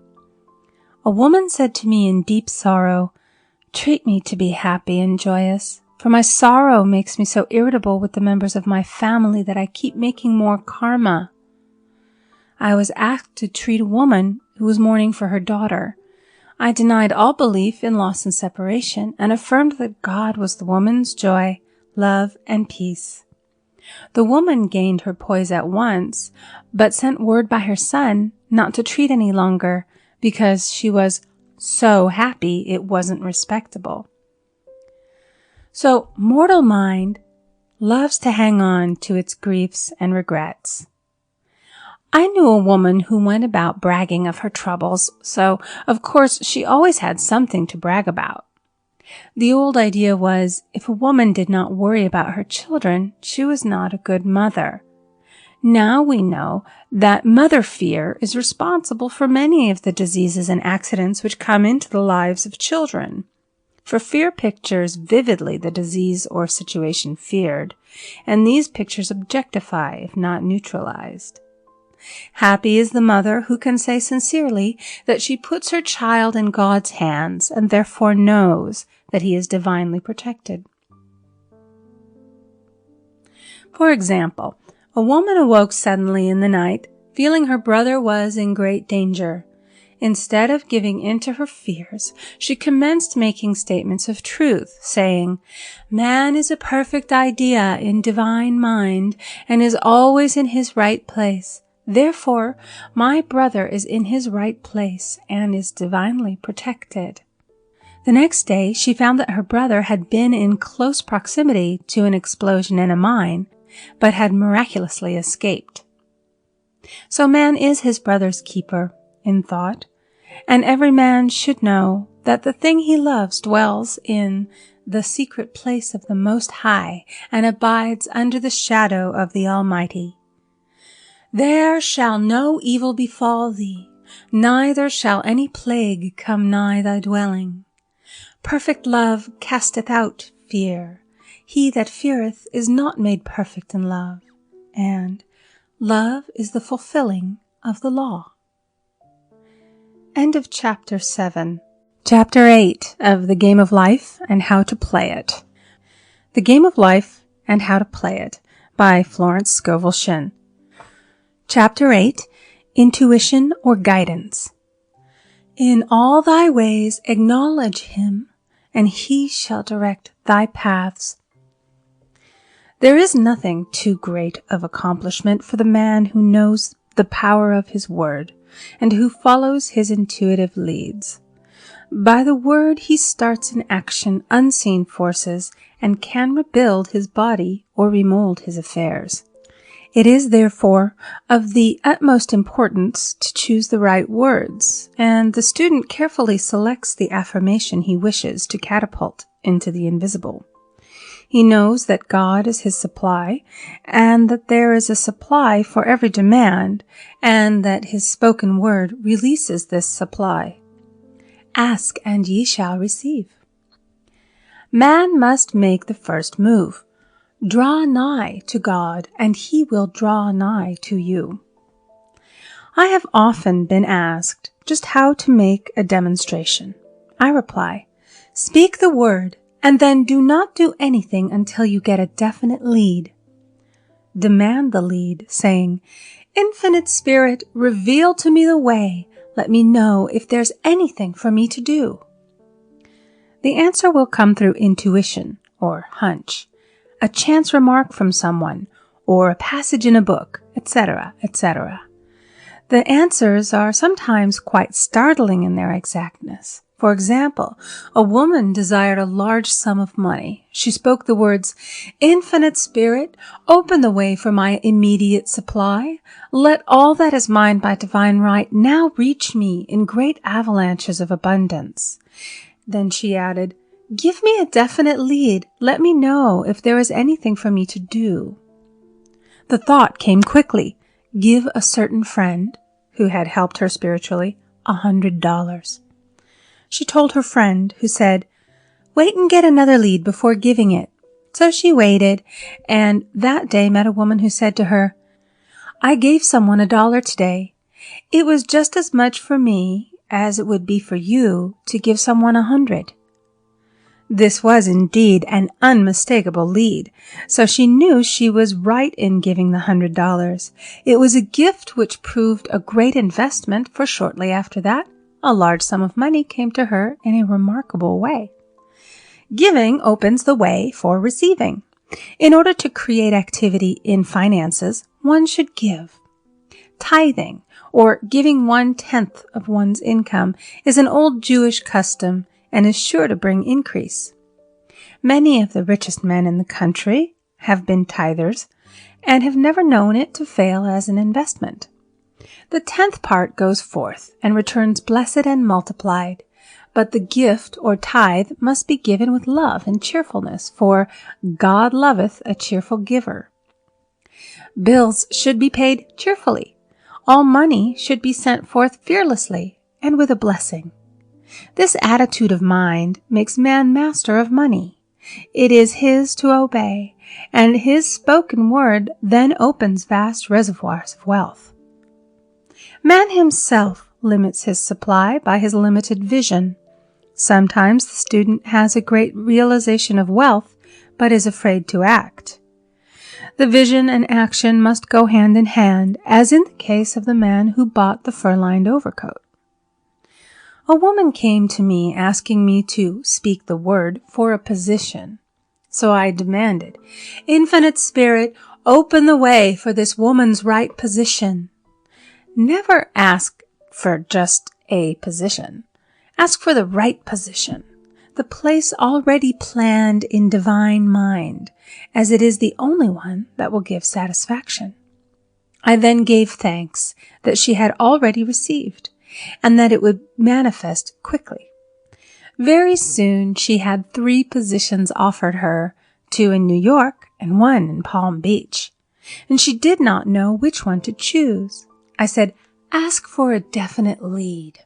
A: A woman said to me in deep sorrow, "Treat me to be happy and joyous, for my sorrow makes me so irritable with the members of my family that I keep making more karma." I was asked to treat a woman who was mourning for her daughter. I denied all belief in loss and separation and affirmed that God was the woman's joy, love, and peace. The woman gained her poise at once, but sent word by her son not to treat any longer because she was so happy it wasn't respectable. So mortal mind loves to hang on to its griefs and regrets. I knew a woman who went about bragging of her troubles, so of course she always had something to brag about. The old idea was, if a woman did not worry about her children, she was not a good mother. Now we know that mother fear is responsible for many of the diseases and accidents which come into the lives of children. For fear pictures vividly the disease or situation feared, and these pictures objectify if not neutralized. Happy is the mother who can say sincerely that she puts her child in God's hands and therefore knows that he is divinely protected. For example, a woman awoke suddenly in the night, feeling her brother was in great danger. Instead of giving in to her fears, she commenced making statements of truth, saying, "Man is a perfect idea in divine mind and is always in his right place. Therefore, my brother is in his right place and is divinely protected." The next day, she found that her brother had been in close proximity to an explosion in a mine, but had miraculously escaped. So man is his brother's keeper in thought, and every man should know that the thing he loves dwells in the secret place of the Most High and abides under the shadow of the Almighty. "There shall no evil befall thee, neither shall any plague come nigh thy dwelling. Perfect love casteth out fear. He that feareth is not made perfect in love." And Love is the fulfilling of the law. End of Chapter 7. Chapter 8 of The Game of Life and How to Play It. The Game of Life and How to Play It by Florence Scovel Shinn. Chapter 8, Intuition or Guidance. In all thy ways acknowledge him, and he shall direct thy paths. There is nothing too great of accomplishment for the man who knows the power of his word, and who follows his intuitive leads. By the word he starts in action unseen forces, and can rebuild his body or remold his affairs. It is, therefore, of the utmost importance to choose the right words, and the student carefully selects the affirmation he wishes to catapult into the invisible. He knows that God is his supply, and that there is a supply for every demand, and that his spoken word releases this supply. Ask, and ye shall receive. Man must make the first move. Draw nigh to God, and he will draw nigh to you. I have often been asked just how to make a demonstration. I reply, speak the word, and then do not do anything until you get a definite lead. Demand the lead, saying, Infinite Spirit, reveal to me the way. Let me know if there's anything for me to do. The answer will come through intuition, or hunch, a chance remark from someone, or a passage in a book, etc., etc. The answers are sometimes quite startling in their exactness. For example, a woman desired a large sum of money. She spoke the words, Infinite Spirit, open the way for my immediate supply. Let all that is mine by divine right now reach me in great avalanches of abundance. Then she added, give me a definite lead. Let me know if there is anything for me to do. The thought came quickly. Give a certain friend, who had helped her spiritually, $100. She told her friend, who said, wait and get another lead before giving it. So she waited, and that day met a woman who said to her, I gave someone $1 today. It was just as much for me as it would be for you to give someone 100. This was indeed an unmistakable lead, so she knew she was right in giving the $100. It was a gift which proved a great investment, for shortly after that, a large sum of money came to her in a remarkable way. Giving opens the way for receiving. In order to create activity in finances, one should give. Tithing, or giving 1/10 of one's income, is an old Jewish custom and is sure to bring increase. Many of the richest men in the country have been tithers and have never known it to fail as an investment. The 10th part goes forth and returns blessed and multiplied, but the gift or tithe must be given with love and cheerfulness, for God loveth a cheerful giver. Bills should be paid cheerfully. All money should be sent forth fearlessly and with a blessing. This attitude of mind makes man master of money. It is his to obey, and his spoken word then opens vast reservoirs of wealth. Man himself limits his supply by his limited vision. Sometimes the student has a great realization of wealth, but is afraid to act. The vision and action must go hand in hand, as in the case of the man who bought the fur-lined overcoat. A woman came to me asking me to speak the word for a position. So I demanded, Infinite Spirit, open the way for this woman's right position. Never ask for just a position. Ask for the right position, the place already planned in divine mind, as it is the only one that will give satisfaction. I then gave thanks that she had already received, and that it would manifest quickly. Very soon she had 3 positions offered her, 2 in New York and 1 in Palm Beach, and she did not know which one to choose. I said, ask for a definite lead.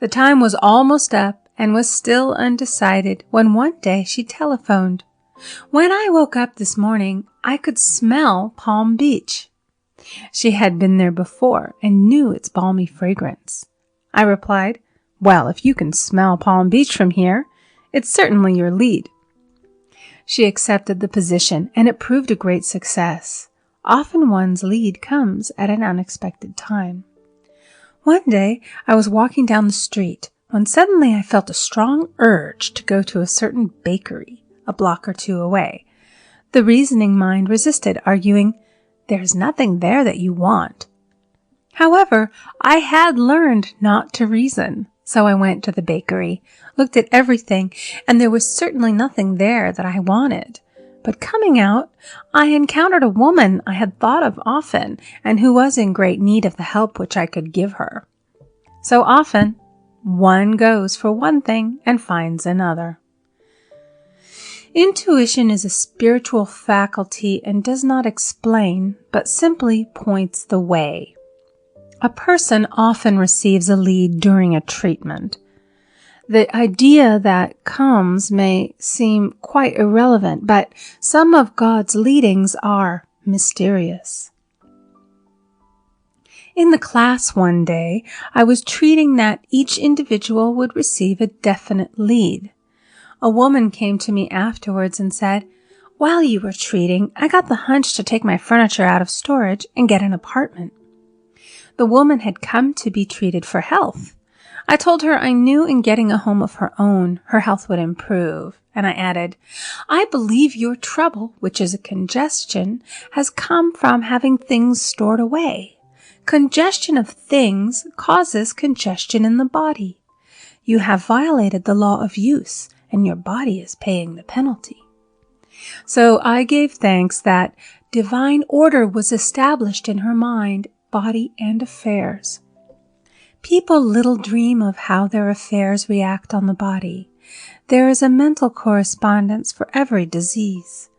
A: The time was almost up and was still undecided when one day she telephoned. When I woke up this morning, I could smell Palm Beach. She had been there before and knew its balmy fragrance. I replied, "Well, if you can smell Palm Beach from here, it's certainly your lead." She accepted the position, and it proved a great success. Often one's lead comes at an unexpected time. One day, I was walking down the street when suddenly I felt a strong urge to go to a certain bakery a block or two away. The reasoning mind resisted, arguing, "There's nothing there that you want." However, I had learned not to reason, so I went to the bakery, looked at everything, and there was certainly nothing there that I wanted. But coming out, I encountered a woman I had thought of often and who was in great need of the help which I could give her. So often, one goes for one thing and finds another. Intuition is a spiritual faculty and does not explain, but simply points the way. A person often receives a lead during a treatment. The idea that comes may seem quite irrelevant, but some of God's leadings are mysterious. In the class one day, I was treating that each individual would receive a definite lead. A woman came to me afterwards and said, "While you were treating, I got the hunch to take my furniture out of storage and get an apartment." The woman had come to be treated for health. I told her I knew in getting a home of her own, her health would improve, and I added, "I believe your trouble, which is a congestion, has come from having things stored away. Congestion of things causes congestion in the body. You have violated the law of use, and your body is paying the penalty." So I gave thanks that divine order was established in her mind, body, and affairs. People little dream of how their affairs react on the body. There is a mental correspondence for every disease.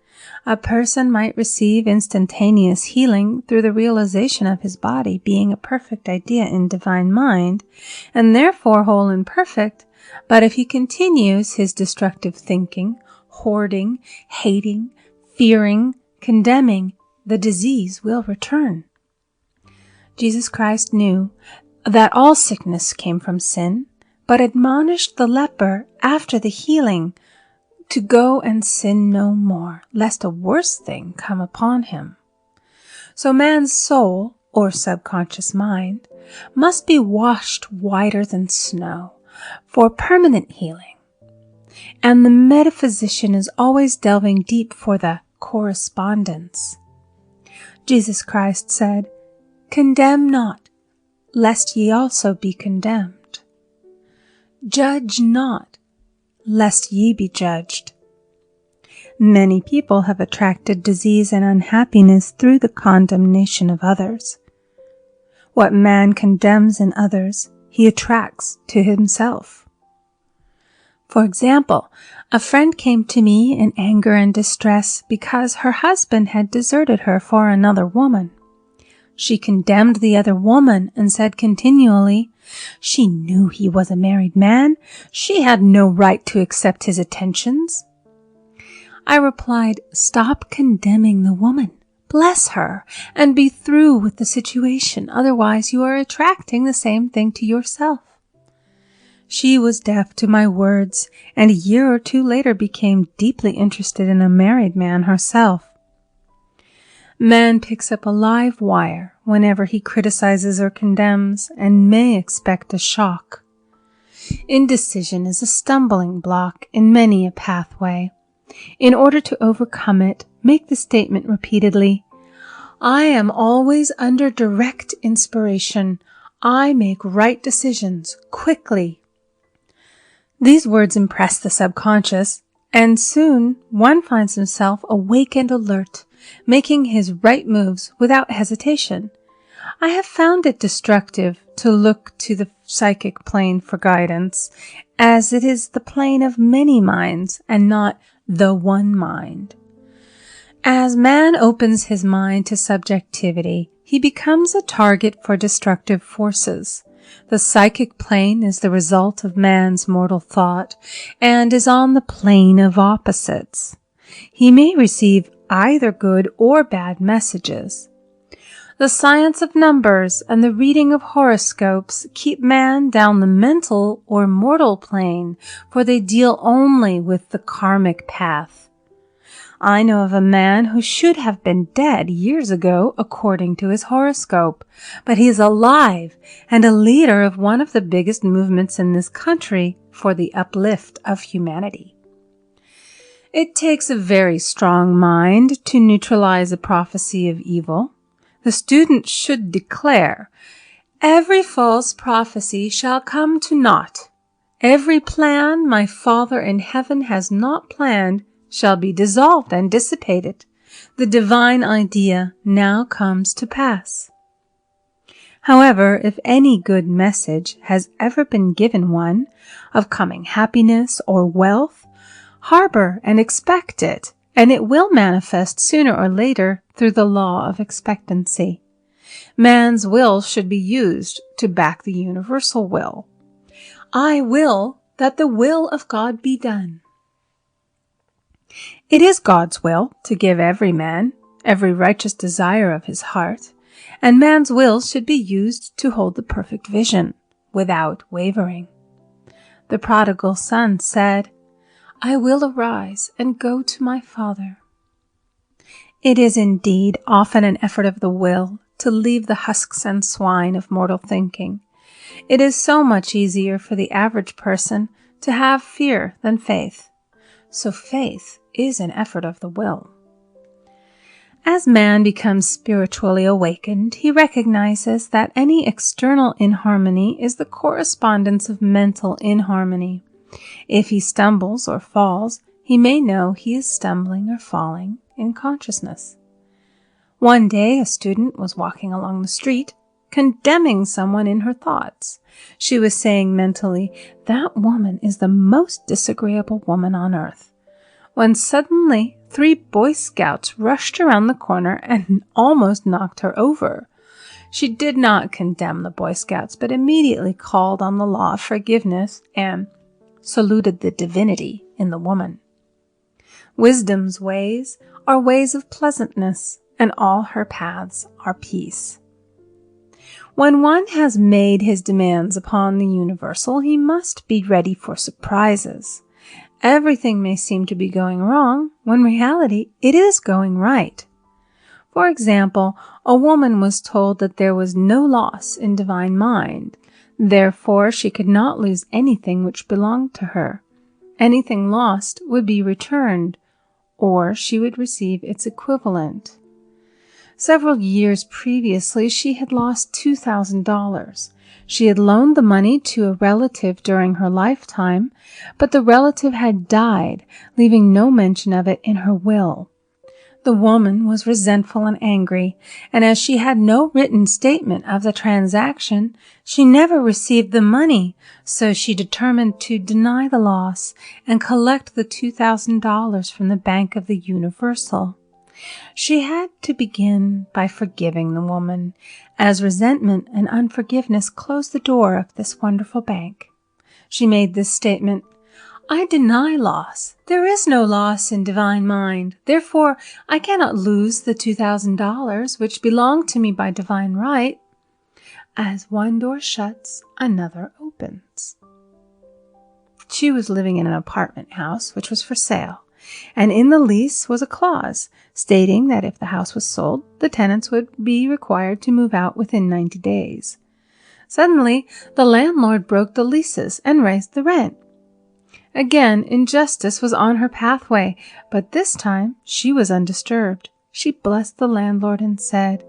A: A person might receive instantaneous healing through the realization of his body being a perfect idea in divine mind, and therefore whole and perfect, but if he continues his destructive thinking, hoarding, hating, fearing, condemning, the disease will return. Jesus Christ knew that all sickness came from sin, but admonished the leper after the healing to go and sin no more, lest a worse thing come upon him. So man's soul, or subconscious mind, must be washed whiter than snow for permanent healing. And the metaphysician is always delving deep for the correspondence. Jesus Christ said, "Condemn not, lest ye also be condemned. Judge not, lest ye be judged." Many people have attracted disease and unhappiness through the condemnation of others. What man condemns in others, he attracts to himself. For example, a friend came to me in anger and distress because her husband had deserted her for another woman. She condemned the other woman and said continually, she knew he was a married man. She had no right to accept his attentions. I replied, "Stop condemning the woman. Bless her and be through with the situation. Otherwise, you are attracting the same thing to yourself." She was deaf to my words, and a year or two later became deeply interested in a married man herself. Man picks up a live wire whenever he criticizes or condemns and may expect a shock. Indecision is a stumbling block in many a pathway. In order to overcome it, make the statement repeatedly, "I am always under direct inspiration. I make right decisions quickly." These words impress the subconscious, and soon one finds himself awake and alert, making his right moves without hesitation. I have found it destructive to look to the psychic plane for guidance, as it is the plane of many minds and not the one mind. As man opens his mind to subjectivity, he becomes a target for destructive forces. The psychic plane is the result of man's mortal thought and is on the plane of opposites. He may receive either good or bad messages. The science of numbers and the reading of horoscopes keep man down the mental or mortal plane, for they deal only with the karmic path. I know of a man who should have been dead years ago according to his horoscope, but he is alive and a leader of one of the biggest movements in this country for the uplift of humanity. It takes a very strong mind to neutralize a prophecy of evil. The student should declare, "Every false prophecy shall come to naught. Every plan my Father in heaven has not planned shall be dissolved and dissipated. The divine idea now comes to pass." However, if any good message has ever been given one of coming happiness or wealth, harbor and expect it, and it will manifest sooner or later through the law of expectancy. Man's will should be used to back the universal will. I will that the will of God be done. It is God's will to give every man every righteous desire of his heart, and man's will should be used to hold the perfect vision without wavering. The prodigal son said, "I will arise and go to my father." It is indeed often an effort of the will to leave the husks and swine of mortal thinking. It is so much easier for the average person to have fear than faith. So faith is an effort of the will. As man becomes spiritually awakened, he recognizes that any external inharmony is the correspondence of mental inharmony. If he stumbles or falls, he may know he is stumbling or falling in consciousness. One day, a student was walking along the street, condemning someone in her thoughts. She was saying mentally, "That woman is the most disagreeable woman on earth," when suddenly 3 Boy Scouts rushed around the corner and almost knocked her over. She did not condemn the Boy Scouts, but immediately called on the law of forgiveness and saluted the divinity in the woman. Wisdom's ways are ways of pleasantness, and all her paths are peace. When one has made his demands upon the universal, he must be ready for surprises. Everything may seem to be going wrong, when in reality it is going right. For example, a woman was told that there was no loss in divine mind. Therefore, she could not lose anything which belonged to her. Anything lost would be returned, or she would receive its equivalent. Several years previously, she had lost $2,000. She had loaned the money to a relative during her lifetime, but the relative had died, leaving no mention of it in her will. The woman was resentful and angry, and as she had no written statement of the transaction, she never received the money, so she determined to deny the loss and collect the $2,000 from the Bank of the Universal. She had to begin by forgiving the woman, as resentment and unforgiveness closed the door of this wonderful bank. She made this statement, "I deny loss. There is no loss in divine mind. Therefore, I cannot lose the $2,000 which belong to me by divine right. As one door shuts, another opens." She was living in an apartment house which was for sale, and in the lease was a clause stating that if the house was sold, the tenants would be required to move out within 90 days. Suddenly, the landlord broke the leases and raised the rent. Again, injustice was on her pathway, but this time she was undisturbed. She blessed the landlord and said,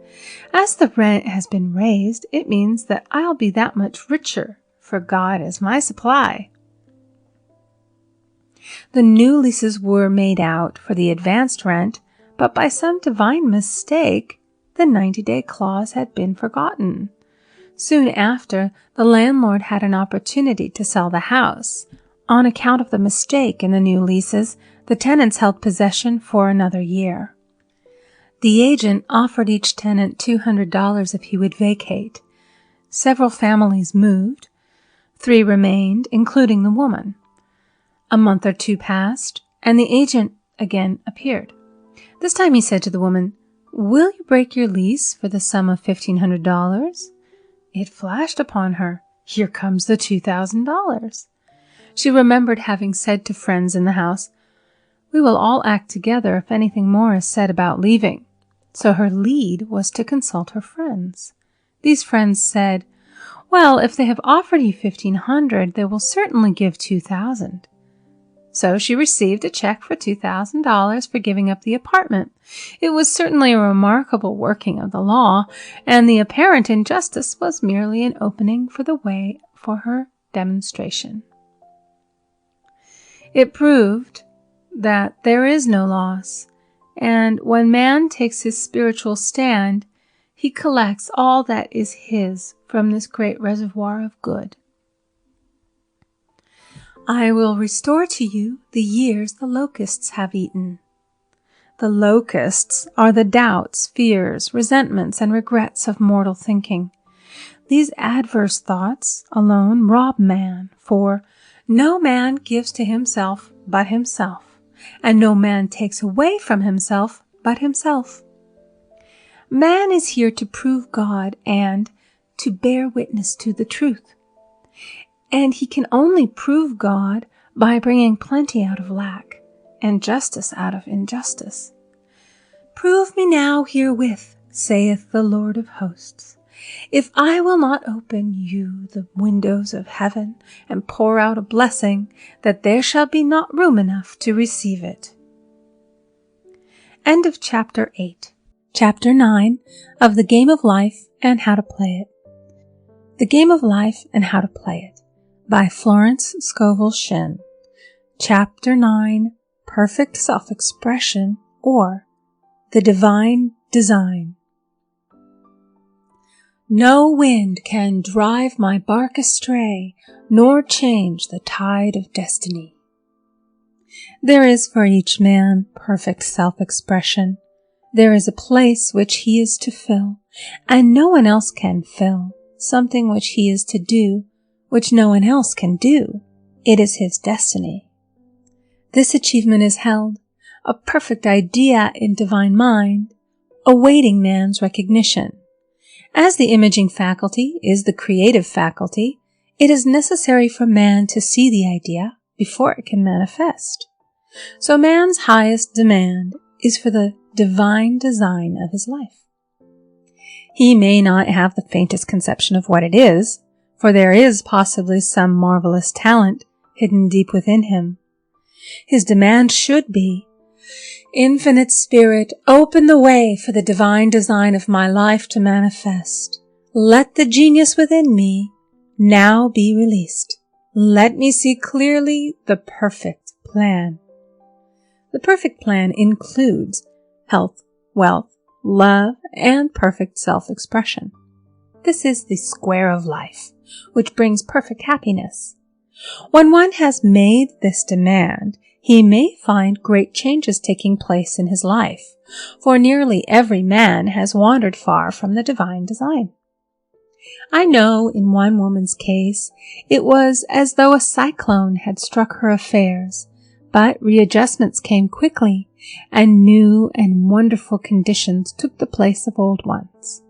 A: "As the rent has been raised, it means that I'll be that much richer, for God is my supply." The new leases were made out for the advanced rent, but by some divine mistake, the 90-day clause had been forgotten. Soon after, the landlord had an opportunity to sell the house. On account of the mistake in the new leases, the tenants held possession for another year. The agent offered each tenant $200 if he would vacate. Several families moved. 3 remained, including the woman. A month or 2 passed, and the agent again appeared. This time he said to the woman, Will you break your lease for the sum of $1,500? It flashed upon her, here comes the $2,000. She remembered having said to friends in the house, we will all act together if anything more is said about leaving. So her lead was to consult her friends. These friends said, well, if they have offered you $1,500, they will certainly give $2,000. So she received a check for $2,000 for giving up the apartment. It was certainly a remarkable working of the law, and the apparent injustice was merely an opening for the way for her demonstration. It proved that there is no loss, and when man takes his spiritual stand, he collects all that is his from this great reservoir of good. I will restore to you the years the locusts have eaten. The locusts are the doubts, fears, resentments, and regrets of mortal thinking. These adverse thoughts alone rob man, for no man gives to himself but himself, and no man takes away from himself but himself. Man is here to prove God and to bear witness to the truth. And he can only prove God by bringing plenty out of lack and justice out of injustice. Prove me now herewith, saith the Lord of hosts, if I will not open you the windows of heaven and pour out a blessing, that there shall be not room enough to receive it. End of Chapter 8. Chapter 9 of The Game of Life and How to Play It. The Game of Life and How to Play It by Florence Scovel Shinn. Chapter 9, Perfect Self-Expression, or The Divine Design. No wind can drive my bark astray, nor change the tide of destiny. There is for each man perfect self-expression. There is a place which he is to fill, and no one else can fill, something which he is to do, which no one else can do. It is his destiny. This achievement is held, a perfect idea in divine mind, awaiting man's recognition. As the imaging faculty is the creative faculty, it is necessary for man to see the idea before it can manifest. So man's highest demand is for the divine design of his life. He may not have the faintest conception of what it is, for there is possibly some marvelous talent hidden deep within him. His demand should be, Infinite Spirit, open the way for the divine design of my life to manifest. Let the genius within me now be released. Let me see clearly the perfect plan. The perfect plan includes health, wealth, love, and perfect self-expression. This is the square of life, which brings perfect happiness. When one has made this demand, he may find great changes taking place in his life, for nearly every man has wandered far from the divine design. I know in one woman's case it was as though a cyclone had struck her affairs, but readjustments came quickly, and new and wonderful conditions took the place of old ones.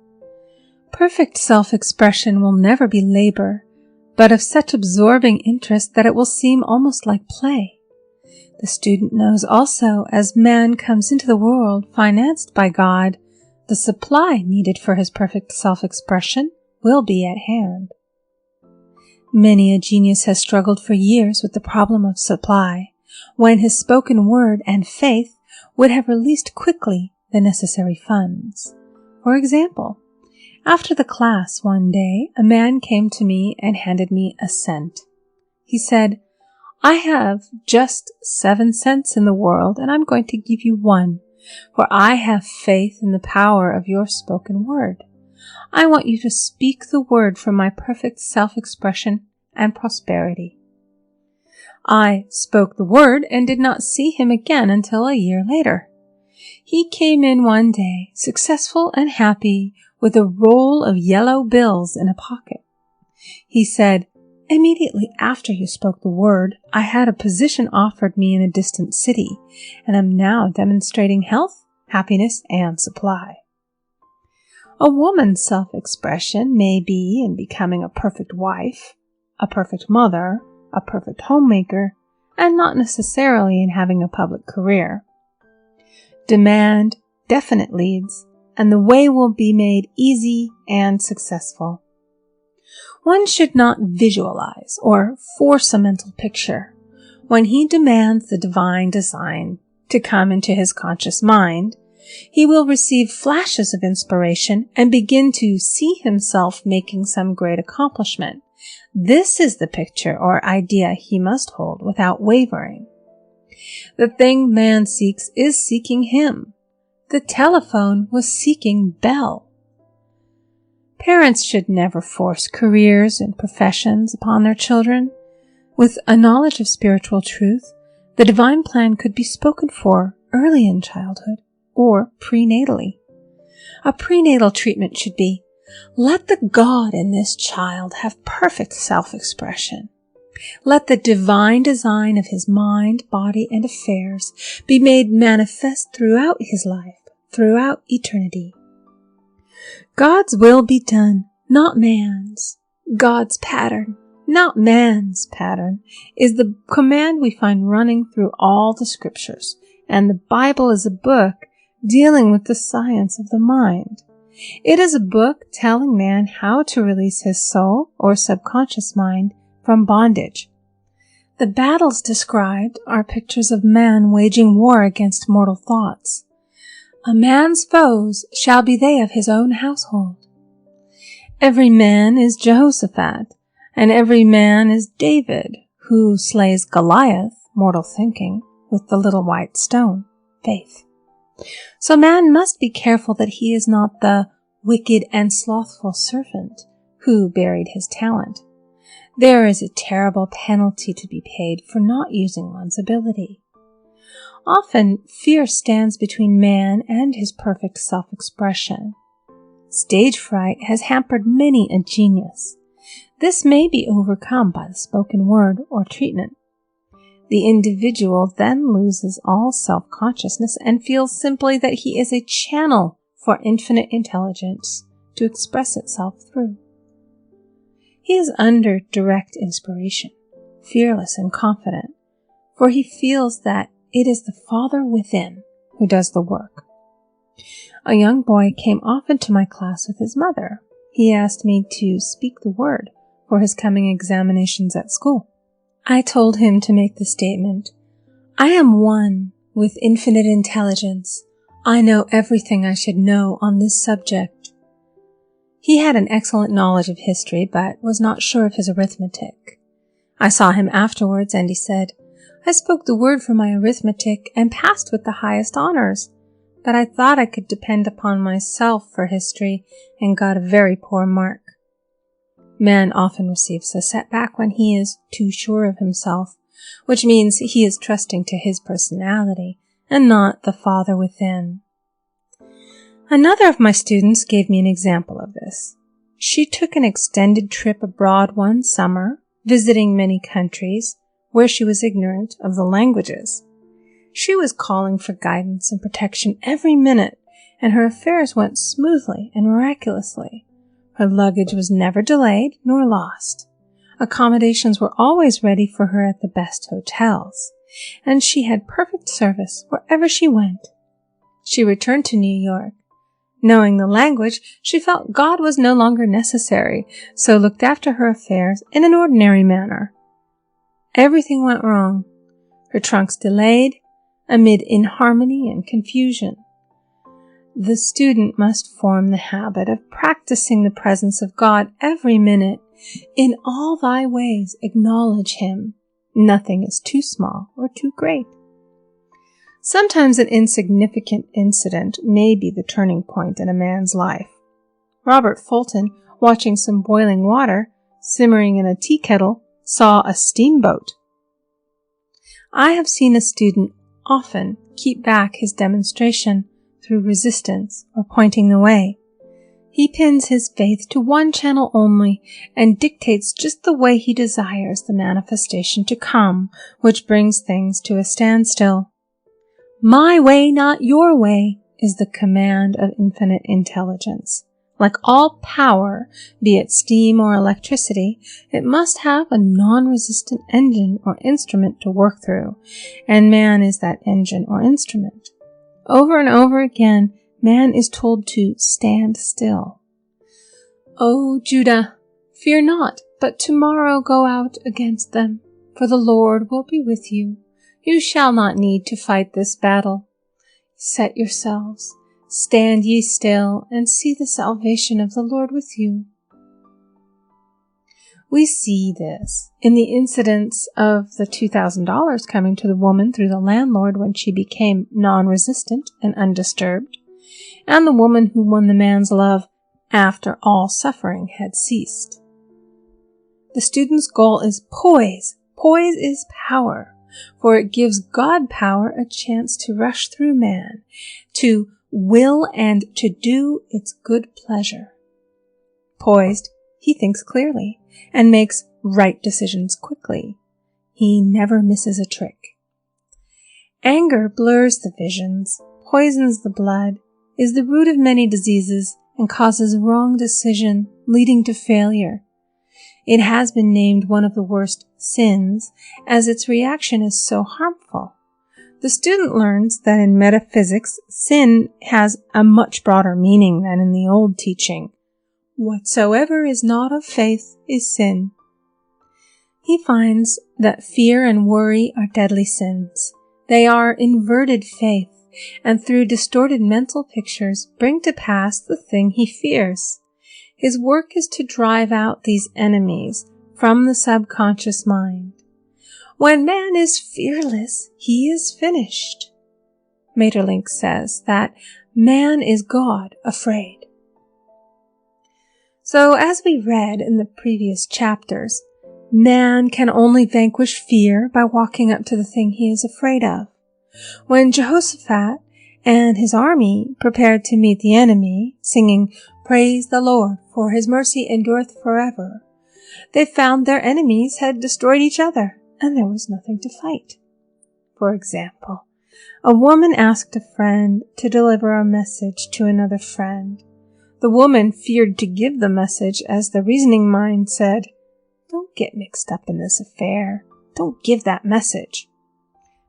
A: Perfect self-expression will never be labor, but of such absorbing interest that it will seem almost like play. The student knows also, as man comes into the world financed by God, the supply needed for his perfect self-expression will be at hand. Many a genius has struggled for years with the problem of supply, when his spoken word and faith would have released quickly the necessary funds. For example, after the class one day, a man came to me and handed me a cent. He said, I have just 7 cents in the world, and I'm going to give you 1, for I have faith in the power of your spoken word. I want you to speak the word for my perfect self-expression and prosperity. I spoke the word and did not see him again until a year later. He came in one day, successful and happy, with a roll of yellow bills in a pocket. He said, Immediately after you spoke the word, I had a position offered me in a distant city, and am now demonstrating health, happiness, and supply. A woman's self-expression may be in becoming a perfect wife, a perfect mother, a perfect homemaker, and not necessarily in having a public career. Demand definite leads, and the way will be made easy and successful. One should not visualize or force a mental picture. When he demands the divine design to come into his conscious mind, he will receive flashes of inspiration and begin to see himself making some great accomplishment. This is the picture or idea he must hold without wavering. The thing man seeks is seeking him. The telephone was seeking Bell. Parents should never force careers and professions upon their children. With a knowledge of spiritual truth, the divine plan could be spoken for early in childhood or prenatally. A prenatal treatment should be, let the God in this child have perfect self-expression. Let the divine design of his mind, body, and affairs be made manifest throughout his life, throughout eternity. God's will be done, not man's. God's pattern, not man's pattern, is the command we find running through all the scriptures, and the Bible is a book dealing with the science of the mind. It is a book telling man how to release his soul or subconscious mind from bondage. The battles described are pictures of man waging war against mortal thoughts. A man's foes shall be they of his own household. Every man is Jehoshaphat, and every man is David, who slays Goliath, mortal thinking, with the little white stone, faith. So man must be careful that he is not the wicked and slothful servant who buried his talent. There is a terrible penalty to be paid for not using one's ability. Often, fear stands between man and his perfect self-expression. Stage fright has hampered many a genius. This may be overcome by the spoken word or treatment. The individual then loses all self-consciousness and feels simply that he is a channel for infinite intelligence to express itself through. He is under direct inspiration, fearless and confident, for he feels that it is the Father within who does the work. A young boy came often to my class with his mother. He asked me to speak the word for his coming examinations at school. I told him to make the statement, I am one with infinite intelligence. I know everything I should know on this subject. He had an excellent knowledge of history, but was not sure of his arithmetic. I saw him afterwards, and he said, I spoke the word for my arithmetic and passed with the highest honors, but I thought I could depend upon myself for history and got a very poor mark. Man often receives a setback when he is too sure of himself, which means he is trusting to his personality and not the Father within. Another of my students gave me an example of this. She took an extended trip abroad one summer, visiting many countries where she was ignorant of the languages. She was calling for guidance and protection every minute, and her affairs went smoothly and miraculously. Her luggage was never delayed nor lost. Accommodations were always ready for her at the best hotels, and she had perfect service wherever she went. She returned to New York. Knowing the language, she felt God was no longer necessary, so looked after her affairs in an ordinary manner. Everything went wrong. Her trunks delayed, amid inharmony and confusion. The student must form the habit of practicing the presence of God every minute. In all thy ways acknowledge him. Nothing is too small or too great. Sometimes an insignificant incident may be the turning point in a man's life. Robert Fulton, watching some boiling water simmering in a tea kettle, saw a steamboat. I have seen a student often keep back his demonstration through resistance or pointing the way. He pins his faith to one channel only and dictates just the way he desires the manifestation to come, which brings things to a standstill. My way, not your way, is the command of infinite intelligence. Like all power, be it steam or electricity, it must have a non-resistant engine or instrument to work through, and man is that engine or instrument. Over and over again, man is told to stand still. O Judah, fear not, but tomorrow go out against them, for the Lord will be with you. You shall not need to fight this battle. Set yourselves, stand ye still, and see the salvation of the Lord with you. We see this in the incidents of the $2,000 coming to the woman through the landlord when she became non-resistant and undisturbed, and the woman who won the man's love after all suffering had ceased. The student's goal is poise. Poise is power, for it gives God power a chance to rush through man, to will and to do its good pleasure. Poised, he thinks clearly and makes right decisions quickly. He never misses a trick. Anger blurs the visions, poisons the blood, is the root of many diseases, and causes wrong decision, leading to failure. It has been named one of the worst sins, as its reaction is so harmful. The student learns that in metaphysics, sin has a much broader meaning than in the old teaching. Whatsoever is not of faith is sin. He finds that fear and worry are deadly sins. They are inverted faith, and through distorted mental pictures bring to pass the thing he fears. His work is to drive out these enemies from the subconscious mind. When man is fearless, he is finished. Maeterlinck says that man is God afraid. So, as we read in the previous chapters, man can only vanquish fear by walking up to the thing he is afraid of. When Jehoshaphat and his army prepared to meet the enemy, singing, "Praise the Lord, for his mercy endureth forever," they found their enemies had destroyed each other, and there was nothing to fight. For example, a woman asked a friend to deliver a message to another friend. The woman feared to give the message, as the reasoning mind said, "Don't get mixed up in this affair. Don't give that message."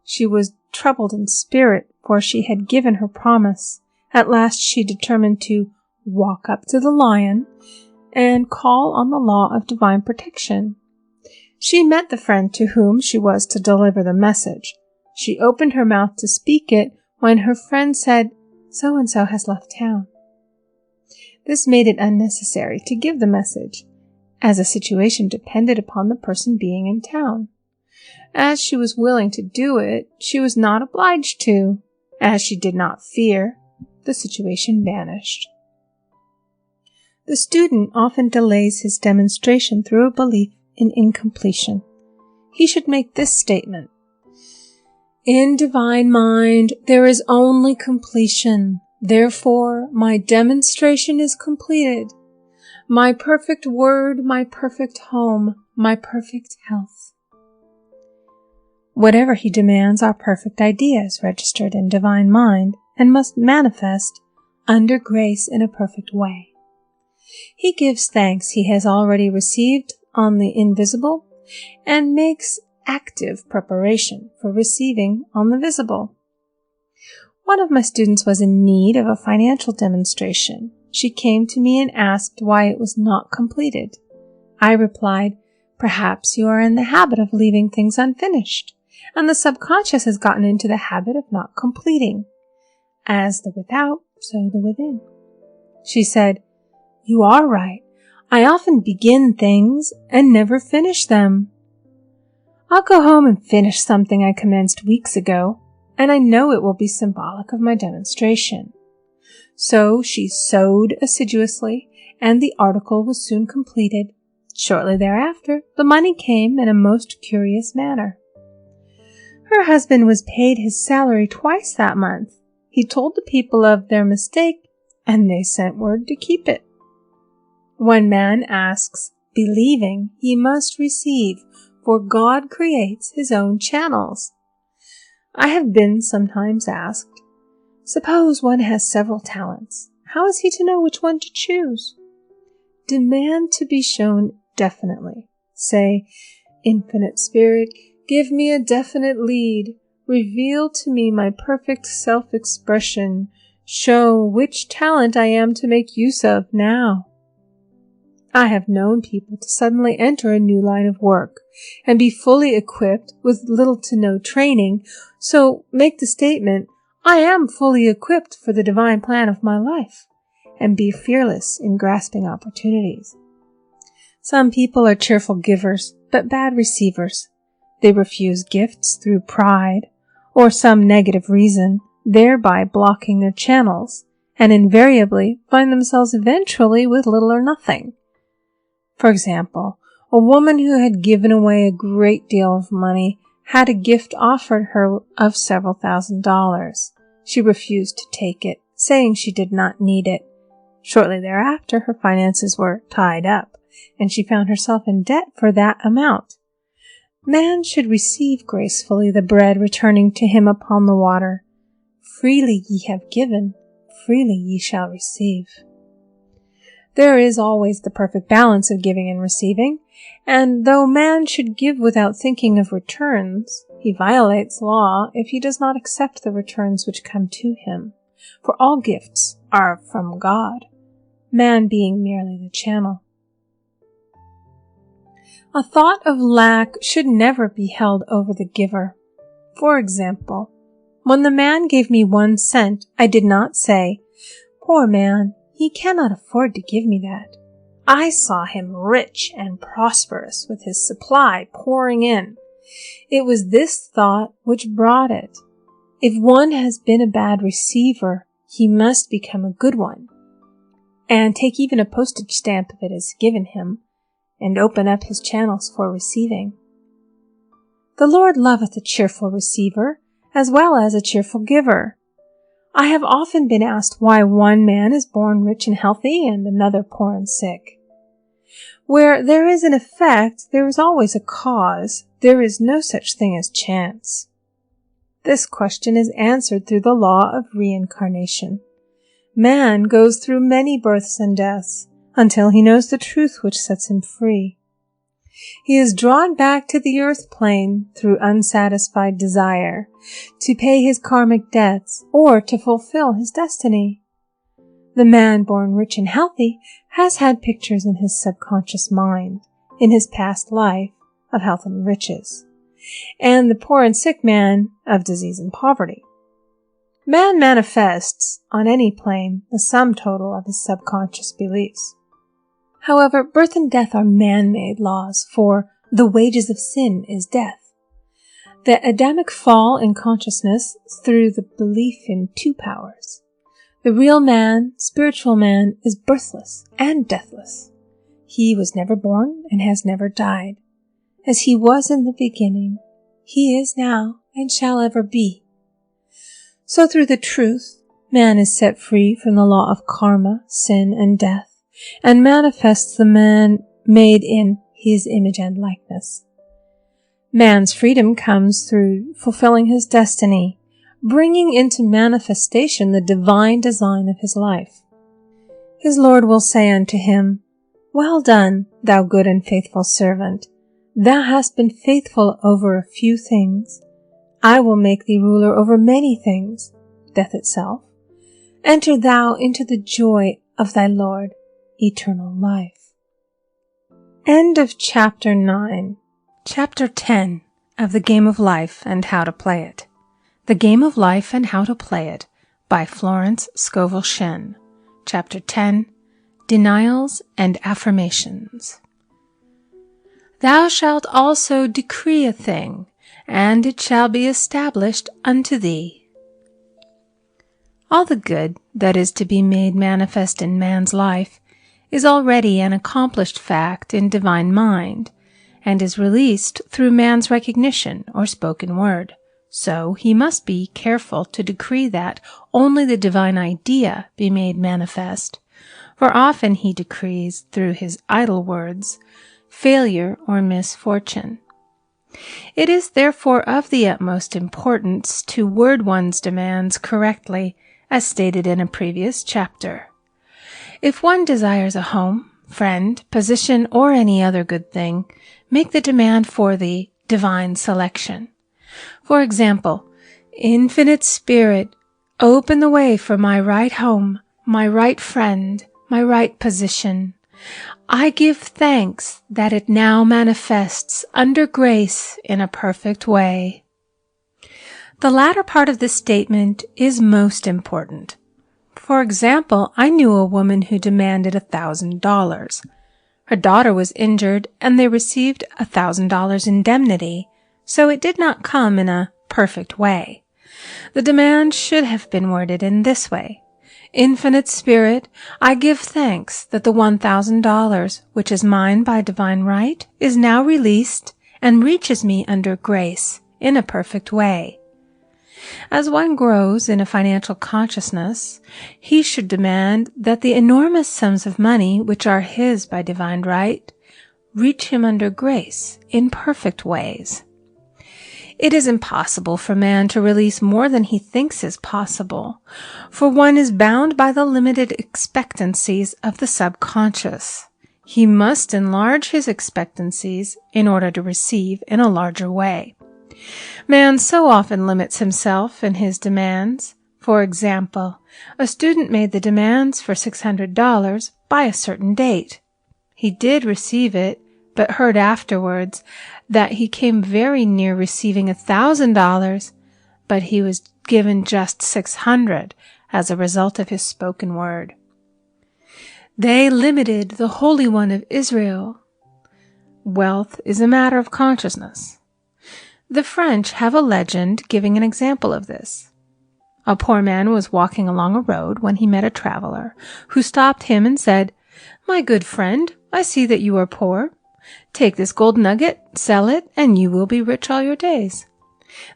A: She was troubled in spirit, for she had given her promise. At last she determined to walk up to the lion and call on the law of divine protection. She met the friend to whom she was to deliver the message. She opened her mouth to speak it when her friend said, "So-and-so has left town." This made it unnecessary to give the message, as the situation depended upon the person being in town. As she was willing to do it, she was not obliged to. As she did not fear, the situation vanished. The student often delays his demonstration through a belief in incompletion. He should make this statement: "In divine mind, there is only completion. Therefore, my demonstration is completed. My perfect word, my perfect home, my perfect health." Whatever he demands are perfect ideas registered in divine mind and must manifest under grace in a perfect way. He gives thanks he has already received on the invisible and makes active preparation for receiving on the visible. One of my students was in need of a financial demonstration. She came to me and asked why it was not completed. I replied, "Perhaps you are in the habit of leaving things unfinished, and the subconscious has gotten into the habit of not completing. As the without, so the within." She said, "You are right. I often begin things and never finish them. I'll go home and finish something I commenced weeks ago, and I know it will be symbolic of my demonstration." So she sewed assiduously, and the article was soon completed. Shortly thereafter, the money came in a most curious manner. Her husband was paid his salary twice that month. He told the people of their mistake, and they sent word to keep it. When man asks, believing, he must receive, for God creates his own channels. I have been sometimes asked, Suppose one has several talents. How is he to know which one to choose? Demand to be shown definitely. Say, Infinite Spirit, give me a definite lead. Reveal to me my perfect self-expression. Show which talent I am to make use of now. I have known people to suddenly enter a new line of work and be fully equipped with little to no training, so make the statement, I am fully equipped for the divine plan of my life, and be fearless in grasping opportunities. Some people are cheerful givers, but bad receivers. They refuse gifts through pride or some negative reason, thereby blocking their channels, and invariably find themselves eventually with little or nothing. For example, a woman who had given away a great deal of money had a gift offered her of several $1,000s. She refused to take it, saying she did not need it. Shortly thereafter, her finances were tied up, and she found herself in debt for that amount. Man should receive gracefully the bread returning to him upon the water. Freely ye have given, freely ye shall receive. There is always the perfect balance of giving and receiving, and though man should give without thinking of returns, he violates law if he does not accept the returns which come to him, for all gifts are from God, man being merely the channel. A thought of lack should never be held over the giver. For example, when the man gave me 1 cent, I did not say, "Poor man, he cannot afford to give me that." I saw him rich and prosperous with his supply pouring in. It was this thought which brought it. If one has been a bad receiver, he must become a good one, and take even a postage stamp if it is given him, and open up his channels for receiving. The Lord loveth a cheerful receiver, as well as a cheerful giver. I have often been asked why one man is born rich and healthy and another poor and sick. Where there is an effect, there is always a cause. There is no such thing as chance. This question is answered through the law of reincarnation. Man goes through many births and deaths until he knows the truth which sets him free. He is drawn back to the earth plane through unsatisfied desire, to pay his karmic debts or to fulfill his destiny. The man born rich and healthy has had pictures in his subconscious mind, in his past life, of health and riches, and the poor and sick man of disease and poverty. Man manifests, on any plane, the sum total of his subconscious beliefs. However, birth and death are man-made laws, for the wages of sin is death. The Adamic fall in consciousness through the belief in 2 powers. The real man, spiritual man, is birthless and deathless. He was never born and has never died. As he was in the beginning, he is now and shall ever be. So through the truth, man is set free from the law of karma, sin, and death, and manifests the man made in his image and likeness. Man's freedom comes through fulfilling his destiny, bringing into manifestation the divine design of his life. His Lord will say unto him, "Well done, thou good and faithful servant. Thou hast been faithful over a few things. I will make thee ruler over many things," death itself. "Enter thou into the joy of thy Lord, eternal life." End of Chapter 9. Chapter 10 of The Game of Life and How to Play It. The Game of Life and How to Play It by Florence Scovel Shinn. Chapter 10, Denials and Affirmations. Thou shalt also decree a thing, and it shall be established unto thee. All the good that is to be made manifest in man's life is already an accomplished fact in divine mind, and is released through man's recognition or spoken word. So he must be careful to decree that only the divine idea be made manifest, for often he decrees through his idle words failure or misfortune. It is therefore of the utmost importance to word one's demands correctly as stated in a previous chapter. If one desires a home, friend, position, or any other good thing, make the demand for the divine selection. For example, Infinite Spirit, open the way for my right home, my right friend, my right position. I give thanks that it now manifests under grace in a perfect way. The latter part of this statement is most important. For example, I knew a woman who demanded $1,000. Her daughter was injured and they received $1,000 indemnity, so it did not come in a perfect way. The demand should have been worded in this way. Infinite Spirit, I give thanks that the $1,000, which is mine by divine right, is now released and reaches me under grace in a perfect way. As one grows in a financial consciousness, he should demand that the enormous sums of money which are his by divine right reach him under grace in perfect ways. It is impossible for man to release more than he thinks is possible, for one is bound by the limited expectancies of the subconscious. He must enlarge his expectancies in order to receive in a larger way. Man so often limits himself in his demands. For example, a student made the demands for $600 by a certain date. He did receive it, but heard afterwards that he came very near receiving $1,000, but he was given just $600 as a result of his spoken word. They limited the Holy One of Israel. Wealth is a matter of consciousness. The French have a legend giving an example of this. A poor man was walking along a road when he met a traveler, who stopped him and said, "My good friend, I see that you are poor. Take this gold nugget, sell it, and you will be rich all your days."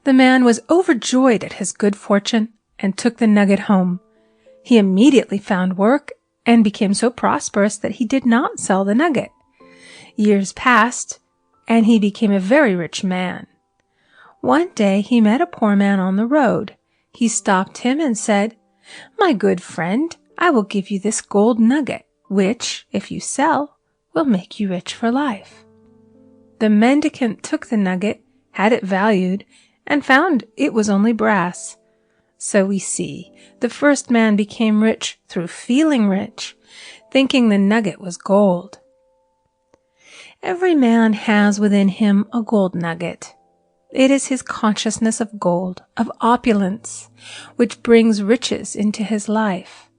A: The man was overjoyed at his good fortune and took the nugget home. He immediately found work and became so prosperous that he did not sell the nugget. Years passed, and he became a very rich man. One day he met a poor man on the road. He stopped him and said, "My good friend, I will give you this gold nugget, which, if you sell, will make you rich for life." The mendicant took the nugget, had it valued, and found it was only brass. So we see, the first man became rich through feeling rich, thinking the nugget was gold. Every man has within him a gold nugget. It is his consciousness of gold, of opulence, which brings riches into his life.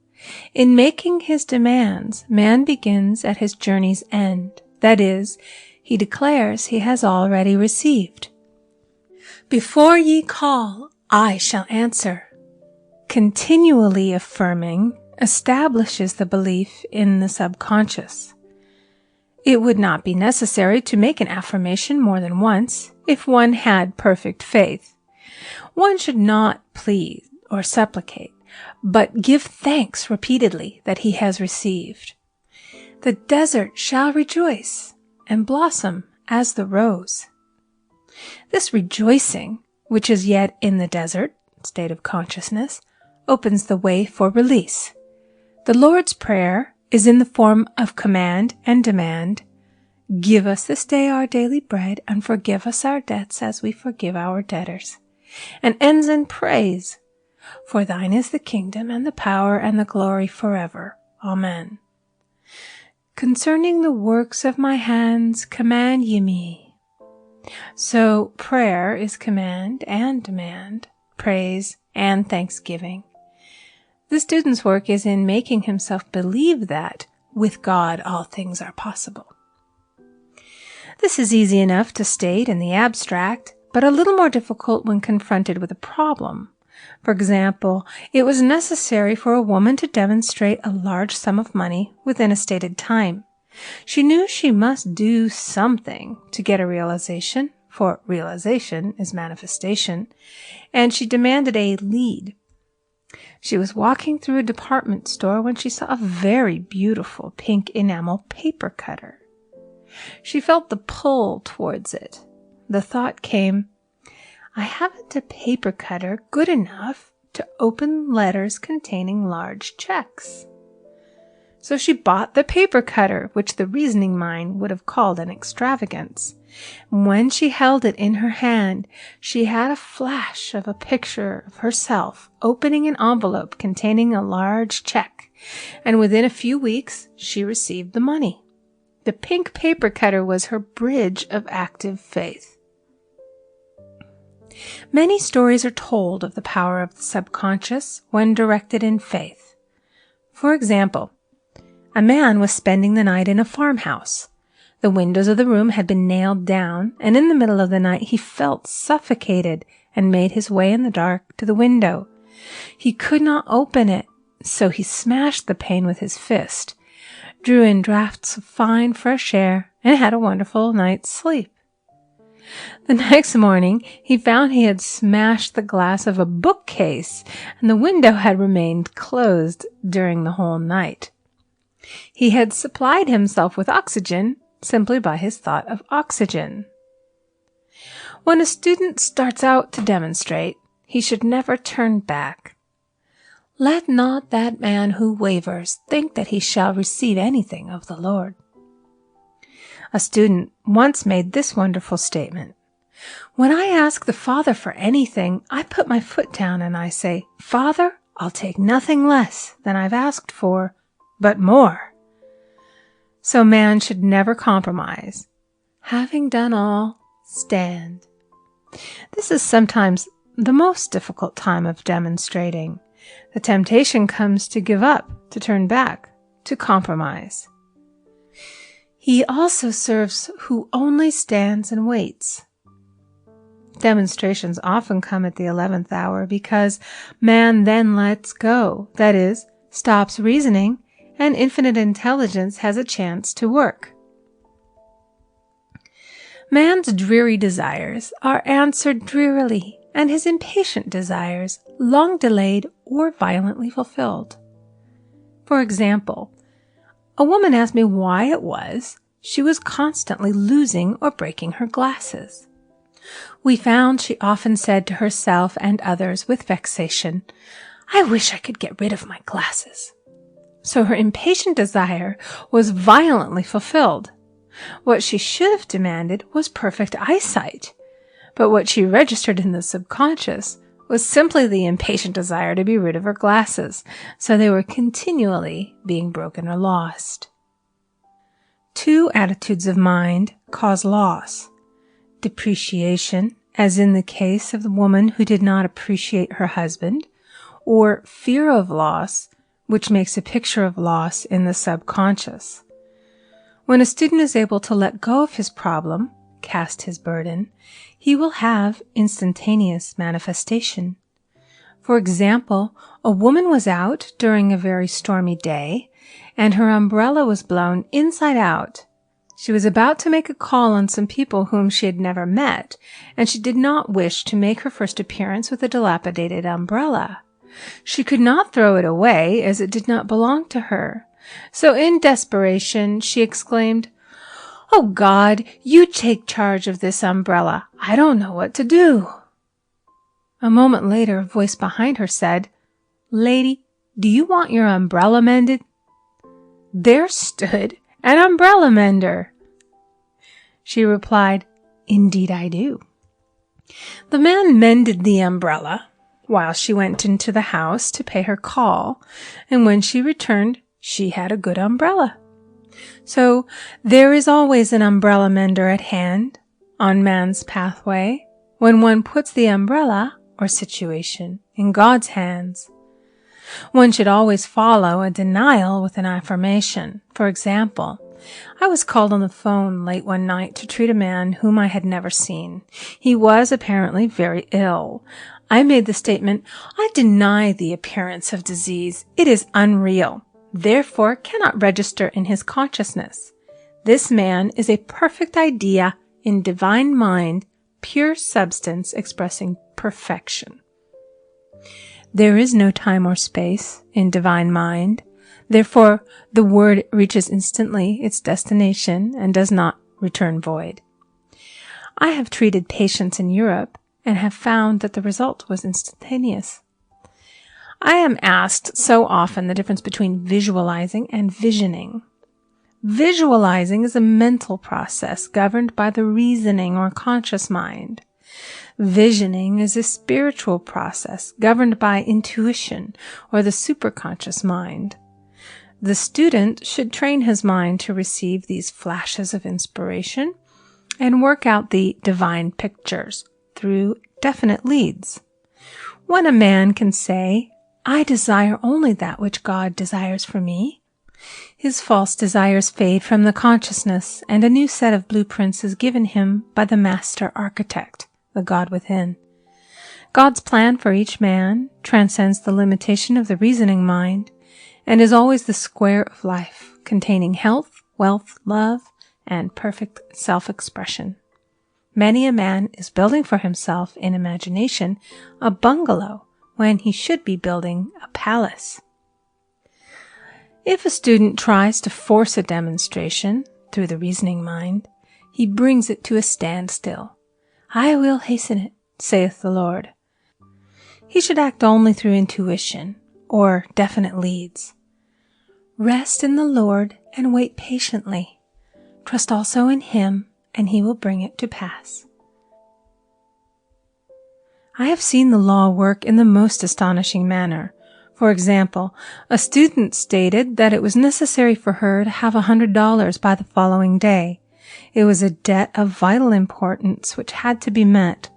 A: In making his demands, man begins at his journey's end. That is, he declares he has already received. Before ye call, I shall answer. Continually affirming establishes the belief in the subconscious. It would not be necessary to make an affirmation more than once if one had perfect faith. One should not plead or supplicate, but give thanks repeatedly that he has received. The desert shall rejoice and blossom as the rose. This rejoicing, which is yet in the desert, state of consciousness, opens the way for release. The Lord's Prayer is in the form of command and demand. Give us this day our daily bread, and forgive us our debts as we forgive our debtors. And ends in praise. For thine is the kingdom and the power and the glory forever. Amen. Concerning the works of my hands, command ye me. So prayer is command and demand, praise and thanksgiving. The student's work is in making himself believe that with God all things are possible. This is easy enough to state in the abstract, but a little more difficult when confronted with a problem. For example, it was necessary for a woman to demonstrate a large sum of money within a stated time. She knew she must do something to get a realization, for realization is manifestation, and she demanded a lead. She was walking through a department store when she saw a very beautiful pink enamel paper cutter. She felt the pull towards it. The thought came, I haven't a paper cutter good enough to open letters containing large checks. So she bought the paper cutter, which the reasoning mind would have called an extravagance. When she held it in her hand, she had a flash of a picture of herself opening an envelope containing a large check, and within a few weeks she received the money. The pink paper cutter was her bridge of active faith. Many stories are told of the power of the subconscious when directed in faith. For example, a man was spending the night in a farmhouse. The windows of the room had been nailed down, and in the middle of the night he felt suffocated and made his way in the dark to the window. He could not open it, so he smashed the pane with his fist, drew in draughts of fine fresh air, and had a wonderful night's sleep. The next morning he found he had smashed the glass of a bookcase, and the window had remained closed during the whole night. He had supplied himself with oxygen simply by his thought of oxygen. When a student starts out to demonstrate, he should never turn back. Let not that man who wavers think that he shall receive anything of the Lord. A student once made this wonderful statement: "When I ask the Father for anything, I put my foot down and I say, 'Father, I'll take nothing less than I've asked for, but more.'" So man should never compromise. Having done all, stand. This is sometimes the most difficult time of demonstrating. The temptation comes to give up, to turn back, to compromise. He also serves who only stands and waits. Demonstrations often come at the 11th hour because man then lets go, that is, stops reasoning, and infinite intelligence has a chance to work. Man's dreary desires are answered drearily, and his impatient desires long delayed or violently fulfilled. For example, a woman asked me why it was she was constantly losing or breaking her glasses. We found she often said to herself and others with vexation, "I wish I could get rid of my glasses." So her impatient desire was violently fulfilled. What she should have demanded was perfect eyesight, but what she registered in the subconscious was simply the impatient desire to be rid of her glasses, so they were continually being broken or lost. Two attitudes of mind cause loss: depreciation, as in the case of the woman who did not appreciate her husband, or fear of loss, which makes a picture of loss in the subconscious. When a student is able to let go of his problem, cast his burden, he will have instantaneous manifestation. For example, a woman was out during a very stormy day, and her umbrella was blown inside out. She was about to make a call on some people whom she had never met, and she did not wish to make her first appearance with a dilapidated umbrella. She could not throw it away, as it did not belong to her. So in desperation, she exclaimed, "Oh God, you take charge of this umbrella. I don't know what to do." A moment later, a voice behind her said, "Lady, do you want your umbrella mended?" There stood an umbrella mender. She replied, "Indeed I do." The man mended the umbrella while she went into the house to pay her call, and when she returned, she had a good umbrella. So there is always an umbrella mender at hand on man's pathway when one puts the umbrella or situation in God's hands. One should always follow a denial with an affirmation. For example, I was called on the phone late one night to treat a man whom I had never seen. He was apparently very ill. I made the statement, "I deny the appearance of disease. It is unreal, therefore cannot register in his consciousness. This man is a perfect idea in divine mind, pure substance expressing perfection." There is no time or space in divine mind. Therefore, the word reaches instantly its destination and does not return void. I have treated patients in Europe and have found that the result was instantaneous. I am asked so often the difference between visualizing and visioning. Visualizing is a mental process governed by the reasoning or conscious mind. Visioning is a spiritual process governed by intuition or the superconscious mind. The student should train his mind to receive these flashes of inspiration and work out the divine pictures through definite leads. When a man can say, "I desire only that which God desires for me," his false desires fade from the consciousness and a new set of blueprints is given him by the master architect, the God within. God's plan for each man transcends the limitation of the reasoning mind and is always the square of life, containing health, wealth, love, and perfect self-expression. Many a man is building for himself in imagination a bungalow when he should be building a palace. If a student tries to force a demonstration through the reasoning mind, he brings it to a standstill. "I will hasten it, saith the Lord." He should act only through intuition or definite leads. Rest in the Lord and wait patiently. Trust also in Him, and He will bring it to pass. I have seen the law work in the most astonishing manner. For example, a student stated that it was necessary for her to have $100 by the following day. It was a debt of vital importance which had to be met.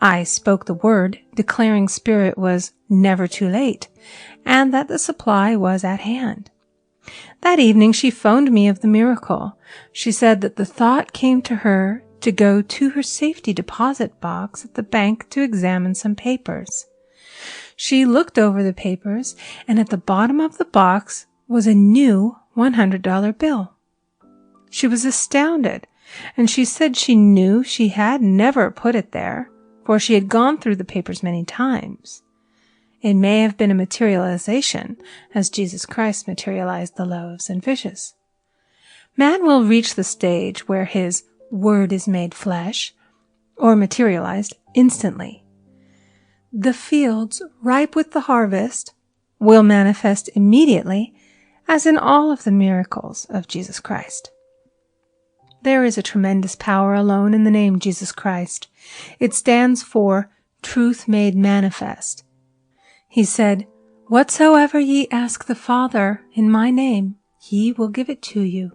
A: I spoke the word, declaring Spirit was never too late, and that the supply was at hand. That evening she phoned me of the miracle. She said that the thought came to her to go to her safety deposit box at the bank to examine some papers. She looked over the papers, and at the bottom of the box was a new $100 bill. She was astounded, and she said she knew she had never put it there, for she had gone through the papers many times. It may have been a materialization, as Jesus Christ materialized the loaves and fishes. Man will reach the stage where his word is made flesh, or materialized instantly. The fields, ripe with the harvest, will manifest immediately, as in all of the miracles of Jesus Christ. There is a tremendous power alone in the name Jesus Christ. It stands for truth made manifest. He said, "Whatsoever ye ask the Father in my name, He will give it to you."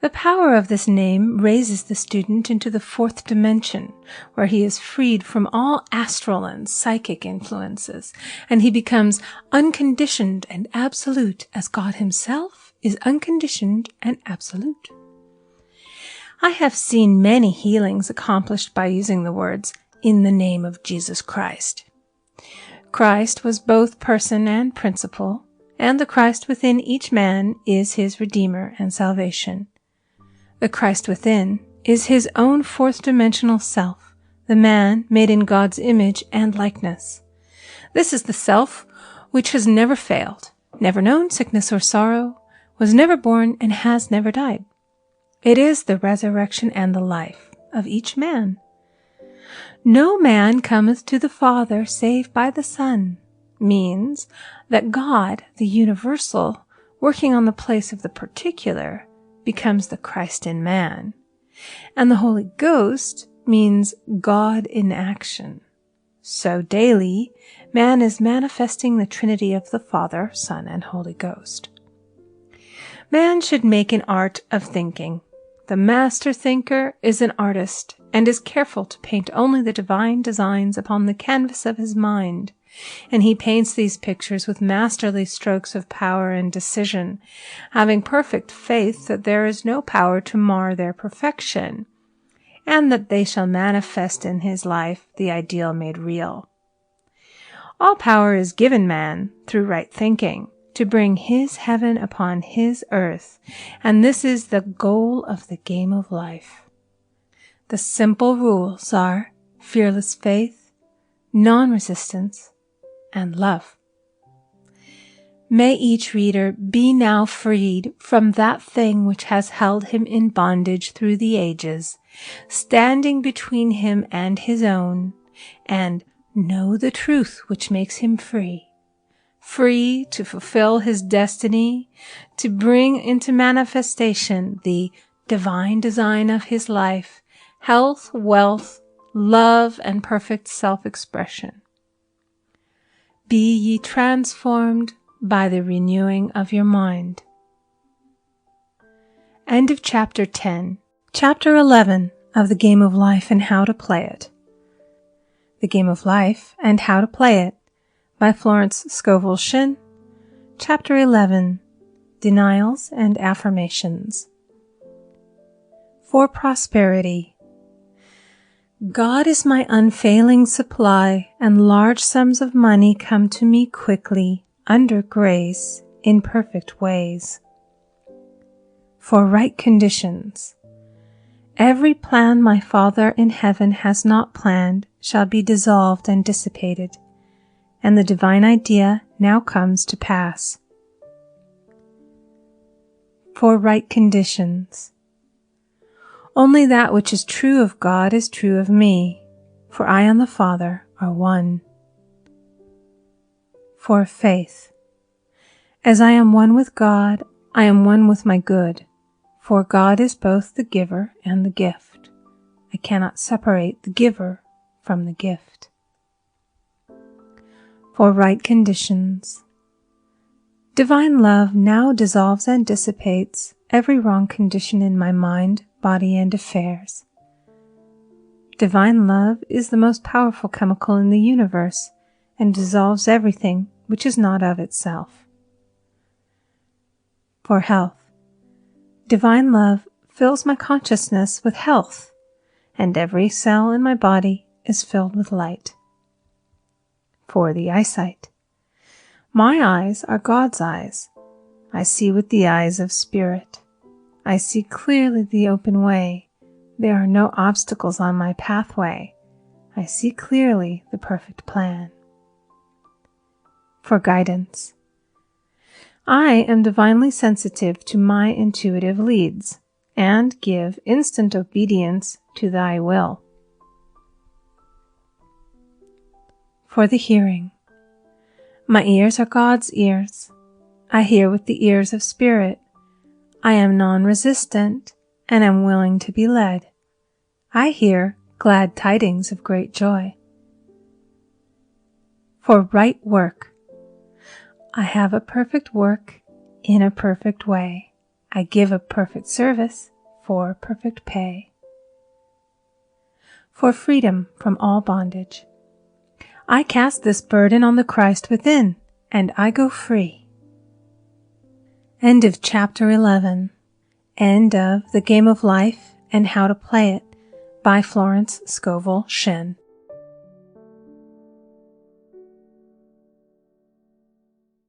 A: The power of this name raises the student into the fourth dimension, where he is freed from all astral and psychic influences, and he becomes unconditioned and absolute as God Himself is unconditioned and absolute. I have seen many healings accomplished by using the words, "in the name of Jesus Christ." Christ was both person and principle, and the Christ within each man is his Redeemer and salvation. The Christ within is his own fourth-dimensional self, the man made in God's image and likeness. This is the self which has never failed, never known sickness or sorrow, was never born, and has never died. It is the resurrection and the life of each man. "No man cometh to the Father save by the Son," means that God, the universal, working on the place of the particular, becomes the Christ in man. And the Holy Ghost means God in action. So daily, man is manifesting the Trinity of the Father, Son, and Holy Ghost. Man should make an art of thinking. The master thinker is an artist and is careful to paint only the divine designs upon the canvas of his mind, and he paints these pictures with masterly strokes of power and decision, having perfect faith that there is no power to mar their perfection, and that they shall manifest in his life the ideal made real. All power is given man through right thinking, to bring his heaven upon his earth, and this is the goal of the game of life. The simple rules are fearless faith, non-resistance, and love. May each reader be now freed from that thing which has held him in bondage through the ages, standing between him and his own, and know the truth which makes him free. Free to fulfill his destiny, to bring into manifestation the divine design of his life, health, wealth, love, and perfect self-expression. Be ye transformed by the renewing of your mind. End of Chapter 10. Chapter 11 of The Game of Life and How to Play It. The Game of Life and How to Play It by Florence Scovel Shinn. Chapter 11. Denials and Affirmations. For prosperity. God is my unfailing supply, and large sums of money come to me quickly, under grace, in perfect ways. For right conditions. Every plan my Father in heaven has not planned shall be dissolved and dissipated, and the divine idea now comes to pass. For right conditions. Only that which is true of God is true of me, for I and the Father are one. For faith. As I am one with God, I am one with my good, for God is both the giver and the gift. I cannot separate the giver from the gift. For right conditions. Divine love now dissolves and dissipates every wrong condition in my mind, body, and affairs. Divine love is the most powerful chemical in the universe and dissolves everything which is not of itself. For health. Divine love fills my consciousness with health, and every cell in my body is filled with light. For the eyesight. My eyes are God's eyes. I see with the eyes of spirit. I see clearly the open way. There are no obstacles on my pathway. I see clearly the perfect plan. For guidance. I am divinely sensitive to my intuitive leads, and give instant obedience to thy will. For the hearing. My ears are God's ears. I hear with the ears of spirit. I am non-resistant and am willing to be led. I hear glad tidings of great joy. For right work. I have a perfect work in a perfect way. I give a perfect service for perfect pay. For freedom from all bondage. I cast this burden on the Christ within, and I go free. End of Chapter 11. End of The Game of Life and How to Play It by Florence Scovel Shinn.